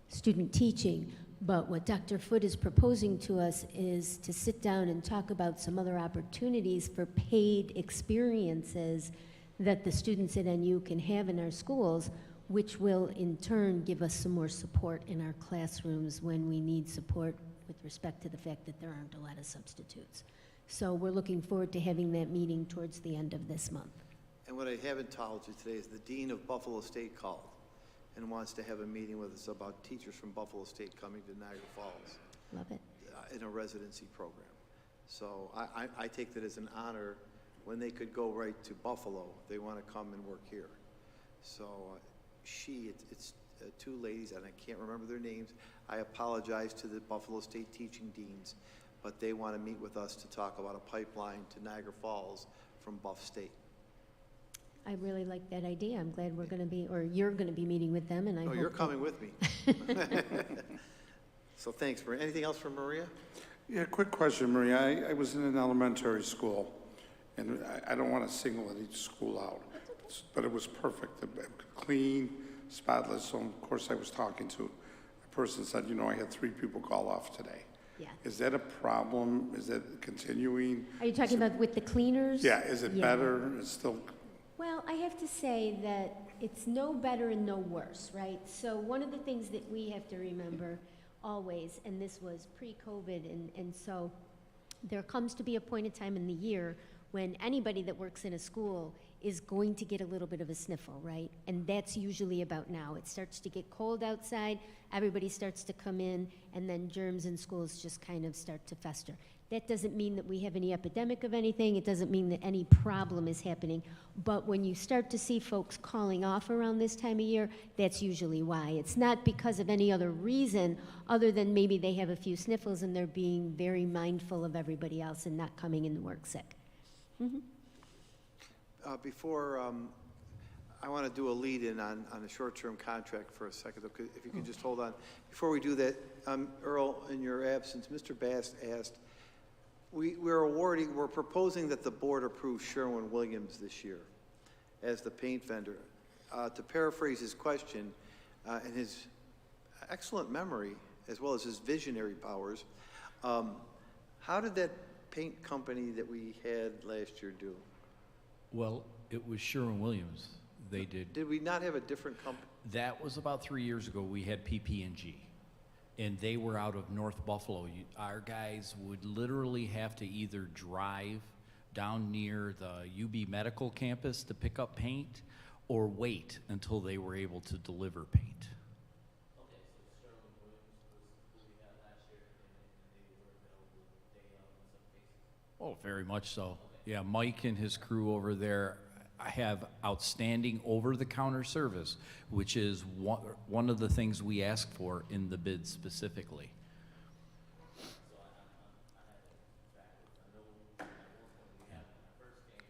student teaching. But what Dr. Foote is proposing to us is to sit down and talk about some other opportunities for paid experiences that the students at NU can have in our schools, which will in turn give us some more support in our classrooms when we need support with respect to the fact that there aren't a lot of substitutes. So we're looking forward to having that meeting towards the end of this month.
And what I haven't told you today is the dean of Buffalo State called and wants to have a meeting with us about teachers from Buffalo State coming to Niagara Falls.
Love it.
In a residency program. So I take that as an honor when they could go right to Buffalo. They want to come and work here. So it's two ladies, and I can't remember their names. I apologize to the Buffalo State teaching deans, but they want to meet with us to talk about a pipeline to Niagara Falls from Buff State.
I really like that idea. I'm glad we're going to be, or you're going to be meeting with them, and I
Oh,
hope
you're
that-
coming with me. So thanks, Maria. Anything else from Maria?
Yeah, quick question, Maria. I was in an elementary school, and I don't want to single each school out, but it was perfect. Clean, spotless. So, of course, I was talking to a person who said, you know, I had 3 people call off today.
Yeah.
Is that a problem? Is that continuing?
Are you talking about with the cleaners?
Yeah, is it
Yeah.
better? It's still,
Well, I have to say that it's no better and no worse, right? So one of the things that we have to remember always, and this was pre-COVID, and so there comes to be a point in time in the year when anybody that works in a school is going to get a little bit of a sniffle, right? And that's usually about now. It starts to get cold outside, everybody starts to come in, and then germs in schools just kind of start to fester. That doesn't mean that we have any epidemic of anything. It doesn't mean that any problem is happening. But when you start to see folks calling off around this time of year, that's usually why. It's not because of any other reason other than maybe they have a few sniffles and they're being very mindful of everybody else and not coming in to work sick. Mm-hmm.
Before, I want to do a lead-in on a short-term contract for a second, though, if you could just hold on. Before we do that, Earl, in your absence, Mr. Bass asked, we're proposing that the board approve Sherwin-Williams this year as the paint vendor. To paraphrase his question, and his excellent memory, as well as his visionary powers, how did that paint company that we had last year do?
Well, it was Sherwin-Williams. They did.
Did we not have a different company?
That was about 3 years ago. We had PP&G, and they were out of North Buffalo. Our guys would literally have to either drive down near the UB Medical campus to pick up paint or wait until they were able to deliver paint.
Okay, so Sherwin-Williams was who we had last year, and they were available day of in some cases.
Oh, very much so. Yeah, Mike and his crew over there have outstanding over-the-counter service, which is one of the things we ask for in the bid specifically.
So I had to track it. I know at one point we had, when I first came,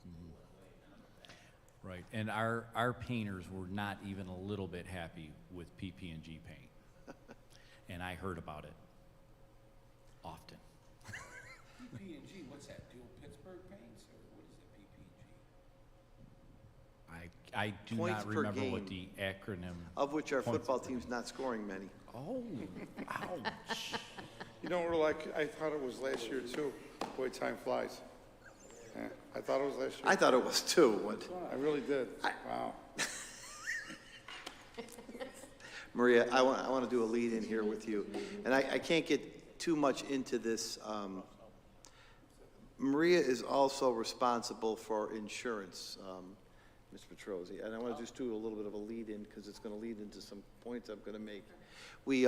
they went away, now they're back.
Right, and our painters were not even a little bit happy with PP&G paint. And I heard about it often.
PP&G, what's that, do Pittsburgh paints, or what is it, PP&G?
I do
Points
not
per
remember
game.
what the acronym.
Of which our
Points
football
per
team's not scoring many.
Oh, ouch.
you know, we're like, I thought it was last year too. Boy, time flies. Yeah, I thought it was last year.
I thought it was too.
I really did. Wow.
Maria, I want to do a lead in here with you. And I can't get too much into this. Maria is also responsible for insurance, Ms. Petrosi. And I want to just do a little bit of a lead in because it's going to lead into some points I'm going to make. We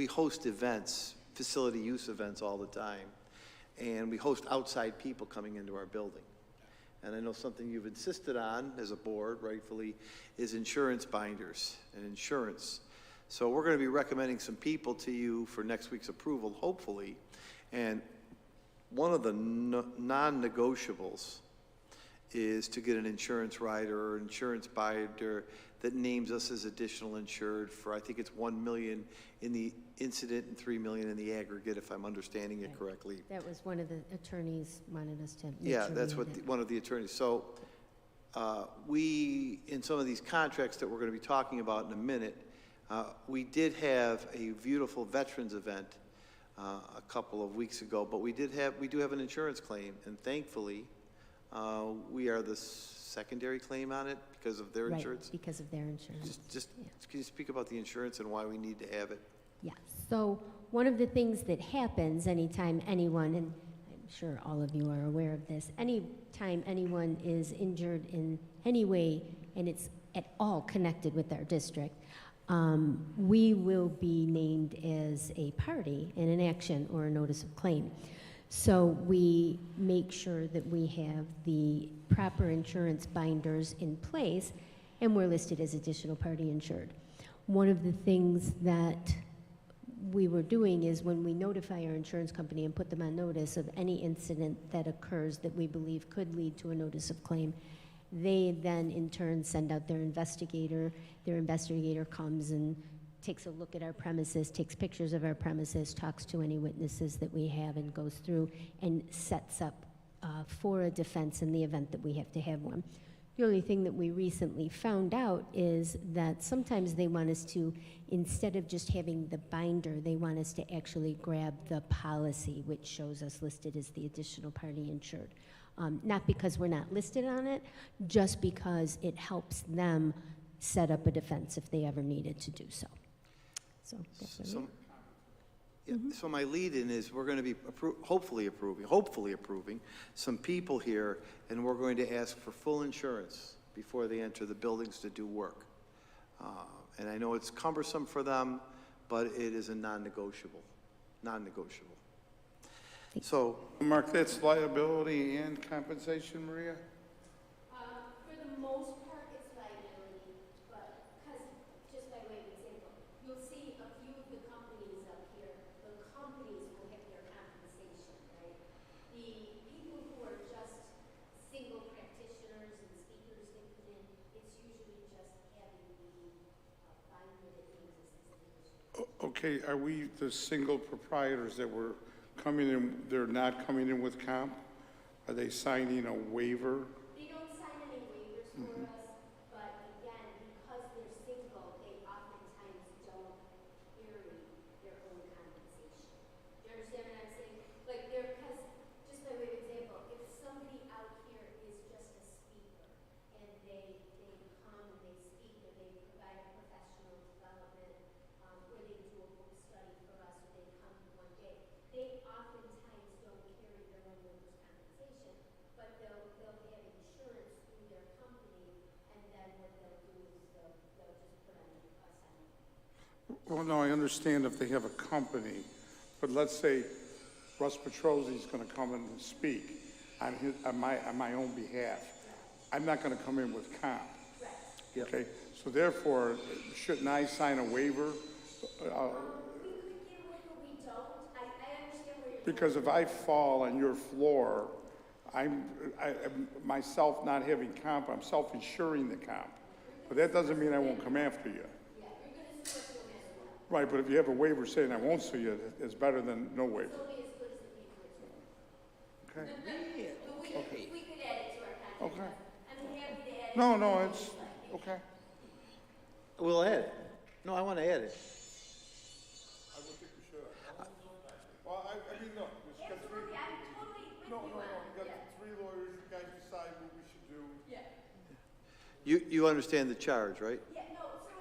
host events, facility use events all the time. And we host outside people coming into our building. And I know something you've insisted on as a board, rightfully, is insurance binders and insurance. So we're going to be recommending some people to you for next week's approval, hopefully. And one of the non-negotiables is to get an insurance rider or insurance binder that names us as additional insured for, I think it's 1 million in the incident and 3 million in the aggregate, if I'm understanding it correctly.
That was one of the attorneys wanted us to.
Yeah, that's what one of the attorneys. So we, in some of these contracts that we're going to be talking about in a minute, we did have a beautiful veterans event a couple of weeks ago, but we do have an insurance claim, and thankfully, we are the secondary claim on it because of their insurance.
Right, because of their insurance.
Can you speak about the insurance and why we need to have it?
Yeah, so one of the things that happens anytime anyone, and I'm sure all of you are aware of this, anytime anyone is injured in any way and it's at all connected with our district, we will be named as a party in an action or a notice of claim. So we make sure that we have the proper insurance binders in place, and we're listed as additional party insured. One of the things that we were doing is when we notify our insurance company and put them on notice of any incident that occurs that we believe could lead to a notice of claim, they then in turn send out their investigator. Their investigator comes and takes a look at our premises, takes pictures of our premises, talks to any witnesses that we have, and goes through and sets up for a defense in the event that we have to have one. The only thing that we recently found out is that sometimes they want us to, instead of just having the binder, they want us to actually grab the policy, which shows us listed as the additional party insured. Not because we're not listed on it, just because it helps them set up a defense if they ever needed to do so. So that's
So my lead-in is we're going to be hopefully approving some people here, and we're going to ask for full insurance before they enter the buildings to do work. And I know it's cumbersome for them, but it is a non-negotiable. So,
Mark, that's liability and compensation, Maria?
for the most part, it's liability, but because, just by way of example, you'll see a few of the companies up here, the companies will have their compensation, right? The people who are just single practitioners and speakers that come in, it's usually just having the binder that names us as the additional.
Okay, are we the single proprietors that were coming in, they're not coming in with comp? Are they signing a waiver?
They don't sign any waivers for us, but again, because they're single, they oftentimes don't carry their own compensation. Do you understand what I'm saying? Like because, just by way of example, if somebody out here is just a speaker and they come and they speak or they provide a professional development, or they do a book study for us, or they come one day, they oftentimes don't carry their own workers' compensation, but they'll have insurance through their company, and then what they'll do is they'll just put on us on.
Well, no, I understand if they have a company, but let's say Russ Petrosi's gonna come in and speak on my own behalf. I'm not gonna come in with comp.
Yep.
Okay, so therefore, shouldn't I sign a waiver?
We could get away, but we don't. I understand where you're.
Because if I fall on your floor, I'm myself not having comp, I'm self-insuring the comp. But that doesn't mean I won't come after you.
Yeah, you're gonna sue us no matter what.
Right, but if you have a waiver saying I won't sue you, it's better than no waiver.
It'll be as good as the paper.
Okay?
But we could add it to our contract.
Okay.
I'm happy to add it.
No, it's, okay.
we'll add it. No, I want to add it.
I would think we should. Well, I mean, look, you got three.
Absolutely, I'm totally with you on
You got
it.
three lawyers, you guys decide what we should do.
Yeah.
You understand the charge, right?
Yeah, no, so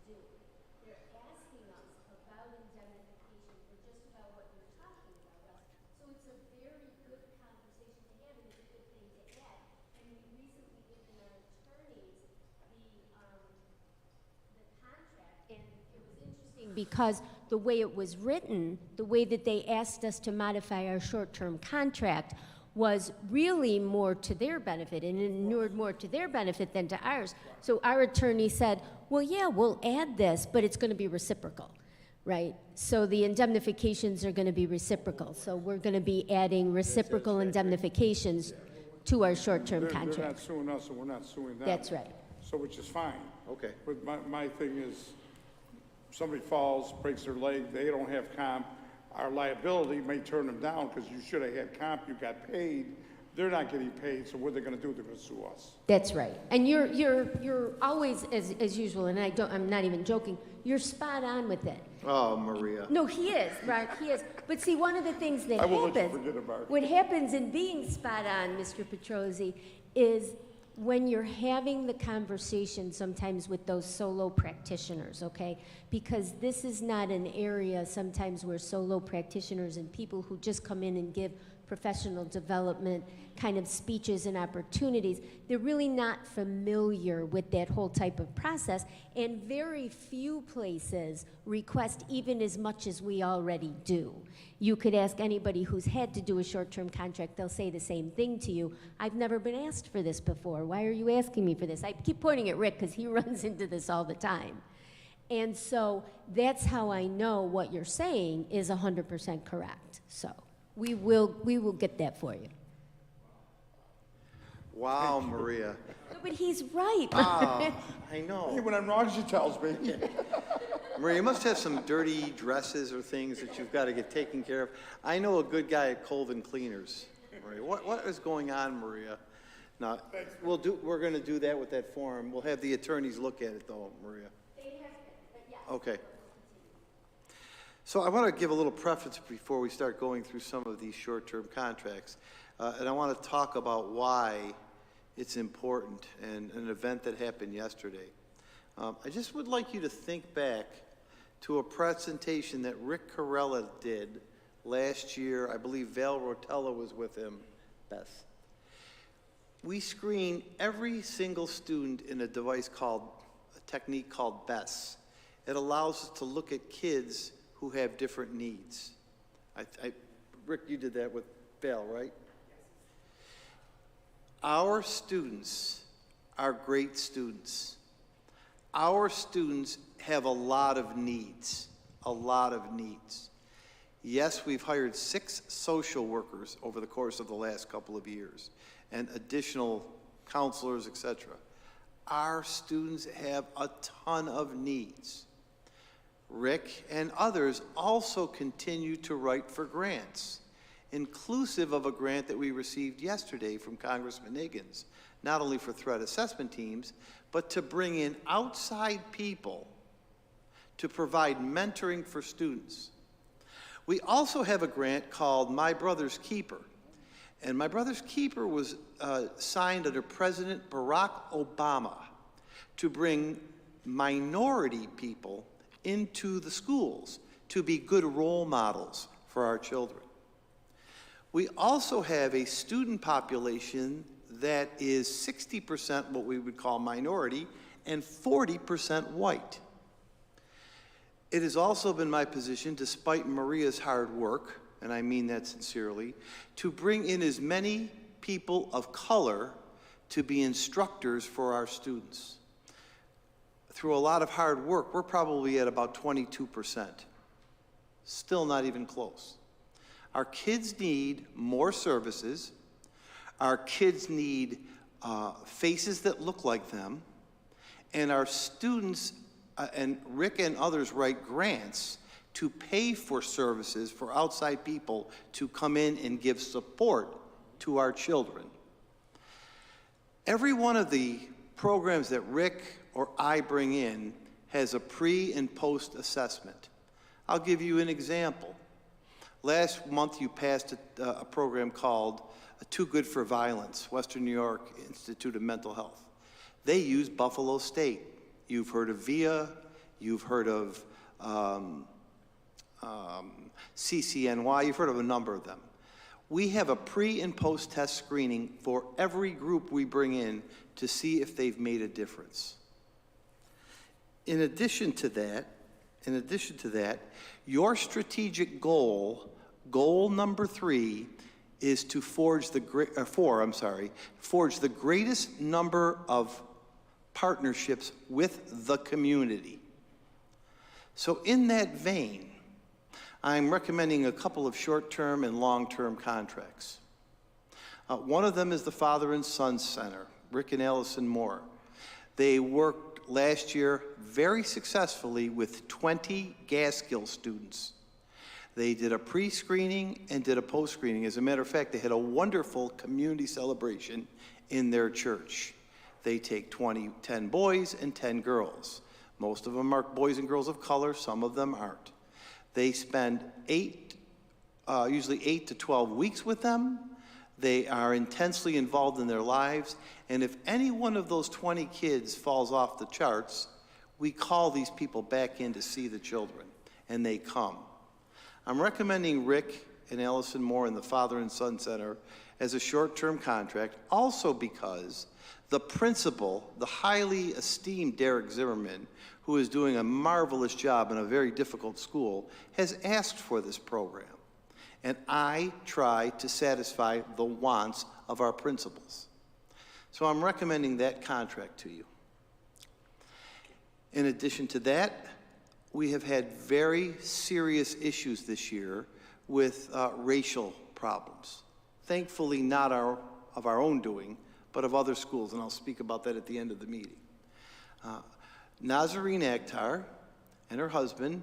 do. They're asking us about indemnification for just about what you're talking about, Russ. So it's a very good conversation to have, and it's a good thing to add. And we recently given our attorneys the contract, and it was interesting because the way it was written, the way that they asked us to modify our short-term contract was really more to their benefit and inured more to their benefit than to ours. So our attorney said, well, yeah, we'll add this, but it's going to be reciprocal, right? So the indemnifications are going to be reciprocal. So we're going to be adding reciprocal indemnifications to our short-term
They're not
contract.
suing us, and we're not suing them.
That's right.
So, which is fine.
Okay.
But my thing is, somebody falls, breaks their leg, they don't have comp, our liability may turn them down because you should have had comp, you got paid. They're not getting paid, so what are they gonna do? They're gonna sue us.
That's right. And you're always, as usual, and I'm not even joking, you're spot on with it.
Oh, Maria.
No, he is, Mark, he is. But see, one of the things that
I will let you
happens,
forget it, Mark.
what happens in being spot on, Mr. Petrosi, is when you're having the conversation sometimes with those solo practitioners, okay? Because this is not an area sometimes where solo practitioners and people who just come in and give professional development kind of speeches and opportunities, they're really not familiar with that whole type of process, and very few places request even as much as we already do. You could ask anybody who's had to do a short-term contract, they'll say the same thing to you. I've never been asked for this before. Why are you asking me for this? I keep pointing at Rick because he runs into this all the time. And so that's how I know what you're saying is 100% correct. So we will get that for you.
Wow, Maria.
No, but he's right.
Ah, I know.
Hey, when I'm wrong, she tells me.
Maria, you must have some dirty dresses or things that you've got to get taken care of. I know a good guy at Colvin Cleaners. Maria, what is going on, Maria? Now, we're going to do that with that form. We'll have the attorneys look at it, though, Maria. Okay. So I want to give a little preface before we start going through some of these short-term contracts. And I want to talk about why it's important and an event that happened yesterday. I just would like you to think back to a presentation that Rick Corella did last year. I believe Val Rotella was with him, Beth. We screen every single student in a device a technique called BESS. It allows us to look at kids who have different needs. Rick, you did that with Val, right? Our students are great students. Our students have a lot of needs, Yes, we've hired 6 social workers over the course of the last couple of years and additional counselors, etc. Our students have a ton of needs. Rick and others also continue to write for grants, inclusive of a grant that we received yesterday from Congressman Higgins, not only for threat assessment teams, but to bring in outside people to provide mentoring for students. We also have a grant called My Brother's Keeper. And My Brother's Keeper was signed under President Barack Obama to bring minority people into the schools to be good role models for our children. We also have a student population that is 60% what we would call minority and 40% white. It has also been my position, despite Maria's hard work, and I mean that sincerely, to bring in as many people of color to be instructors for our students. Through a lot of hard work, we're probably at about 22%. Still not even close. Our kids need more services. Our kids need faces that look like them. And our students, and Rick and others write grants to pay for services for outside people to come in and give support to our children. Every one of the programs that Rick or I bring in has a pre and post assessment. I'll give you an example. Last month you passed a program called Too Good for Violence, Western New York Institute of Mental Health. They use Buffalo State. You've heard of VIA, You've heard of CCNY. You've heard of a number of them. We have a pre and post test screening for every group we bring in to see if they've made a difference. In addition to that, your strategic goal number 3, is to forge the greatest number of partnerships with the community. So in that vein, I'm recommending a couple of short-term and long-term contracts. One of them is the Father and Son Center, Rick and Allison Moore. They worked last year very successfully with 20 Gaskill students. They did a pre-screening and did a post-screening. As a matter of fact, they had a wonderful community celebration in their church. They take 10 boys and 10 girls. Most of them are boys and girls of color, some of them aren't. They spend usually 8 to 12 weeks with them. They are intensely involved in their lives, and if any one of those 20 kids falls off the charts, we call these people back in to see the children, and they come. I'm recommending Rick and Allison Moore in the Father and Son Center as a short-term contract, also because the principal, the highly esteemed Derek Zimmerman, who is doing a marvelous job in a very difficult school, has asked for this program. And I try to satisfy the wants of our principals. So I'm recommending that contract to you. In addition to that, we have had very serious issues this year with racial problems. Thankfully, not of our own doing, but of other schools, and I'll speak about that at the end of the meeting. Nazarene Akhtar and her husband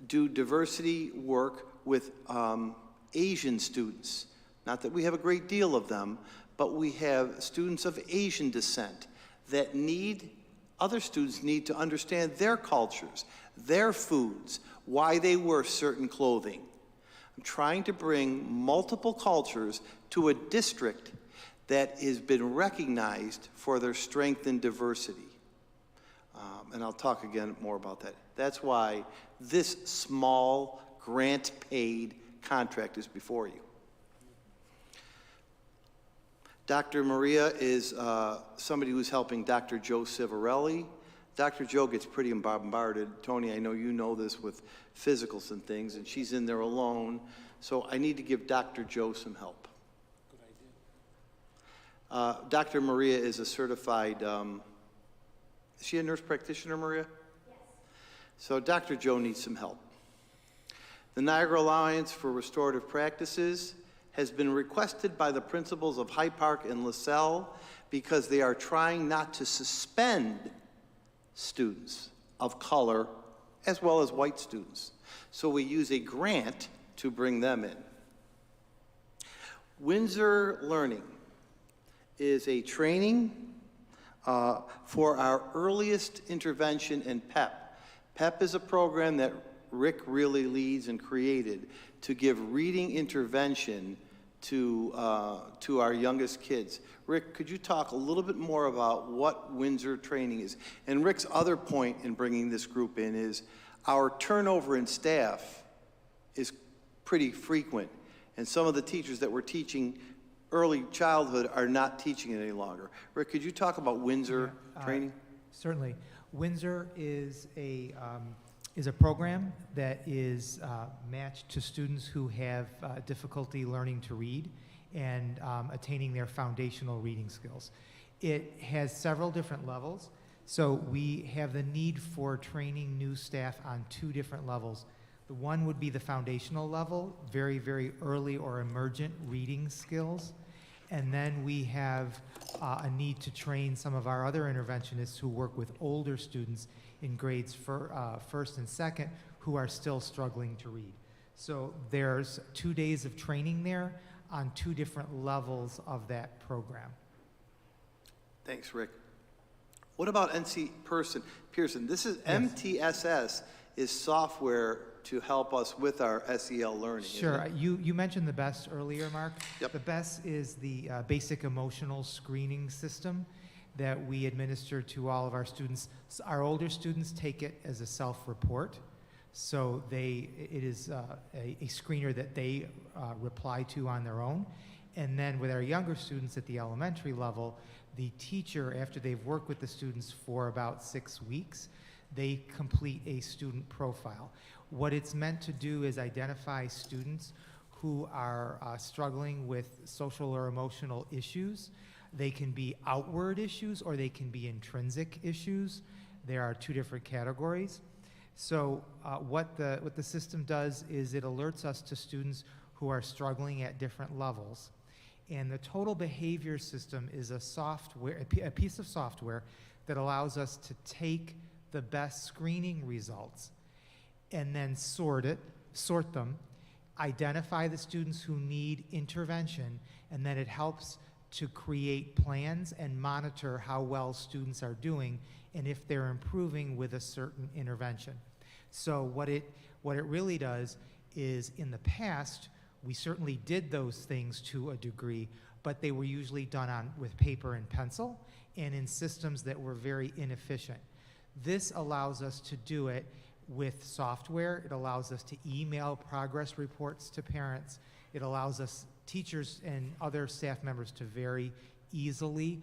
do diversity work with Asian students. Not that we have a great deal of them, but we have students of Asian descent that other students need to understand their cultures, their foods, why they wear certain clothing. I'm trying to bring multiple cultures to a district that has been recognized for their strength and diversity. And I'll talk again more about that. That's why this small grant-paid contract is before you. Dr. Maria is somebody who's helping Dr. Joe Civarelli. Dr. Joe gets pretty bombarded. Tony, I know you know this with physicals and things, and she's in there alone. So I need to give Dr. Joe some help. Good idea. Dr. Maria is a certified, is she a nurse practitioner, Maria? Yes. So Dr. Joe needs some help. The Niagara Alliance for Restorative Practices has been requested by the principals of Hyde Park and LaSalle because they are trying not to suspend students of color as well as white students. So we use a grant to bring them in. Windsor Learning is a training for our earliest intervention in PEP. PEP is a program that Rick really leads and created to give reading intervention to our youngest kids. Rick, could you talk a little bit more about what Windsor training is? And Rick's other point in bringing this group in is our turnover in staff is pretty frequent, and some of the teachers that were teaching early childhood are not teaching it any longer. Rick, could you talk about Windsor training?
Certainly. Windsor is a program that is matched to students who have difficulty learning to read and attaining their foundational reading skills. It has several different levels, so we have the need for training new staff on 2 different levels. The one would be the foundational level, very, very early or emergent reading skills. And then we have a need to train some of our other interventionists who work with older students in grades first and second who are still struggling to read. So there's 2 days of training there on 2 different levels of that program.
Thanks, Rick. What about Pearson? This is MTSS is software to help us with our SEL learning.
Sure. You mentioned the BEST earlier, Mark.
Yep.
The BEST is the basic emotional screening system that we administer to all of our students. Our older students take it as a self-report. So it is a screener that they reply to on their own. And then with our younger students at the elementary level, the teacher, after they've worked with the students for about 6 weeks, they complete a student profile. What it's meant to do is identify students who are struggling with social or emotional issues. They can be outward issues or they can be intrinsic issues. There are 2 different categories. So what the system does is it alerts us to students who are struggling at different levels. And the total behavior system is a piece of software that allows us to take the best screening results and then sort them, identify the students who need intervention, and then it helps to create plans and monitor how well students are doing and if they're improving with a certain intervention. So what it really does is, in the past, we certainly did those things to a degree, but they were usually done with paper and pencil and in systems that were very inefficient. This allows us to do it with software. It allows us to email progress reports to parents. It allows us, teachers and other staff members, to very easily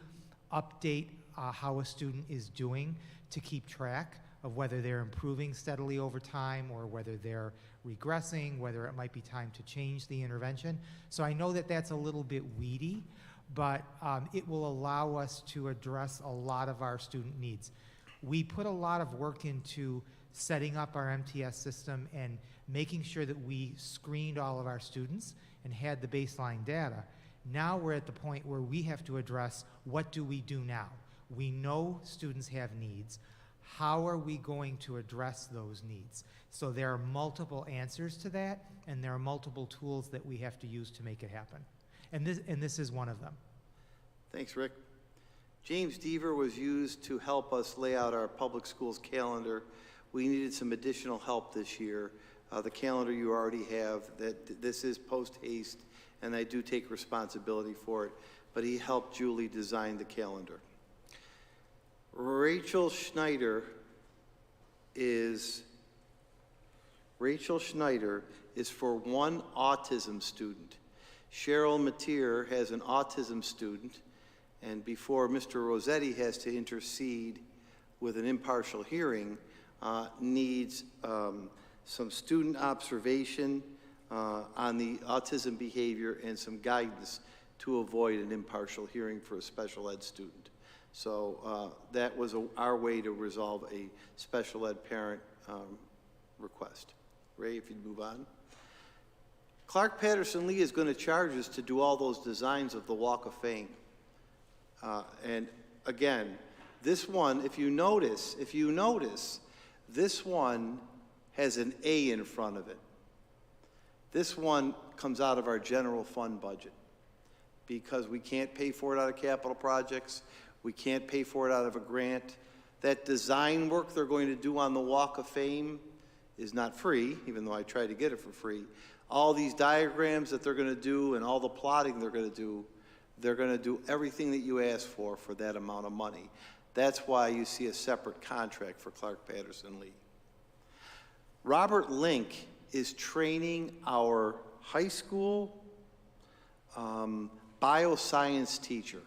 update how a student is doing, to keep track of whether they're improving steadily over time or whether they're regressing, whether it might be time to change the intervention. So I know that that's a little bit weedy, but it will allow us to address a lot of our student needs. We put a lot of work into setting up our MTS system and making sure that we screened all of our students and had the baseline data. Now we're at the point where we have to address, what do we do now? We know students have needs. How are we going to address those needs? So there are multiple answers to that, and there are multiple tools that we have to use to make it happen. And this is one of them.
Thanks, Rick. James Deaver was used to help us lay out our public schools calendar. We needed some additional help this year. The calendar you already have, that this is post-haste, and I do take responsibility for it, but he helped Julie design the calendar. Rachel Schneider is for one autism student. Cheryl Mateer has an autism student, and before Mr. Rossetti has to intercede with an impartial hearing, needs some student observation on the autism behavior and some guidance to avoid an impartial hearing for a special ed student. So that was our way to resolve a special ed parent request. Ray, if you'd move on. Clark Patterson Lee is going to charge us to do all those designs of the Walk of Fame. And again, this one, if you notice, this one has an A in front of it. This one comes out of our general fund budget because we can't pay for it out of capital projects. We can't pay for it out of a grant. That design work they're going to do on the Walk of Fame is not free, even though I try to get it for free. All these diagrams that they're going to do and all the plotting they're going to do everything that you ask for that amount of money. That's why you see a separate contract for Clark Patterson Lee. Robert Link is training our high school bioscience teacher.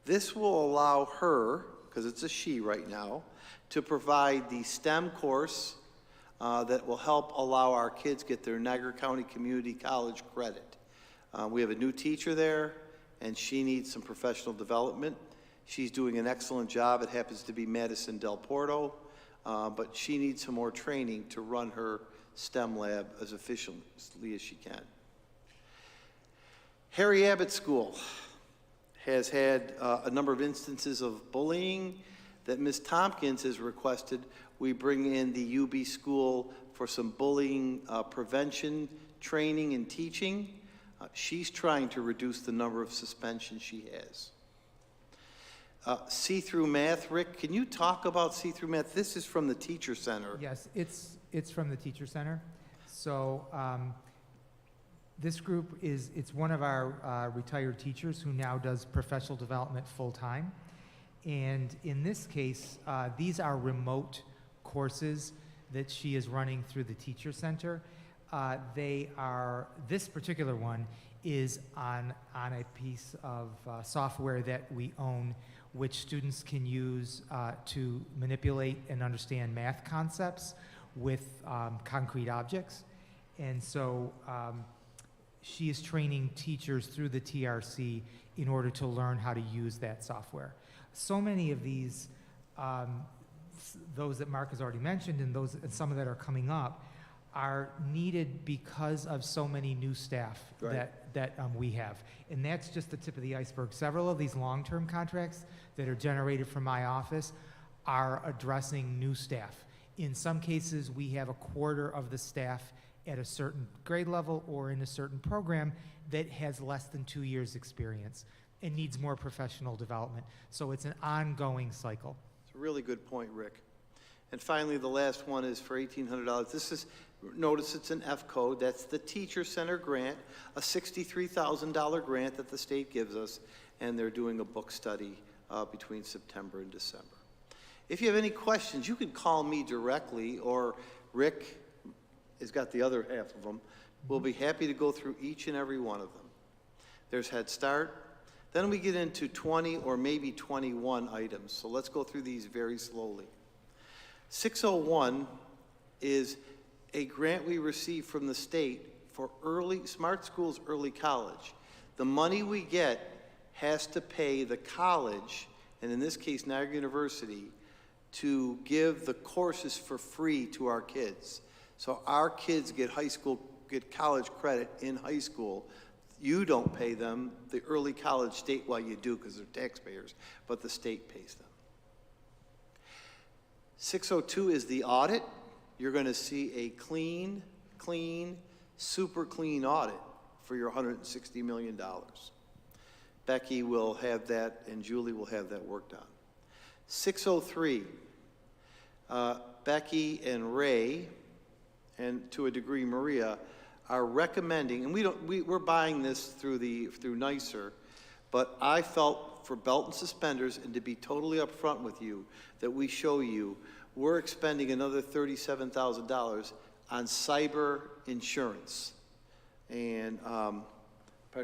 This will allow her, because it's a she right now, to provide the STEM course that will help allow our kids get their Niagara County Community College credit. We have a new teacher there, and she needs some professional development. She's doing an excellent job. It happens to be Madison Del Porto, but she needs some more training to run her STEM lab as efficiently as she can. Harry Abbott School has had a number of instances of bullying that Ms. Tompkins has requested we bring in the UB school for some bullying prevention training and teaching. She's trying to reduce the number of suspensions she has. See-through math, Rick, can you talk about see-through math? This is from the Teacher Center.
Yes, it's from the Teacher Center. So this group it's one of our retired teachers who now does professional development full-time. And in this case, these are remote courses that she is running through the Teacher Center. This particular one is on a piece of software that we own, which students can use to manipulate and understand math concepts with concrete objects. And so she is training teachers through the TRC in order to learn how to use that software. So many of these, those that Mark has already mentioned and some of that are coming up, are needed because of so many new staff that we have. And that's just the tip of the iceberg. Several of these long-term contracts that are generated from my office are addressing new staff. In some cases, we have a quarter of the staff at a certain grade level or in a certain program that has less than 2 years experience and needs more professional development. So it's an ongoing cycle.
It's a really good point, Rick. And finally, the last one is for $1,800. This is, notice it's an F code. That's the Teacher Center grant, a $63,000 grant that the state gives us, and they're doing a book study between September and December. If you have any questions, you can call me directly, or Rick has got the other half of them. We'll be happy to go through each and every one of them. There's Head Start. Then we get into 20 or maybe 21 items. So let's go through these very slowly. 601 is a grant we received from the state for Smart Schools Early College. The money we get has to pay the college, and in this case, Niagara University, to give the courses for free to our kids. So our kids get college credit in high school. You don't pay them. The early college state, well, you do because they're taxpayers, but the state pays them. 602 is the audit. You're going to see a clean, super clean audit for your $160 million. Becky will have that, and Julie will have that worked on. 603, Becky and Ray, and to a degree Maria, are recommending, and we're buying this through NYSER, but I felt for belt and suspenders, and to be totally upfront with you, that we show you, we're expending another $37,000 on cyber insurance. And, pardon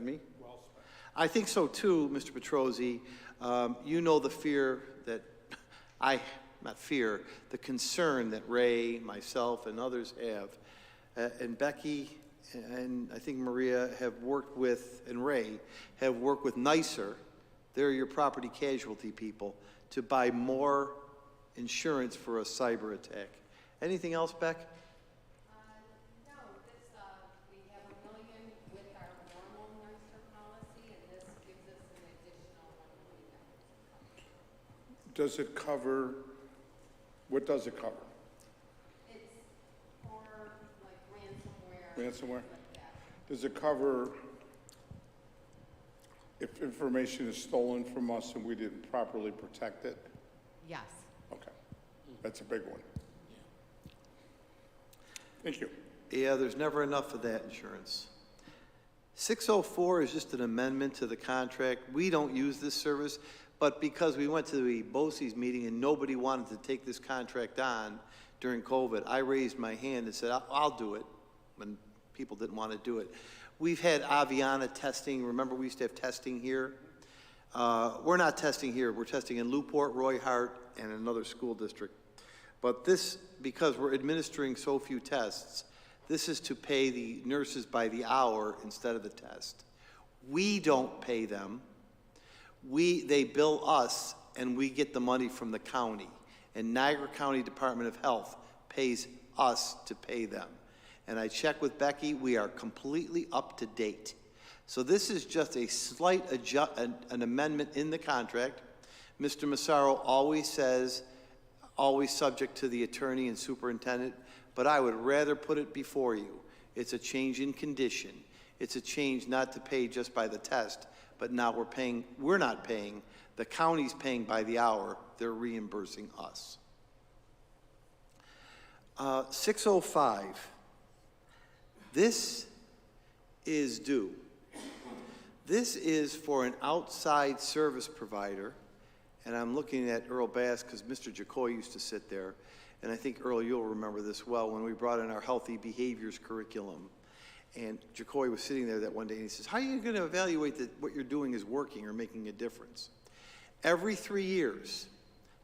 me? Well spent. I think so too, Mr. Petrosi. You know the fear that the concern that Ray, myself, and others have. And Becky and I think Maria have worked with, and Ray, have worked with NYSER, they're your property casualty people, to buy more insurance for a cyber attack. Anything else, Beck?
No, we have $1 million with our normal NYSER policy, and this gives us an additional $1 million.
Does it cover, what does it cover?
It's for like ransomware.
Ransomware? Does it cover if information is stolen from us and we didn't properly protect it?
Yes.
Okay, that's a big one. Thank you.
Yeah, there's never enough of that insurance. 604 is just an amendment to the contract. We don't use this service, but because we went to the BOCES meeting and nobody wanted to take this contract on during COVID, I raised my hand and said, I'll do it, when people didn't want to do it. We've had Aviana testing. Remember, we used to have testing here. We're not testing here. We're testing in Newport, Roy Hart, and another school district. But this, because we're administering so few tests, this is to pay the nurses by the hour instead of the test. We don't pay them. They bill us, and we get the money from the county. And Niagara County Department of Health pays us to pay them. And I checked with Becky, we are completely up to date. So this is just a slight an amendment in the contract. Mr. Massaro always says, always subject to the attorney and superintendent, but I would rather put it before you. It's a change in condition. It's a change not to pay just by the test, but now we're not paying, the county's paying by the hour, they're reimbursing us. 605, this is due. This is for an outside service provider, and I'm looking at Earl Bass because Mr. Jacoy used to sit there, and I think, Earl, you'll remember this well, when we brought in our healthy behaviors curriculum. And Jacoy was sitting there that one day, and he says, how are you going to evaluate that what you're doing is working or making a difference? Every 3 years,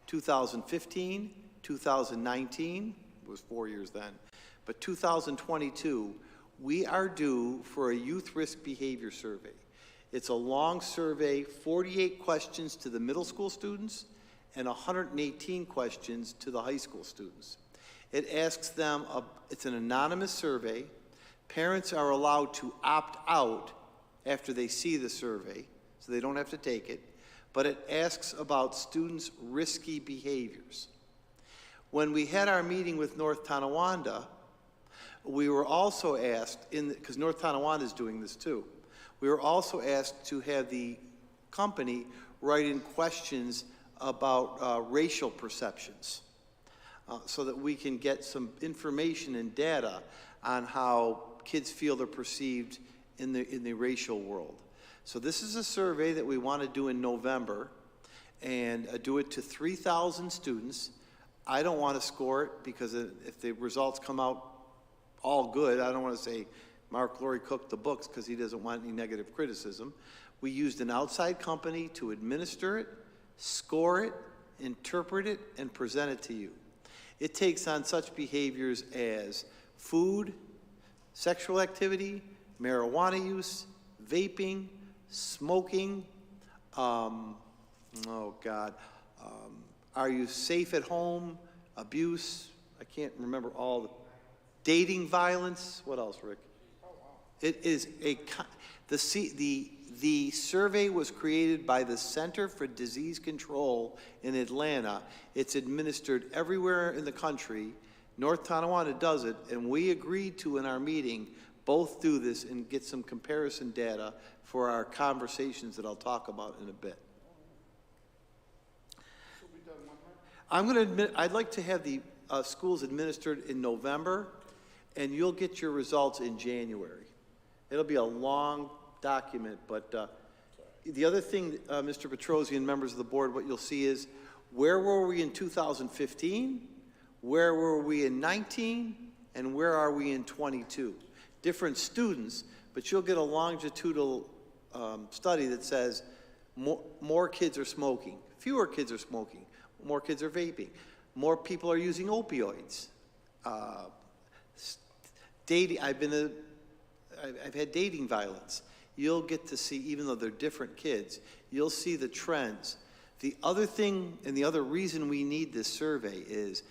2015, 2019, it was 4 years then, but 2022, we are due for a youth risk behavior survey. It's a long survey, 48 questions to the middle school students and 118 questions to the high school students. It asks them, it's an anonymous survey. Parents are allowed to opt out after they see the survey, so they don't have to take it, but it asks about students' risky behaviors. When we had our meeting with North Tonawanda, we were also asked, because North Tonawanda is doing this too, we were also asked to have the company write in questions about racial perceptions so that we can get some information and data on how kids feel they're perceived in the racial world. So this is a survey that we want to do in November and do it to 3,000 students. I don't want to score it because if the results come out all good, I don't want to say Mark Laurie cooked the books because he doesn't want any negative criticism. We used an outside company to administer it, score it, interpret it, and present it to you. It takes on such behaviors as food, sexual activity, marijuana use, vaping, smoking, are you safe at home, abuse, I can't remember all the, dating violence, what else, Rick? It is the survey was created by the Center for Disease Control in Atlanta. It's administered everywhere in the country. North Tonawanda does it, and we agreed to in our meeting both do this and get some comparison data for our conversations that I'll talk about in a bit. I'm going to admit, I'd like to have the schools administered in November, and you'll get your results in January. It'll be a long document, but the other thing, Mr. Petrosi and members of the board, what you'll see is where were we in 2015, where were we in 19, and where are we in 22? Different students, but you'll get a longitudinal study that says more kids are smoking, fewer kids are smoking, more kids are vaping, more people are using opioids. Dating, I've had dating violence. You'll get to see, even though they're different kids, you'll see the trends. The other thing and the other reason we need this survey is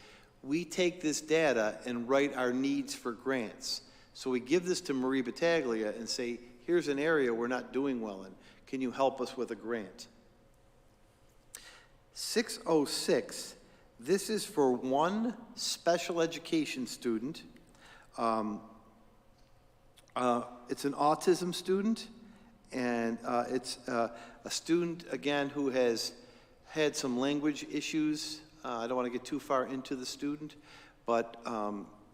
we take this data and write our needs for grants. So we give this to Marie Battaglia and say, here's an area we're not doing well in. Can you help us with a grant? 606, this is for one special education student. It's an autism student, and it's a student, again, who has had some language issues. I don't want to get too far into the student, but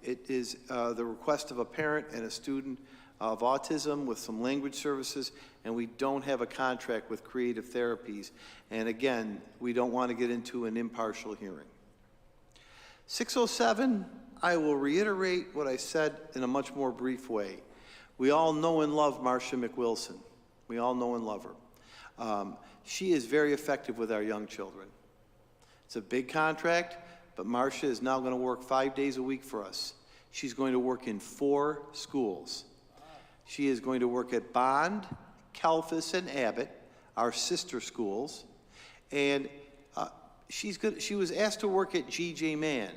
it is the request of a parent and a student of autism with some language services, and we don't have a contract with Creative Therapies. And again, we don't want to get into an impartial hearing. 607, I will reiterate what I said in a much more brief way. We all know and love Marcia McWilson. We all know and love her. She is very effective with our young children. It's a big contract, but Marcia is now going to work 5 days a week for us. She's going to work in 4 schools. She is going to work at Bond, Kelfis, and Abbott, our sister schools. And she was asked to work at G.J. Mann.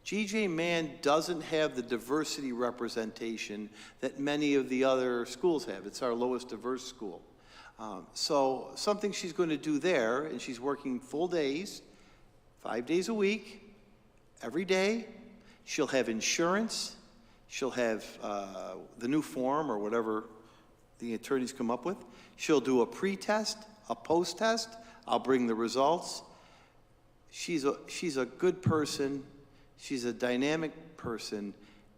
G.J. Mann doesn't have the diversity representation that many of the other schools have. It's our lowest diverse school. So something she's going to do there, and she's working full days, 5 days a week, every day. She'll have insurance. She'll have the new form or whatever the attorneys come up with. She'll do a pre-test, a post-test. I'll bring the results. She's a good person. She's a dynamic person.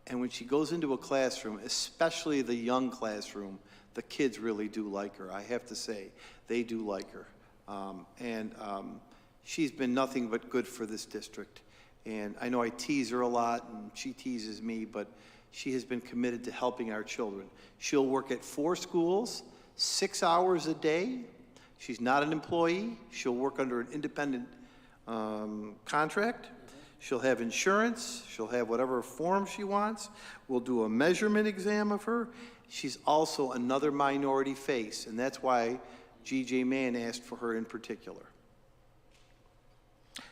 And when she goes into a classroom, especially the young classroom, the kids really do like her. I have to say, they do like her. she's been nothing but good for this district. And I know I tease her a lot, and she teases me, but she has been committed to helping our children. She'll work at 4 schools, 6 hours a day. She's not an employee. She'll work under an independent contract. She'll have insurance. She'll have whatever form she wants. We'll do a measurement exam of her. She's also another minority face, and that's why G.J. Mann asked for her in particular.
Does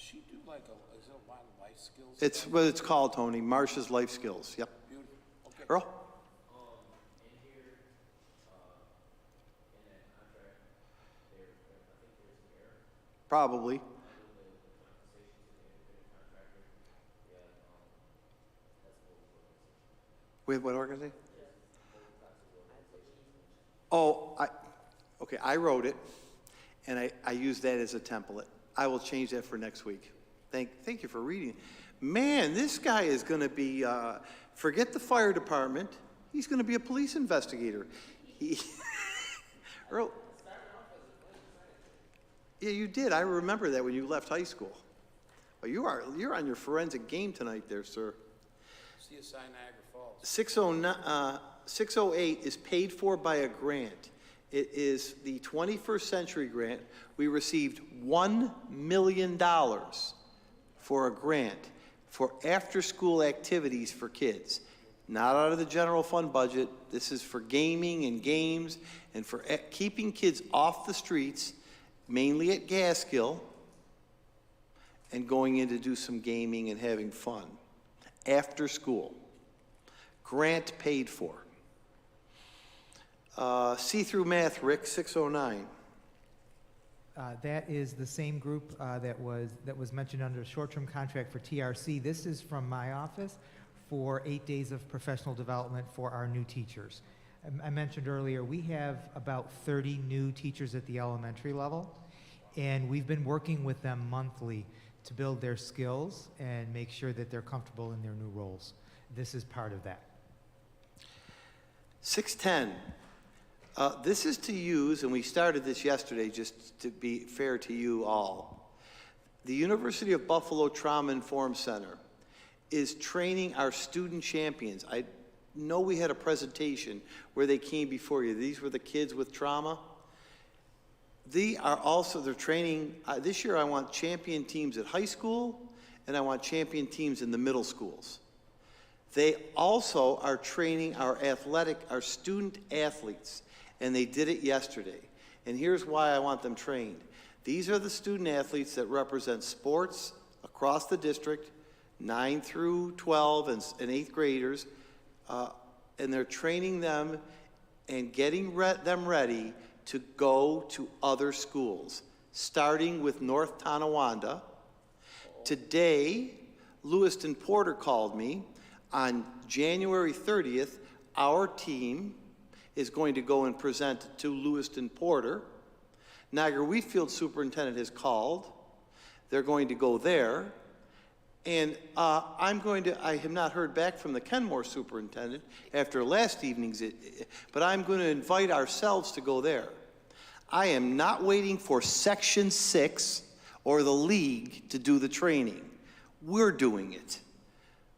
she do like is it a lot of life skills?
It's what it's called, Tony, Marcia's Life Skills. Yep.
Beautiful. Okay.
Earl?
In here, in that contract, I think there's an error.
Probably. With what organization? Oh, okay, I wrote it, and I used that as a template. I will change that for next week. Thank you for reading. Man, this guy is going to be, forget the fire department, he's going to be a police investigator. Earl, yeah, you did. I remember that when you left high school. Well, you're on your forensic game tonight there, sir.
CSI Niagara Falls.
608 is paid for by a grant. It is the 21st Century Grant. We received $1 million for a grant for after-school activities for kids. Not out of the general fund budget. This is for gaming and games and for keeping kids off the streets, mainly at Gaskill, and going in to do some gaming and having fun after school. Grant paid for. See-through math, Rick, 609.
That is the same group that was mentioned under the short-term contract for TRC. This is from my office for 8 days of professional development for our new teachers. I mentioned earlier, we have about 30 new teachers at the elementary level, and we've been working with them monthly to build their skills and make sure that they're comfortable in their new roles. This is part of that.
610. This is to use, and we started this yesterday just to be fair to you all. The University of Buffalo Trauma Informed Center is training our student champions. I know we had a presentation where they came before you. These were the kids with trauma. They're training, this year I want champion teams at high school, and I want champion teams in the middle schools. They also are training our student athletes, and they did it yesterday. And here's why I want them trained. These are the student athletes that represent sports across the district, 9 through 12 and 8th graders, and they're training them and getting them ready to go to other schools, starting with North Tonawanda. Today, Lewiston Porter called me. On January 30th, our team is going to go and present to Lewiston Porter. Niagara Wheatfield superintendent has called. They're going to go there. And I have not heard back from the Kenmore superintendent after last evening's, but I'm going to invite ourselves to go there. I am not waiting for Section 6 or the league to do the training. We're doing it.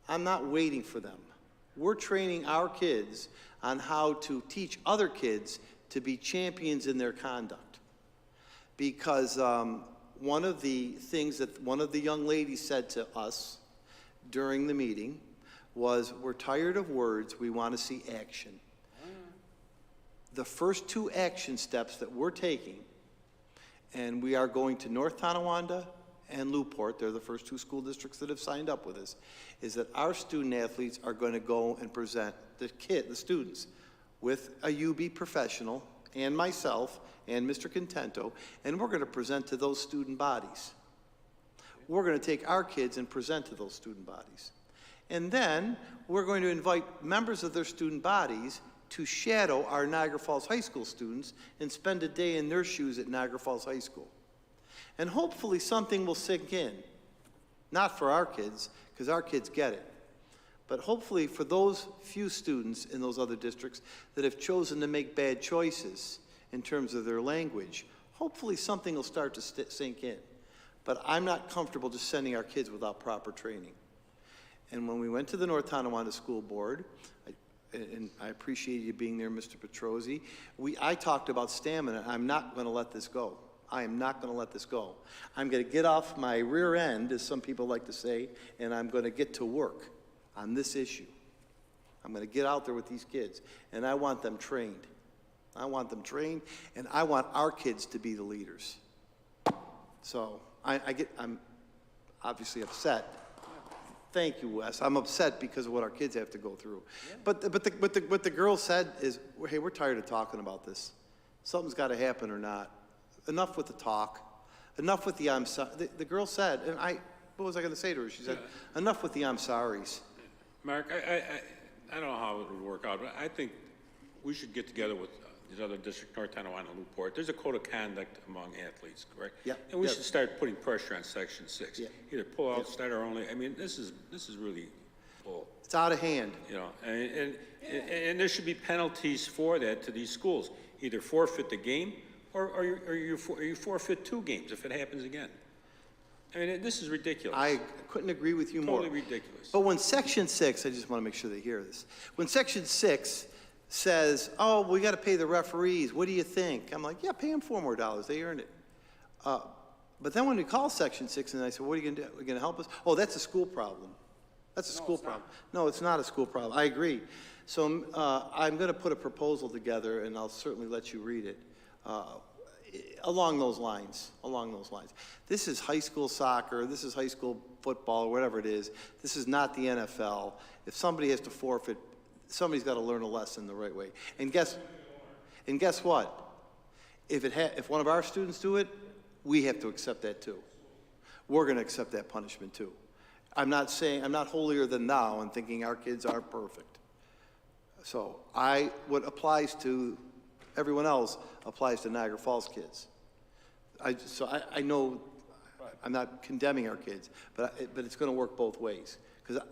I'm not waiting for them. We're training our kids on how to teach other kids to be champions in their conduct. Because one of the things that one of the young ladies said to us during the meeting was, we're tired of words, we want to see action. The first 2 action steps that we're taking, and we are going to North Tonawanda and Newport, they're the first 2 school districts that have signed up with us, is that our student athletes are going to go and present the students, with a UB professional and myself and Mr. Contento, and we're going to present to those student bodies. We're going to take our kids and present to those student bodies. And then we're going to invite members of their student bodies to shadow our Niagara Falls High School students and spend a day in their shoes at Niagara Falls High School. And hopefully something will sink in. Not for our kids, because our kids get it. But hopefully for those few students in those other districts that have chosen to make bad choices in terms of their language, hopefully something will start to sink in. But I'm not comfortable just sending our kids without proper training. And when we went to the North Tonawanda School Board, and I appreciate you being there, Mr. Petrosi, I talked about stamina. I'm not going to let this go. I am not going to let this go. I'm going to get off my rear end, as some people like to say, and I'm going to get to work on this issue. I'm going to get out there with these kids, and I want them trained. I want them trained, and I want our kids to be the leaders. So I'm obviously upset. Thank you, Wes. I'm upset because of what our kids have to go through. But what the girl said is, hey, we're tired of talking about this. Something's got to happen or not. Enough with the talk. Enough with the I'm sorry. The girl said, and what was I going to say to her? She said, enough with the I'm sorries.
Mark, I don't know how it would work out, but I think we should get together with these other districts, North Tonawanda, Newport. There's a code of conduct among athletes, correct?
Yeah.
And we should start putting pressure on Section 6.
Yeah.
Either pull out, start our own. I mean, this is really full.
It's out of hand.
You know, and there should be penalties for that to these schools. Either forfeit the game, or you forfeit 2 games if it happens again. I mean, this is ridiculous.
I couldn't agree with you more.
Totally ridiculous.
But when Section 6, I just want to make sure they hear this. When Section 6 says, oh, we got to pay the referees, what do you think? I'm like, yeah, pay them $4 more. They earned it. But then when we call Section 6 and I said, what are you going to do? Are you going to help us? Oh, that's a school problem. That's a school problem. No, it's not a school problem. I agree. So I'm going to put a proposal together, and I'll certainly let you read it. Along those lines. This is high school soccer, this is high school football, or whatever it is. This is not the NFL. If somebody has to forfeit, somebody's got to learn a lesson the right way. And guess what? If one of our students do it, we have to accept that too. We're going to accept that punishment too. I'm not holier than thou in thinking our kids are perfect. So what applies to everyone else applies to Niagara Falls kids. I know I'm not condemning our kids, but it's going to work both ways. Because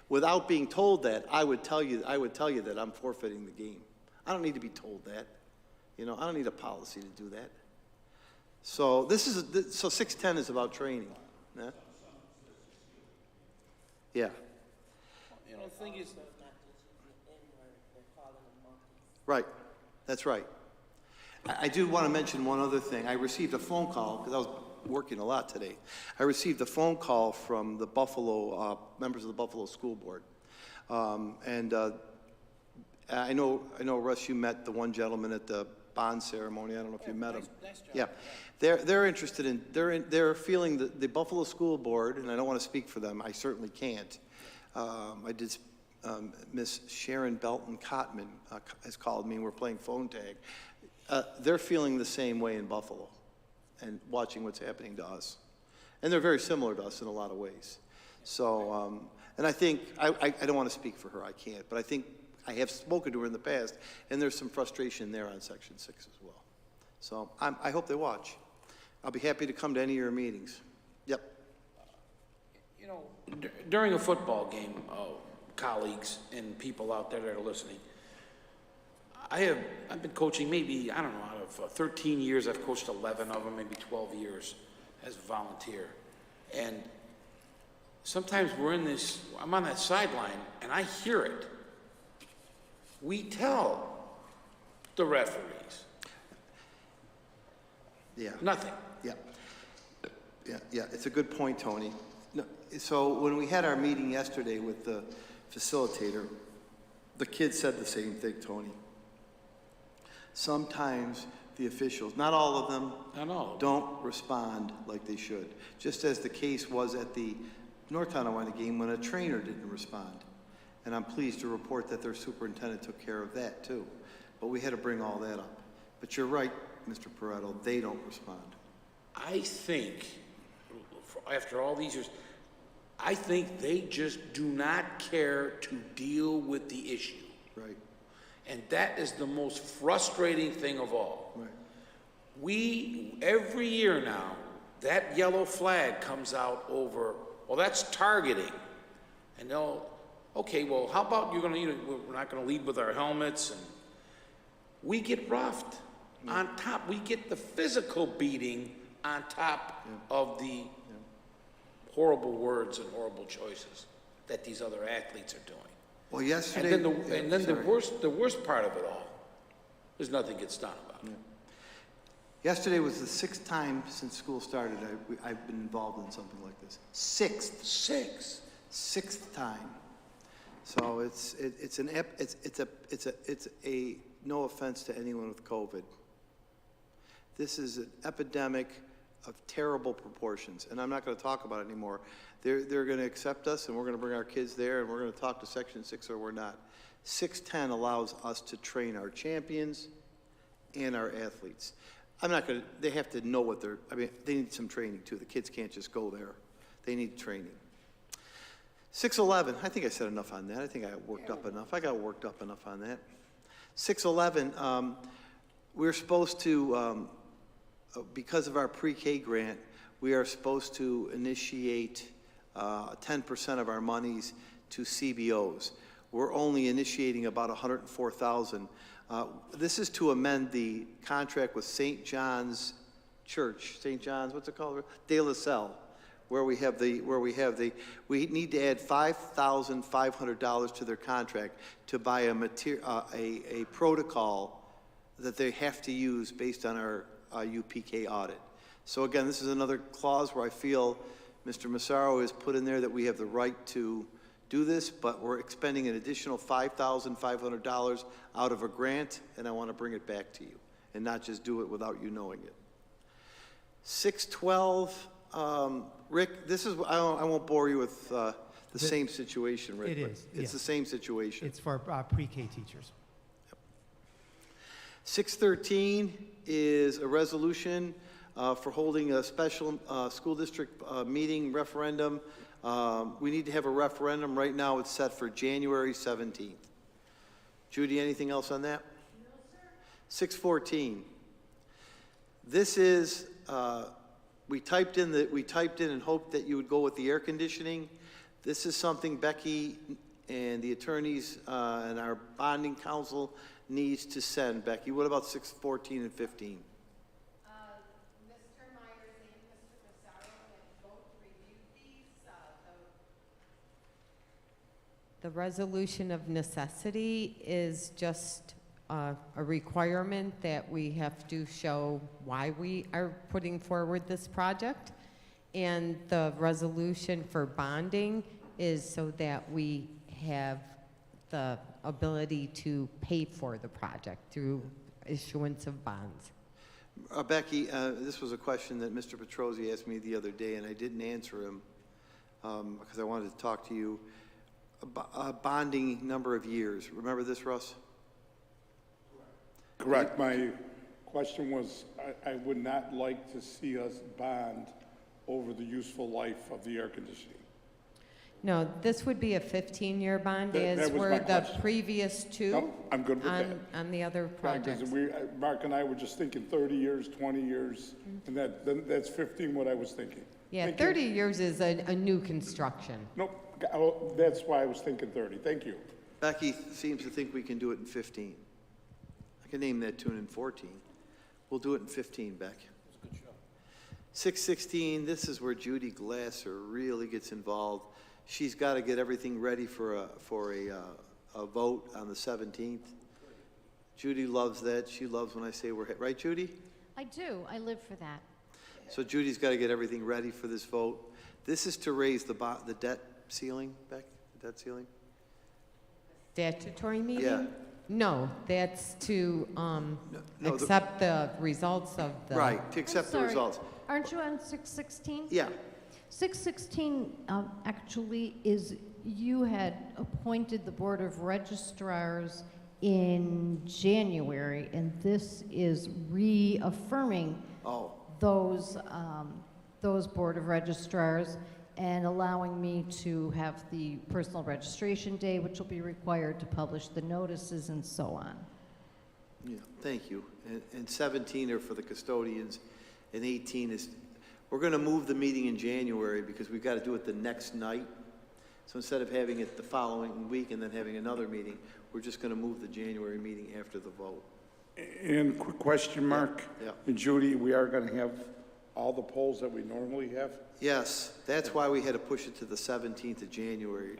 without being told that, I would tell you that I'm forfeiting the game. I don't need to be told that. You know, I don't need a policy to do that. So 610 is about training. Yeah. Yeah.
You know, the thing is,
Right. That's right. I do want to mention one other thing. I received a phone call, because I was working a lot today. I received a phone call from the members of the Buffalo School Board. I know, Russ, you met the one gentleman at the bond ceremony. I don't know if you met him.
nice job.
Yeah. They're interested in, they're feeling that the Buffalo School Board, and I don't want to speak for them, I certainly can't. Miss Sharon Belton Cotman has called me, and we're playing phone tag. They're feeling the same way in Buffalo and watching what's happening to us. And they're very similar to us in a lot of ways. So, and I think, I don't want to speak for her, I can't, but I think I have spoken to her in the past, and there's some frustration there on Section 6 as well. So I hope they watch. I'll be happy to come to any of your meetings. Yep.
You know, during a football game, colleagues and people out there that are listening, I've been coaching maybe, I don't know, out of 13 years, I've coached 11 of them, maybe 12 years as a volunteer. And sometimes I'm on that sideline, and I hear it. We tell the referees.
Yeah.
Nothing.
Yeah, it's a good point, Tony. No, so when we had our meeting yesterday with the facilitator, the kids said the same thing, Tony. Sometimes the officials, not all of them, don't respond like they should. Just as the case was at the North Tonawanda game when a trainer didn't respond. And I'm pleased to report that their superintendent took care of that too. But we had to bring all that up. But you're right, Mr. Pareto, they don't respond.
I think, after all these years, I think they just do not care to deal with the issue.
Right.
And that is the most frustrating thing of all.
Right.
Every year now, that yellow flag comes out over, well, that's targeting. And they'll, okay, well, how about we're not going to lead with our helmets, and we get roughed on top. We get the physical beating on top of the horrible words and horrible choices that these other athletes are doing.
Well, yesterday.
And then the
sorry.
worst part of it all is nothing gets done about it.
Yesterday was the 6th time since school started I've been involved in something like this. Sixth time. So it's a no offense to anyone with COVID. This is an epidemic of terrible proportions, and I'm not going to talk about it anymore. They're going to accept us, and we're going to bring our kids there, and we're going to talk to Section 6 or we're not. 610 allows us to train our champions and our athletes. I'm not going to, they have to know what they need some training too. The kids can't just go there. They need training. 611, I think I said enough on that. I think I worked up enough. I got worked up enough on that. 611, we're supposed to, because of our pre-K grant, we are supposed to initiate 10% of our monies to CBOs. We're only initiating about 104,000. This is to amend the contract with St. John's Church, St. John's, what's it called? De La Salle, we need to add $5,500 to their contract to buy a protocol that they have to use based on our UPK audit. So again, this is another clause where I feel Mr. Massaro has put in there that we have the right to do this, but we're expending an additional $5,500 out of a grant, and I want to bring it back to you and not just do it without you knowing it. 612, Rick, this is, I won't bore you with the same situation, Rick.
It
but
is,
It's
yeah.
the same situation.
It's for pre-K teachers.
613 is a resolution for holding a special school district meeting referendum. We need to have a referendum. Right now it's set for January 17th. Judy, anything else on that? No, sir. 614. This is, we typed in and hoped that you would go with the air conditioning. This is something Becky and the attorneys and our bonding council needs to send. Becky, what about 614 and 15?
Mr. Myers and Mr. Massaro have both reviewed these. The resolution of necessity is just a requirement that we have to show why we are putting forward this project. And the resolution for bonding is so that we have the ability to pay for the project through issuance of bonds.
Becky, this was a question that Mr. Petrosi asked me the other day, and I didn't answer him because I wanted to talk to you. Bonding number of years. Remember this, Russ?
Correct. My question was, I would not like to see us bond over the useful life of the air conditioning.
No, this would be a 15-year bond,
That
as
was
were
my
the
question.
previous two.
No, I'm good with that.
On the other
Right, 'cause
projects.
Mark and I were just thinking 30 years, 20 years, and that's 15 what I was thinking.
Yeah,
Thank you.
30 years is a new construction.
Nope, that's why I was thinking 30. Thank you.
Becky seems to think we can do it in 15. I can name that tune in 14. We'll do it in 15, Beck. 616, this is where Judy Glasser really gets involved. She's got to get everything ready for a vote on the 17th. Judy loves that. She loves when I say we're, right, Judy?
I do. I live for that.
So Judy's got to get everything ready for this vote. This is to raise the debt ceiling, Beck, the debt ceiling?
Statutory meeting?
Yeah.
No, that's to
no,
accept the results of the.
Right, to accept the
Sorry.
results.
Aren't you on 616?
Yeah.
616 actually is, you had appointed the Board of Registrars in January, and this is reaffirming those Board of Registrars and allowing me to have the personal registration day, which will be required to publish the notices and so on.
Yeah, thank you. And 17 are for the custodians, and 18 is, we're going to move the meeting in January because we've got to do it the next night. So instead of having it the following week and then having another meeting, we're just going to move the January meeting after the vote.
And quick question, Mark.
Yeah.
And Judy, we are going to have all the polls that we normally have?
Yes, that's why we had to push it to the 17th of January.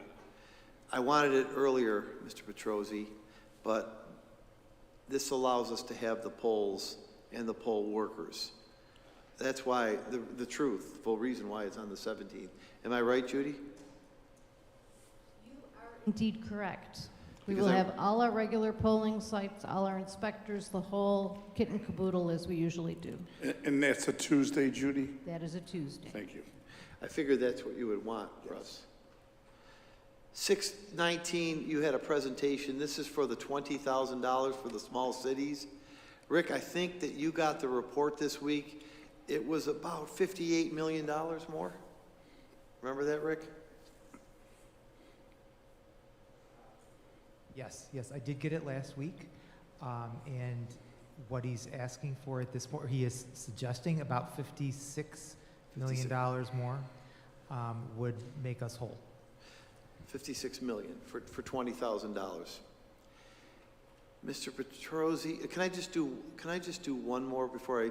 I wanted it earlier, Mr. Petrosi, but this allows us to have the polls and the poll workers. That's why, the truthful reason why it's on the 17th. Am I right, Judy?
Indeed correct. We
Because
will have all our regular polling sites, all our inspectors, the whole kit and caboodle as we usually do.
And that's a Tuesday, Judy?
That is a Tuesday.
Thank you.
I figured that's what you would want, Russ. 619, you had a presentation. This is for the $20,000 for the small cities. Rick, I think that you got the report this week. It was about $58 million more. Remember that, Rick?
Yes, I did get it last week, and what he's asking for at this point, he is suggesting about $56 million more would make us whole.
$56 million for $20,000. Mr. Petrosi, can I just do one more before I?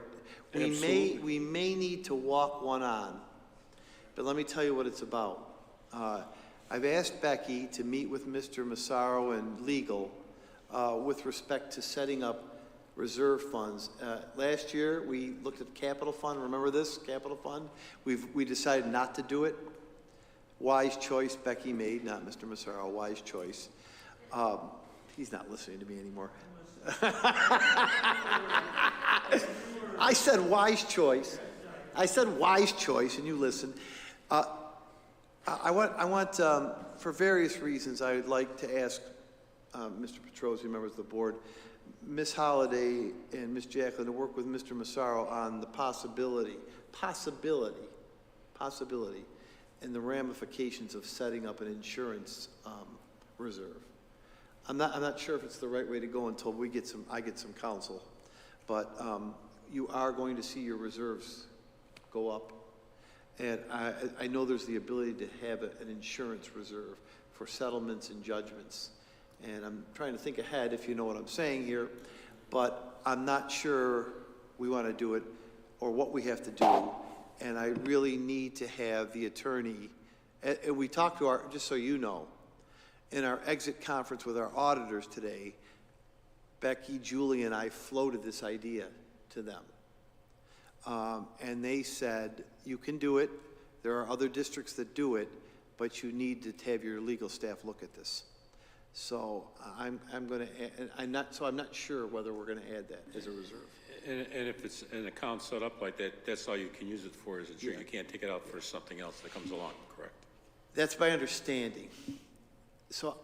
We may need to walk one on, but let me tell you what it's about. I've asked Becky to meet with Mr. Massaro and legal with respect to setting up reserve funds. Last year, we looked at the capital fund. Remember this capital fund? We decided not to do it. Wise choice Becky made, not Mr. Massaro, wise choice. He's not listening to me anymore. I said wise choice. I said wise choice, and you listened. I want for various reasons, I would like to ask Mr. Petrosi, members of the board, Ms. Holliday and Ms. Jacqueline to work with Mr. Massaro on the possibility, and the ramifications of setting up an insurance reserve. I'm not sure if it's the right way to go until I get some counsel, but you are going to see your reserves go up. And I know there's the ability to have an insurance reserve for settlements and judgments. And I'm trying to think ahead, if you know what I'm saying here, but I'm not sure we want to do it or what we have to do. And I really need to have the attorney, and we talked to just so you know, in our exit conference with our auditors today, Becky, Julie, and I floated this idea to them. And they said, you can do it. There are other districts that do it, but you need to have your legal staff look at this. So I'm not sure whether we're going to add that as a reserve.
And if it's an account set up like that, that's all you can use it for, is insurance. You can't take it out for something else that comes along, correct?
That's my understanding. So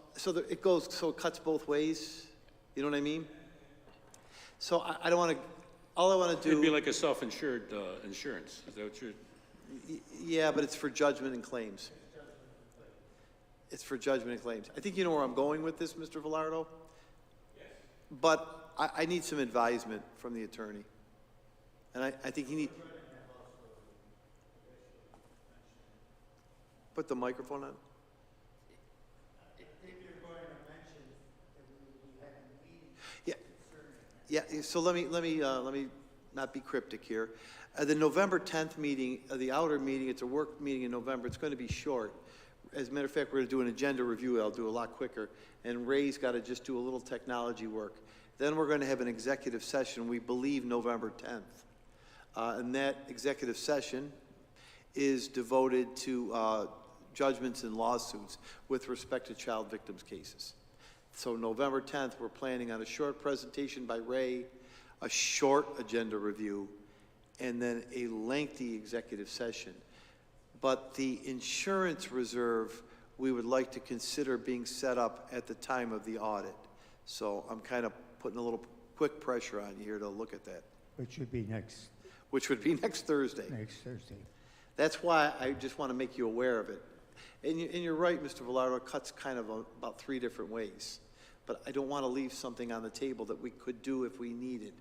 it cuts both ways. You know what I mean? So I don't want to. All I want to do.
It'd be like a self-insured insurance. Is that what you're?
Yeah, but it's for judgment and claims. It's for judgment and claims. I think you know where I'm going with this, Mr. Velardo. Yes. But I need some advisement from the attorney, and I think you need. Put the microphone on. Yeah, so let me not be cryptic here. The November 10th meeting, the outer meeting, it's a work meeting in November. It's going to be short. As a matter of fact, we're going to do an agenda review. I'll do a lot quicker. And Ray's got to just do a little technology work. Then we're going to have an executive session, we believe November 10th. And that executive session is devoted to judgments and lawsuits with respect to child victims cases. So November 10th, we're planning on a short presentation by Ray, a short agenda review, and then a lengthy executive session. But the insurance reserve, we would like to consider being set up at the time of the audit. So I'm kind of putting a little quick pressure on you here to look at that.
Which would be next.
Which would be next Thursday.
Next Thursday.
That's why I just want to make you aware of it. And you're right, Mr. Velardo, it cuts kind of about 3 different ways. But I don't want to leave something on the table that we could do if we needed.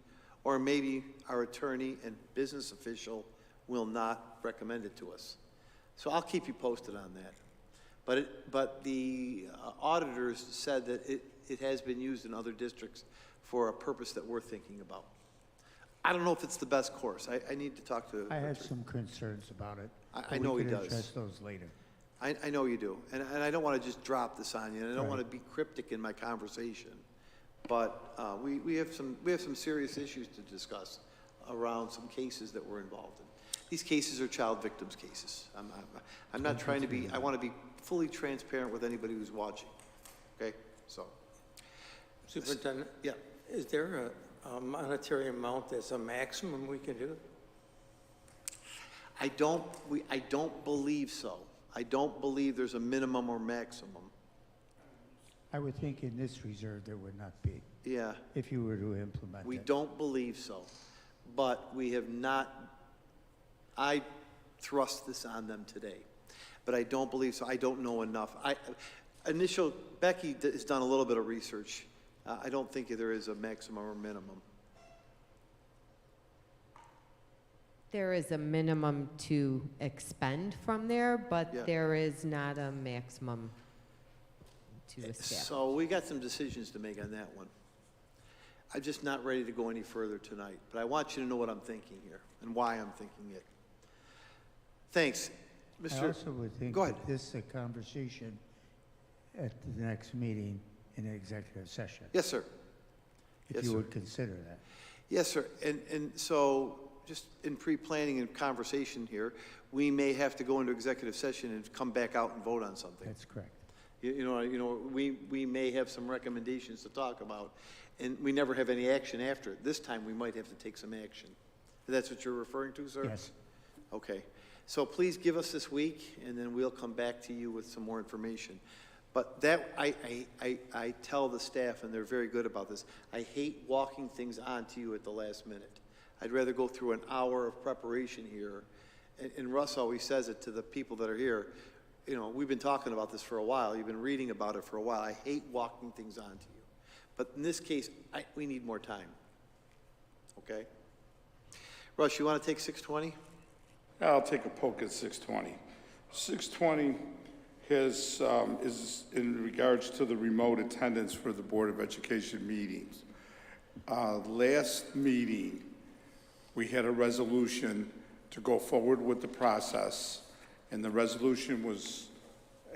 Or maybe our attorney and business official will not recommend it to us. So I'll keep you posted on that. But the auditors said that it has been used in other districts for a purpose that we're thinking about. I don't know if it's the best course. I need to talk to.
I have some concerns about it.
I
but
know
we
he
can
does.
address those later.
I know you do, and I don't want to just drop this on you, and I don't
Right.
want to be cryptic in my conversation, but we have some serious issues to discuss around some cases that we're involved in. These cases are child victims cases. I'm not trying to be. I want to be fully transparent with anybody who's watching. Okay, so.
Superintendent?
Yeah.
Is there a monetary amount that's a maximum we can do?
I don't believe so. I don't believe there's a minimum or maximum.
I would think in this reserve there would not be,
Yeah.
if you were to implement
We
it.
don't believe so, but we have not, I thrust this on them today, but I don't believe so. I don't know enough. Becky has done a little bit of research. I don't think there is a maximum or minimum.
There is a minimum to expend from there, but
Yeah.
there is not a maximum to establish.
So we got some decisions to make on that one. I'm just not ready to go any further tonight, but I want you to know what I'm thinking here and why I'm thinking it. Thanks.
I
Mr.
also would think
Go ahead.
that this is a conversation at the next meeting in an executive session.
Yes, sir.
If
Yes,
you
sir.
would consider that.
Yes, sir. And so just in pre-planning and conversation here, we may have to go into executive session and come back out and vote on something.
That's correct.
You know, we may have some recommendations to talk about, and we never have any action after it. This time, we might have to take some action. That's what you're referring to, sir?
Yes.
Okay. So please give us this week, and then we'll come back to you with some more information. But that, I tell the staff, and they're very good about this, I hate walking things on to you at the last minute. I'd rather go through an hour of preparation here. And Russ always says it to the people that are here. You know, we've been talking about this for a while. You've been reading about it for a while. I hate walking things on to you. But in this case, we need more time. Okay? Russ, you want to take 620?
I'll take a poke at 620. 620 is in regards to the remote attendance for the Board of Education meetings. Last meeting, we had a resolution to go forward with the process, and the resolution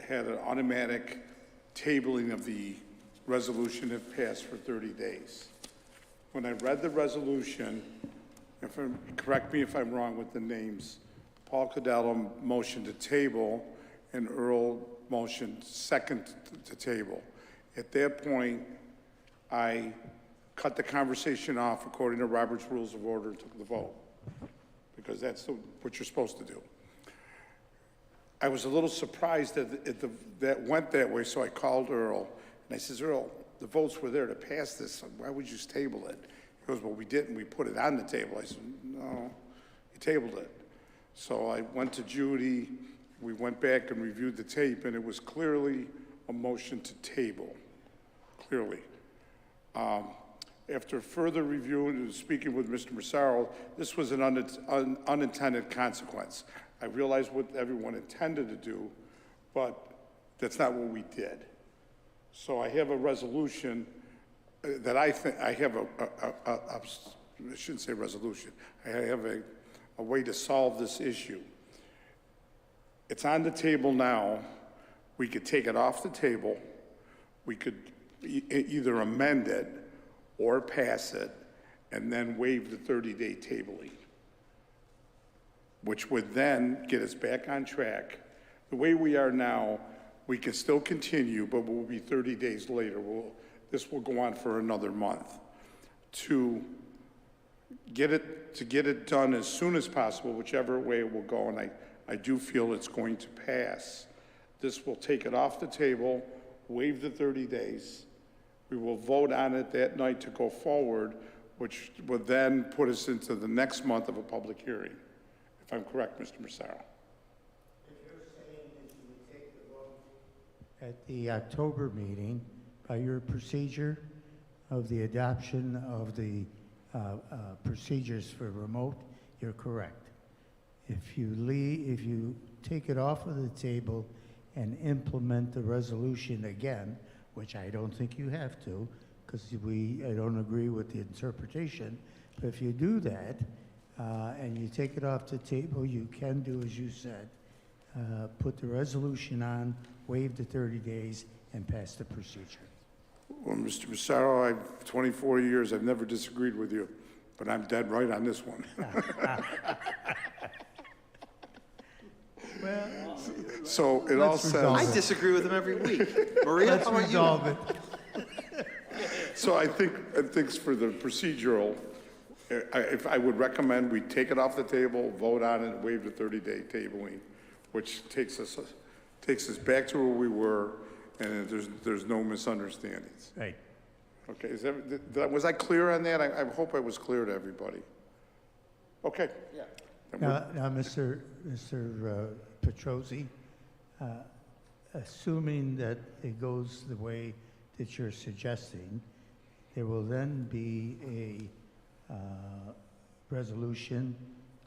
had an automatic tabling of the resolution if passed for 30 days. When I read the resolution, correct me if I'm wrong with the names, Paul Cadello motioned to table and Earl motioned second to table. At that point, I cut the conversation off according to Robert's Rules of Order and took the vote, because that's what you're supposed to do. I was a little surprised that that went that way, so I called Earl, and I says, Earl, the votes were there to pass this, why would you just table it? He goes, well, we didn't, we put it on the table. I said, no, you tabled it. So I went to Judy, we went back and reviewed the tape, and it was clearly a motion to table, clearly. After further review and speaking with Mr. Massaro, this was an unintended consequence. I realized what everyone intended to do, but that's not what we did. So I have a resolution that I think, I have I shouldn't say resolution, I have a way to solve this issue. It's on the table now. We could take it off the table. We could either amend it or pass it and then waive the 30-day tabling, which would then get us back on track. The way we are now, we can still continue, but we'll be 30 days later. This will go on for another month. To get it done as soon as possible, whichever way it will go, and I do feel it's going to pass. This will take it off the table, waive the 30 days. We will vote on it that night to go forward, which would then put us into the next month of a public hearing, if I'm correct, Mr. Massaro.
If you're saying that you would take the vote at the October meeting by your procedure of the adoption of the procedures for remote, you're correct. If you take it off of the table and implement the resolution again, which I don't think you have to, because I don't agree with the interpretation, But if you do that, and you take it off the table, you can do, as you said, put the resolution on, waive the 30 days, and pass the procedure.
Well, Mr. Massaro, I've 24 years, I've never disagreed with you, but I'm dead right on this one.
Well,
So it all says.
I disagree with him every week. Maria, how about you?
So I think for the procedural, if I would recommend we take it off the table, vote on it, waive the 30-day tabling, which takes us back to where we were, and there's no misunderstandings.
Right.
Okay, was I clear on that? I hope I was clear to everybody. Okay. Yeah.
Now, Mr. Petrosi, assuming that it goes the way that you're suggesting, there will then be a resolution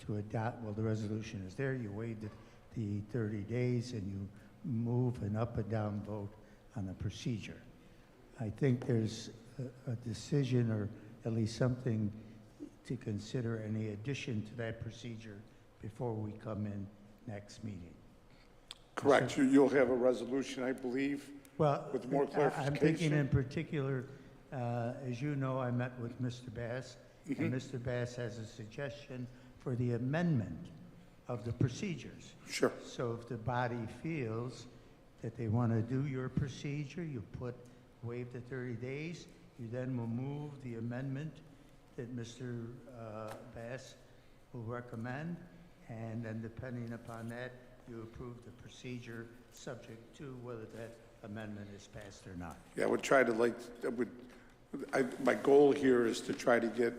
to adopt. Well, the resolution is there. You waive the 30 days, and you move an up and down vote on the procedure. I think there's a decision, or at least something to consider, any addition to that procedure before we come in next meeting.
Correct. You'll have a resolution, I believe,
Well,
with more clarification.
I'm thinking in particular, as you know, I met with Mr. Bass, and Mr. Bass has a suggestion for the amendment of the procedures.
Sure.
So if the body feels that they want to do your procedure, you waive the 30 days, you then will move the amendment that Mr. Bass will recommend, and then depending upon that, you approve the procedure subject to whether that amendment is passed or not.
Yeah, I would try to my goal here is to try to get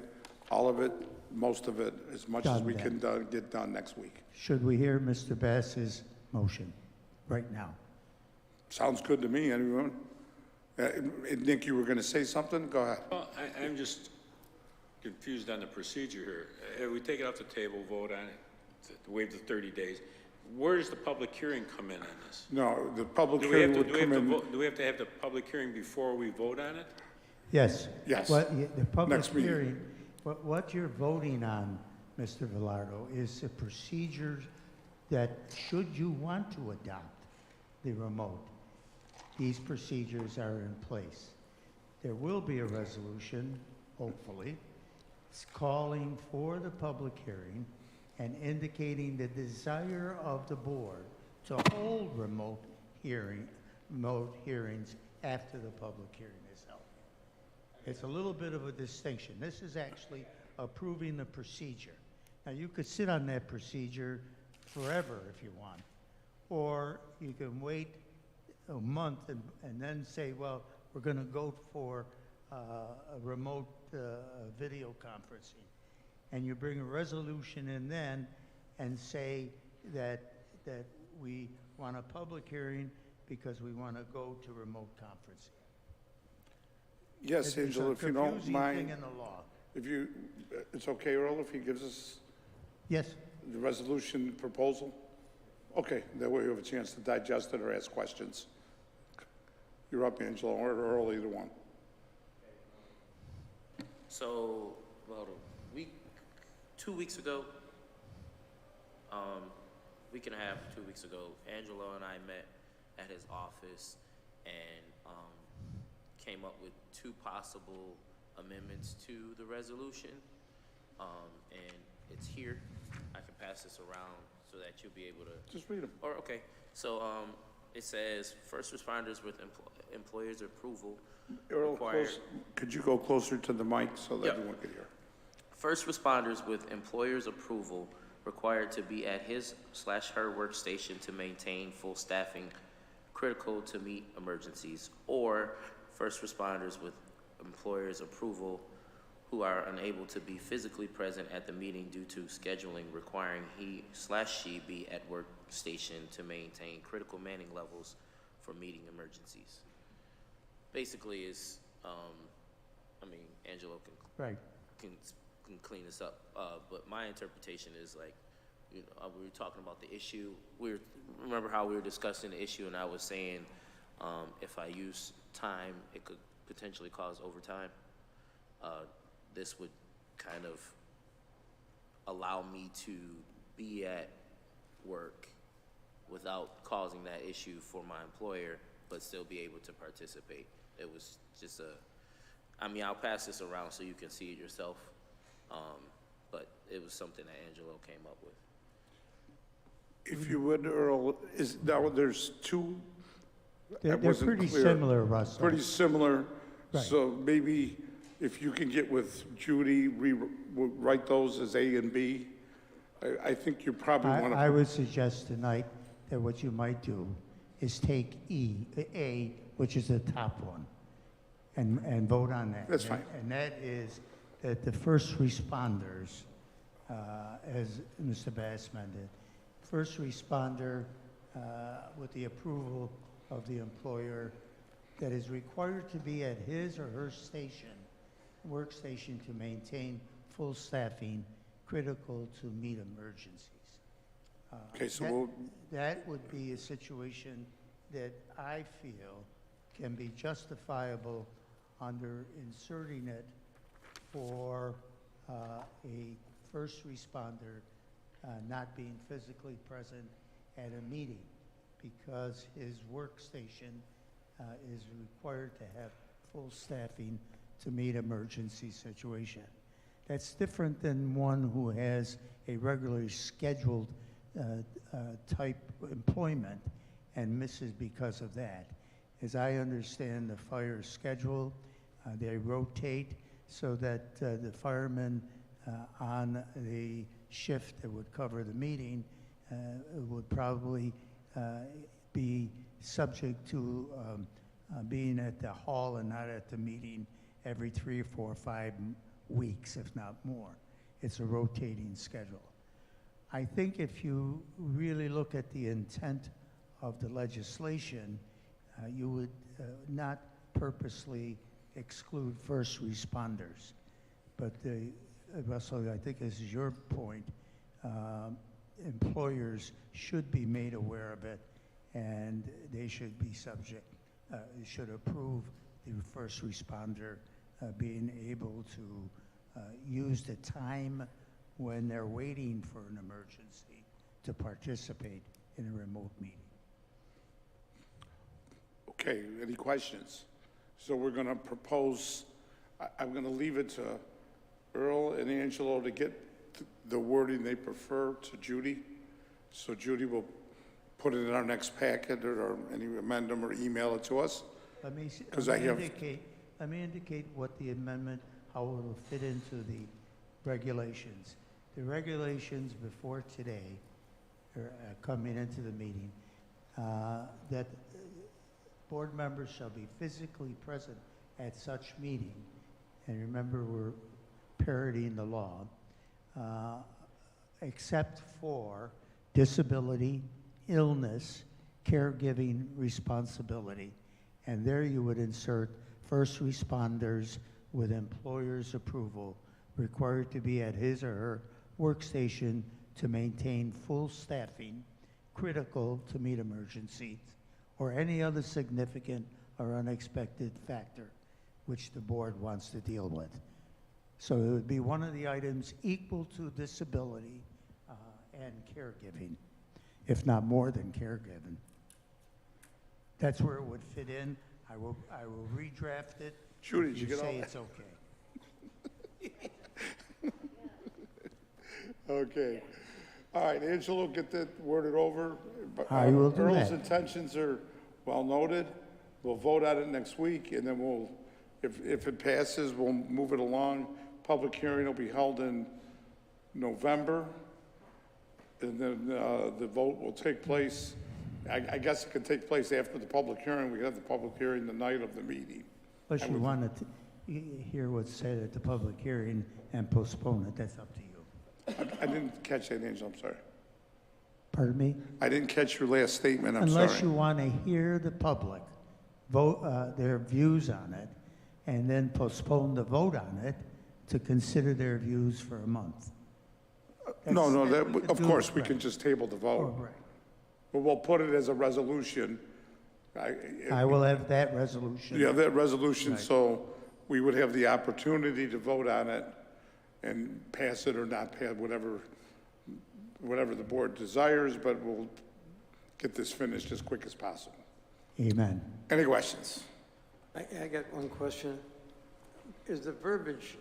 all of it, most of it, as much as we can get done next week.
Should we hear Mr. Bass's motion right now?
Sounds good to me, anyone? Nick, you were going to say something? Go ahead.
Well, I'm just confused on the procedure here. If we take it off the table, vote on it, waive the 30 days, where does the public hearing come in on this?
No, the public hearing would come in.
Do we have to have the public hearing before we vote on it?
Yes.
Yes.
The public
Next meeting.
hearing, what you're voting on, Mr. Velardo, is a procedure that, should you want to adopt the remote, these procedures are in place. There will be a resolution, hopefully, calling for the public hearing and indicating the desire of the board to hold remote hearings after the public hearing is held. It's a little bit of a distinction. This is actually approving the procedure. Now, you could sit on that procedure forever if you want, or you can wait a month and then say, well, we're going to go for a remote video conferencing. And you bring a resolution in then and say that we want a public hearing because we want to go to remote conferencing.
Yes, Angela, if you don't
It's a confusing
mind.
thing in the law.
It's okay, Earl, if he gives us
Yes.
the resolution proposal? Okay, that way you have a chance to digest it or ask questions. You're up, Angela, or Earl, either one.
So, about 2 weeks ago, week and a half, 2 weeks ago, Angelo and I met at his office and came up with 2 possible amendments to the resolution. And it's here. I can pass this around so that you'll be able to.
Just read them.
Or, okay. So it says first responders with employers' approval.
Earl, could you go closer to the mic so that everyone could hear?
First responders with employer's approval required to be at his/her workstation to maintain full staffing critical to meet emergencies, or first responders with employer's approval who are unable to be physically present at the meeting due to scheduling requiring he/she be at workstation to maintain critical manning levels for meeting emergencies. Basically is, Angelo can clean this up, but my interpretation is like, we were talking about the issue. Remember how we were discussing the issue, and I was saying if I use time, it could potentially cause overtime. This would kind of allow me to be at work without causing that issue for my employer, but still be able to participate. It was just I'll pass this around so you can see it yourself, but it was something that Angelo came up with.
If you would, Earl, there's two.
They're pretty similar, Russell.
Pretty similar.
Right.
So maybe if you can get with Judy, write those as A and B. I think you probably want to.
I would suggest tonight that what you might do is take A, which is the top one, and vote on that.
That's fine.
And that is that the first responders, as Mr. Bass mentioned, first responder with the approval of the employer that is required to be at his or her workstation to maintain full staffing critical to meet emergencies.
Okay, so
that would be a situation that I feel can be justifiable under inserting it for a first responder not being physically present at a meeting because his workstation is required to have full staffing to meet emergency situation. That's different than one who has a regularly scheduled type employment and misses because of that. As I understand the fire schedule, they rotate so that the firemen on the shift that would cover the meeting would probably be subject to being at the hall and not at the meeting every 3 or 4 or 5 weeks, if not more. It's a rotating schedule. I think if you really look at the intent of the legislation, you would not purposely exclude first responders. But Russell, I think this is your point, employers should be made aware of it and they should be should approve the first responder being able to use the time when they're waiting for an emergency to participate in a remote meeting.
Okay, any questions? So we're going to propose, I'm going to leave it to Earl and Angelo to get the wording they prefer to Judy. So Judy will put it in our next packet or any amendment or email it to us.
Let me indicate what the amendment, how it will fit into the regulations. The regulations before today, coming into the meeting, that board members shall be physically present at such meeting, and remember we're parodying the law, except for disability, illness, caregiving responsibility. And there you would insert first responders with employer's approval required to be at his or her workstation to maintain full staffing critical to meet emergencies or any other significant or unexpected factor which the board wants to deal with. So it would be one of the items equal to disability and caregiving, if not more than caregiving. That's where it would fit in. I will redraft it.
Judy,
if
did you get all
say
that?
it's okay.
Okay. All right, Angelo, get that worded over.
I will do
Earl's
that.
intentions are well noted. We'll vote on it next week, and then we'll, if it passes, we'll move it along. Public hearing will be held in November, and then the vote will take place. I guess it could take place after the public hearing. We have the public hearing the night of the meeting.
Unless you want to hear what's said at the public hearing and postpone it, that's up to you.
I didn't catch that, Angel, I'm sorry.
Pardon me?
I didn't catch your last statement, I'm sorry.
Unless you want to hear the public vote their views on it and then postpone the vote on it to consider their views for a month.
No,
That's- we could
of
do
course,
it,
we
right.
can just table the vote.
Oh, right.
But we'll put it as a resolution.
I will have that resolution.
Yeah, that resolution,
Right.
so we would have the opportunity to vote on it and pass it or not pass, whatever the board desires, but we'll get this finished as quick as possible.
Amen.
Any questions?
I got one question. Is the verbiage,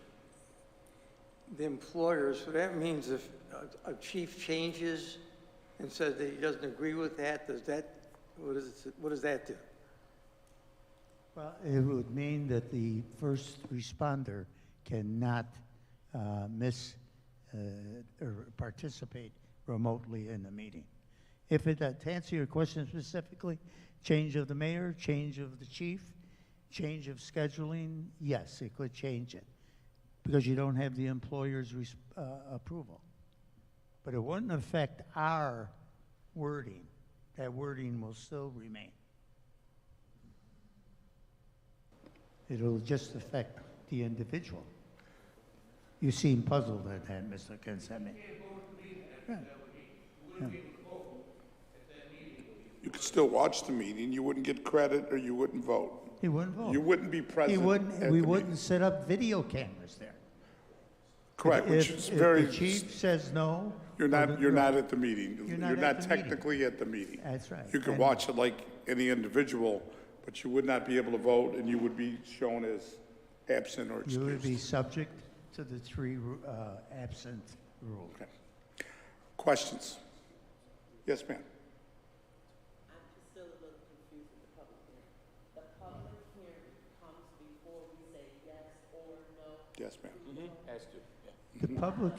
the employer, so that means if a chief changes and says that he doesn't agree with that, what does that do?
Well, it would mean that the first responder cannot or participate remotely in the meeting. If it, to answer your question specifically, change of the mayor, change of the chief, change of scheduling, yes, it could change it because you don't have the employer's approval. But it wouldn't affect our wording. That wording will still remain. It'll just affect the individual. You seem puzzled at that, Mr. Consemi. Yeah. Yeah.
You could still watch the meeting, you wouldn't get credit, or you wouldn't vote.
He wouldn't vote.
You wouldn't be present.
We wouldn't set up video cameras there.
Correct, which is very.
If the chief says no.
You're not at the meeting.
You're
You're
not
not
at the meeting.
technically at the meeting.
That's right.
You could
And-
watch it like any individual, but you would not be able to vote, and you would be shown as absent or
You would be
excused.
subject to the three absent rule.
Okay. Questions? Yes, ma'am.
I'm still a little confused with the public hearing. The public hearing comes before we say yes or no?
Yes, ma'am.
Has to, yeah.
The public,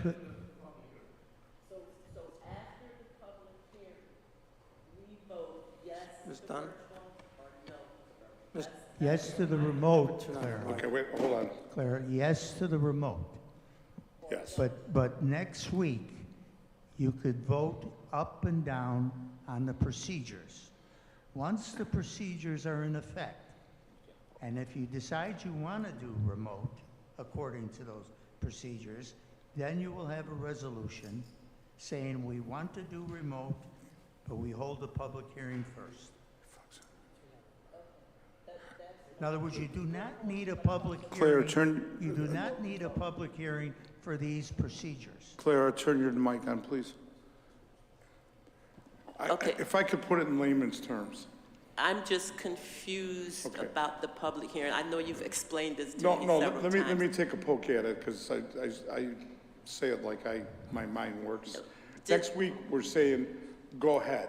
So after the public hearing, we vote yes to
Ms.
the
Dunn?
virtual or no?
Ms.
yes to the remote, Clara.
Okay, wait, hold on.
Clara, yes to the remote.
Yes.
But next week, you could vote up and down on the procedures. Once the procedures are in effect, and if you decide you want to do remote according to those procedures, then you will have a resolution saying we want to do remote, but we hold the public hearing first. In other words, you do not need a public
Claire,
hearing. You do not need a public hearing for these procedures.
Clara, turn your mic on, please.
Okay.
If I could put it in layman's terms.
I'm just confused
Okay.
about the public hearing. I know you've explained this to
No,
me
no,
several
let
times.
me take a poke at it, because I say it like my mind works. Next week, we're saying, go ahead.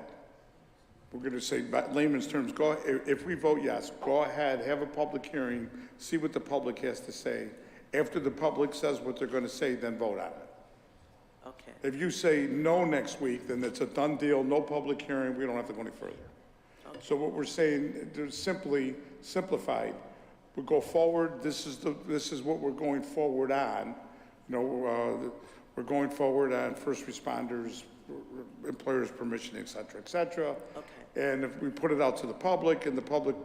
We're gonna say, by layman's terms, if we vote yes, go ahead, have a public hearing, see what the public has to say. After the public says what they're gonna say, then vote on it.
Okay.
If you say no next week, then it's a done deal, no public hearing, we don't have to go any further. So what we're saying, there's simply simplified. We go forward, this is what we're going forward on. We're going forward on first responders, employers' permission, et cetera, et cetera.
Okay.
And if we put it out to the public, and the public,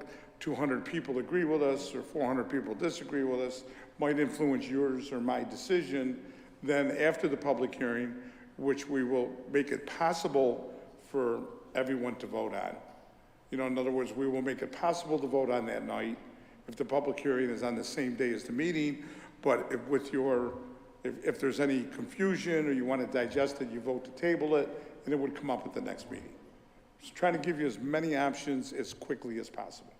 200 people agree with us, or 400 people disagree with us, might influence yours or my decision, then after the public hearing, which we will make it possible for everyone to vote on. In other words, we will make it possible to vote on that night if the public hearing is on the same day as the meeting, but if there's any confusion or you want to digest it, you vote to table it, and it would come up at the next meeting. Just trying to give you as many options as quickly as possible.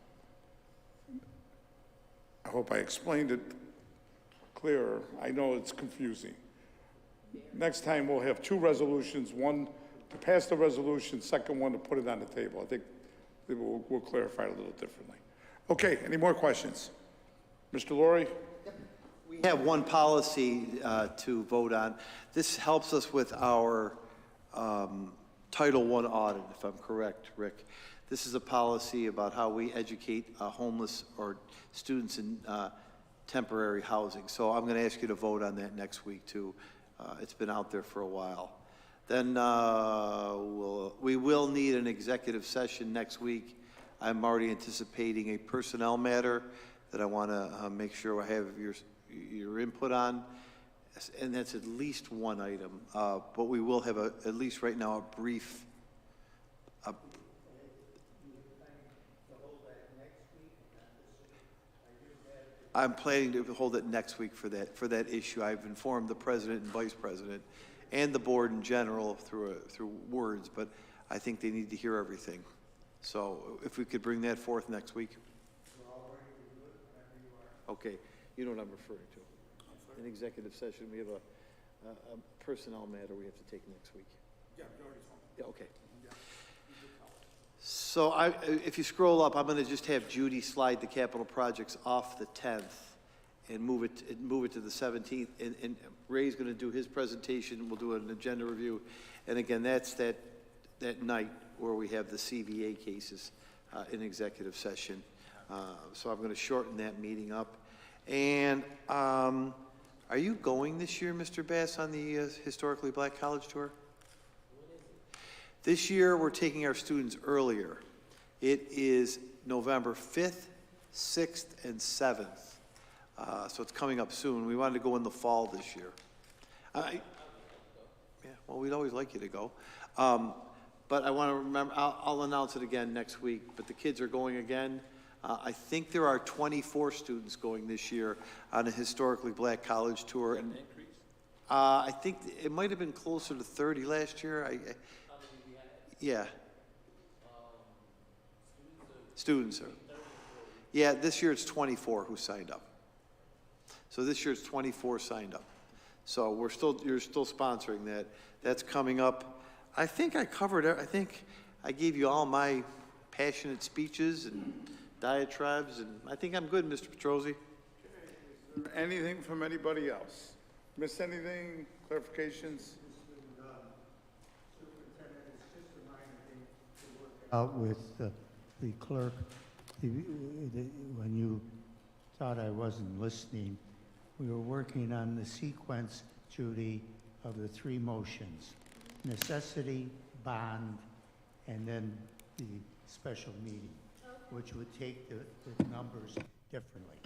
I hope I explained it clearer. I know it's confusing. Next time, we'll have two resolutions, one to pass the resolution, second one to put it on the table. I think we'll clarify it a little differently. Okay, any more questions? Mr. Laurie?
We have one policy to vote on. This helps us with our Title I audit, if I'm correct, Rick. This is a policy about how we educate homeless or students in temporary housing. So I'm going to ask you to vote on that next week, too. It's been out there for a while. Then we will need an executive session next week. I'm already anticipating a personnel matter that I want to make sure I have your input on, and that's at least one item. But we will have at least right now a brief. I'm planning to hold it next week for that issue. I've informed the president and vice president and the board in general through words, but I think they need to hear everything. So if we could bring that forth next week. Okay, you know what I'm referring to. In executive session, we have a personnel matter we have to take next week.
Yeah, you already told me.
Yeah, okay. So if you scroll up, I'm going to just have Judy slide the capital projects off the 10th and move it to the 17th. And Ray's going to do his presentation. We'll do an agenda review. And again, that's that night where we have the CVA cases in executive session. So I'm going to shorten that meeting up. And are you going this year, Mr. Bass, on the Historically Black College Tour? This year, we're taking our students earlier. It is November 5th, 6th, and 7th. So it's coming up soon. We wanted to go in the fall this year. Yeah, well, we'd always like you to go. But I want to remember, I'll announce it again next week, but the kids are going again. I think there are 24 students going this year on a Historically Black College Tour. And I think it might have been closer to 30 last year. Yeah. Students are. Yeah, this year it's 24 who signed up. So this year it's 24 signed up. So you're still sponsoring that. That's coming up. I think I covered it. I think I gave you all my passionate speeches and diatribes, and I think I'm good, Mr. Petrosi.
Anything from anybody else? Miss anything? Clarifications?
Out with the clerk, when you thought I wasn't listening, we were working on the sequence, Judy, of the three motions: necessity, bond, and then the special meeting, which would take the numbers differently.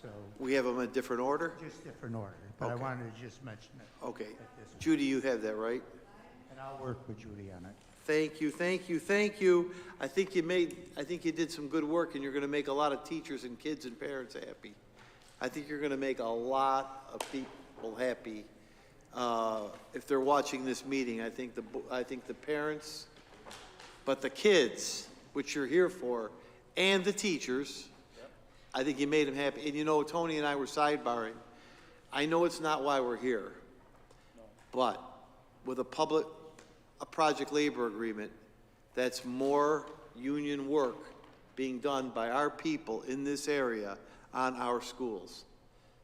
So
We have them in a different order?
just different order, but I
Okay.
wanted to just mention it.
Okay.
at this point.
Judy, you have that, right?
And I'll work with Judy on it.
Thank you, thank you, thank you. I think you did some good work, and you're going to make a lot of teachers and kids and parents happy. I think you're going to make a lot of people happy if they're watching this meeting. I think the parents, but the kids, which you're here for, and the teachers, I think you made them happy. And you know, Tony and I were sidebarring. I know it's not why we're here, but with a project labor agreement, that's more union work being done by our people in this area on our schools.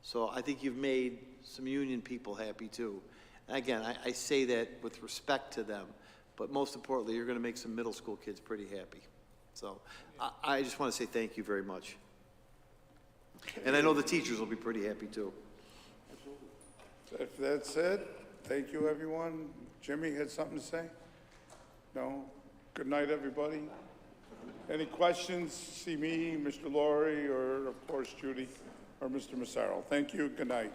So I think you've made some union people happy too. And again, I say that with respect to them, but most importantly, you're going to make some middle school kids pretty happy. So I just want to say thank you very much. And I know the teachers will be pretty happy too.
If that's it, thank you, everyone. Jimmy had something to say? No? Good night, everybody. Any questions? See me, Mr. Laurie, or of course Judy or Mr. Massaro. Thank you. Good night.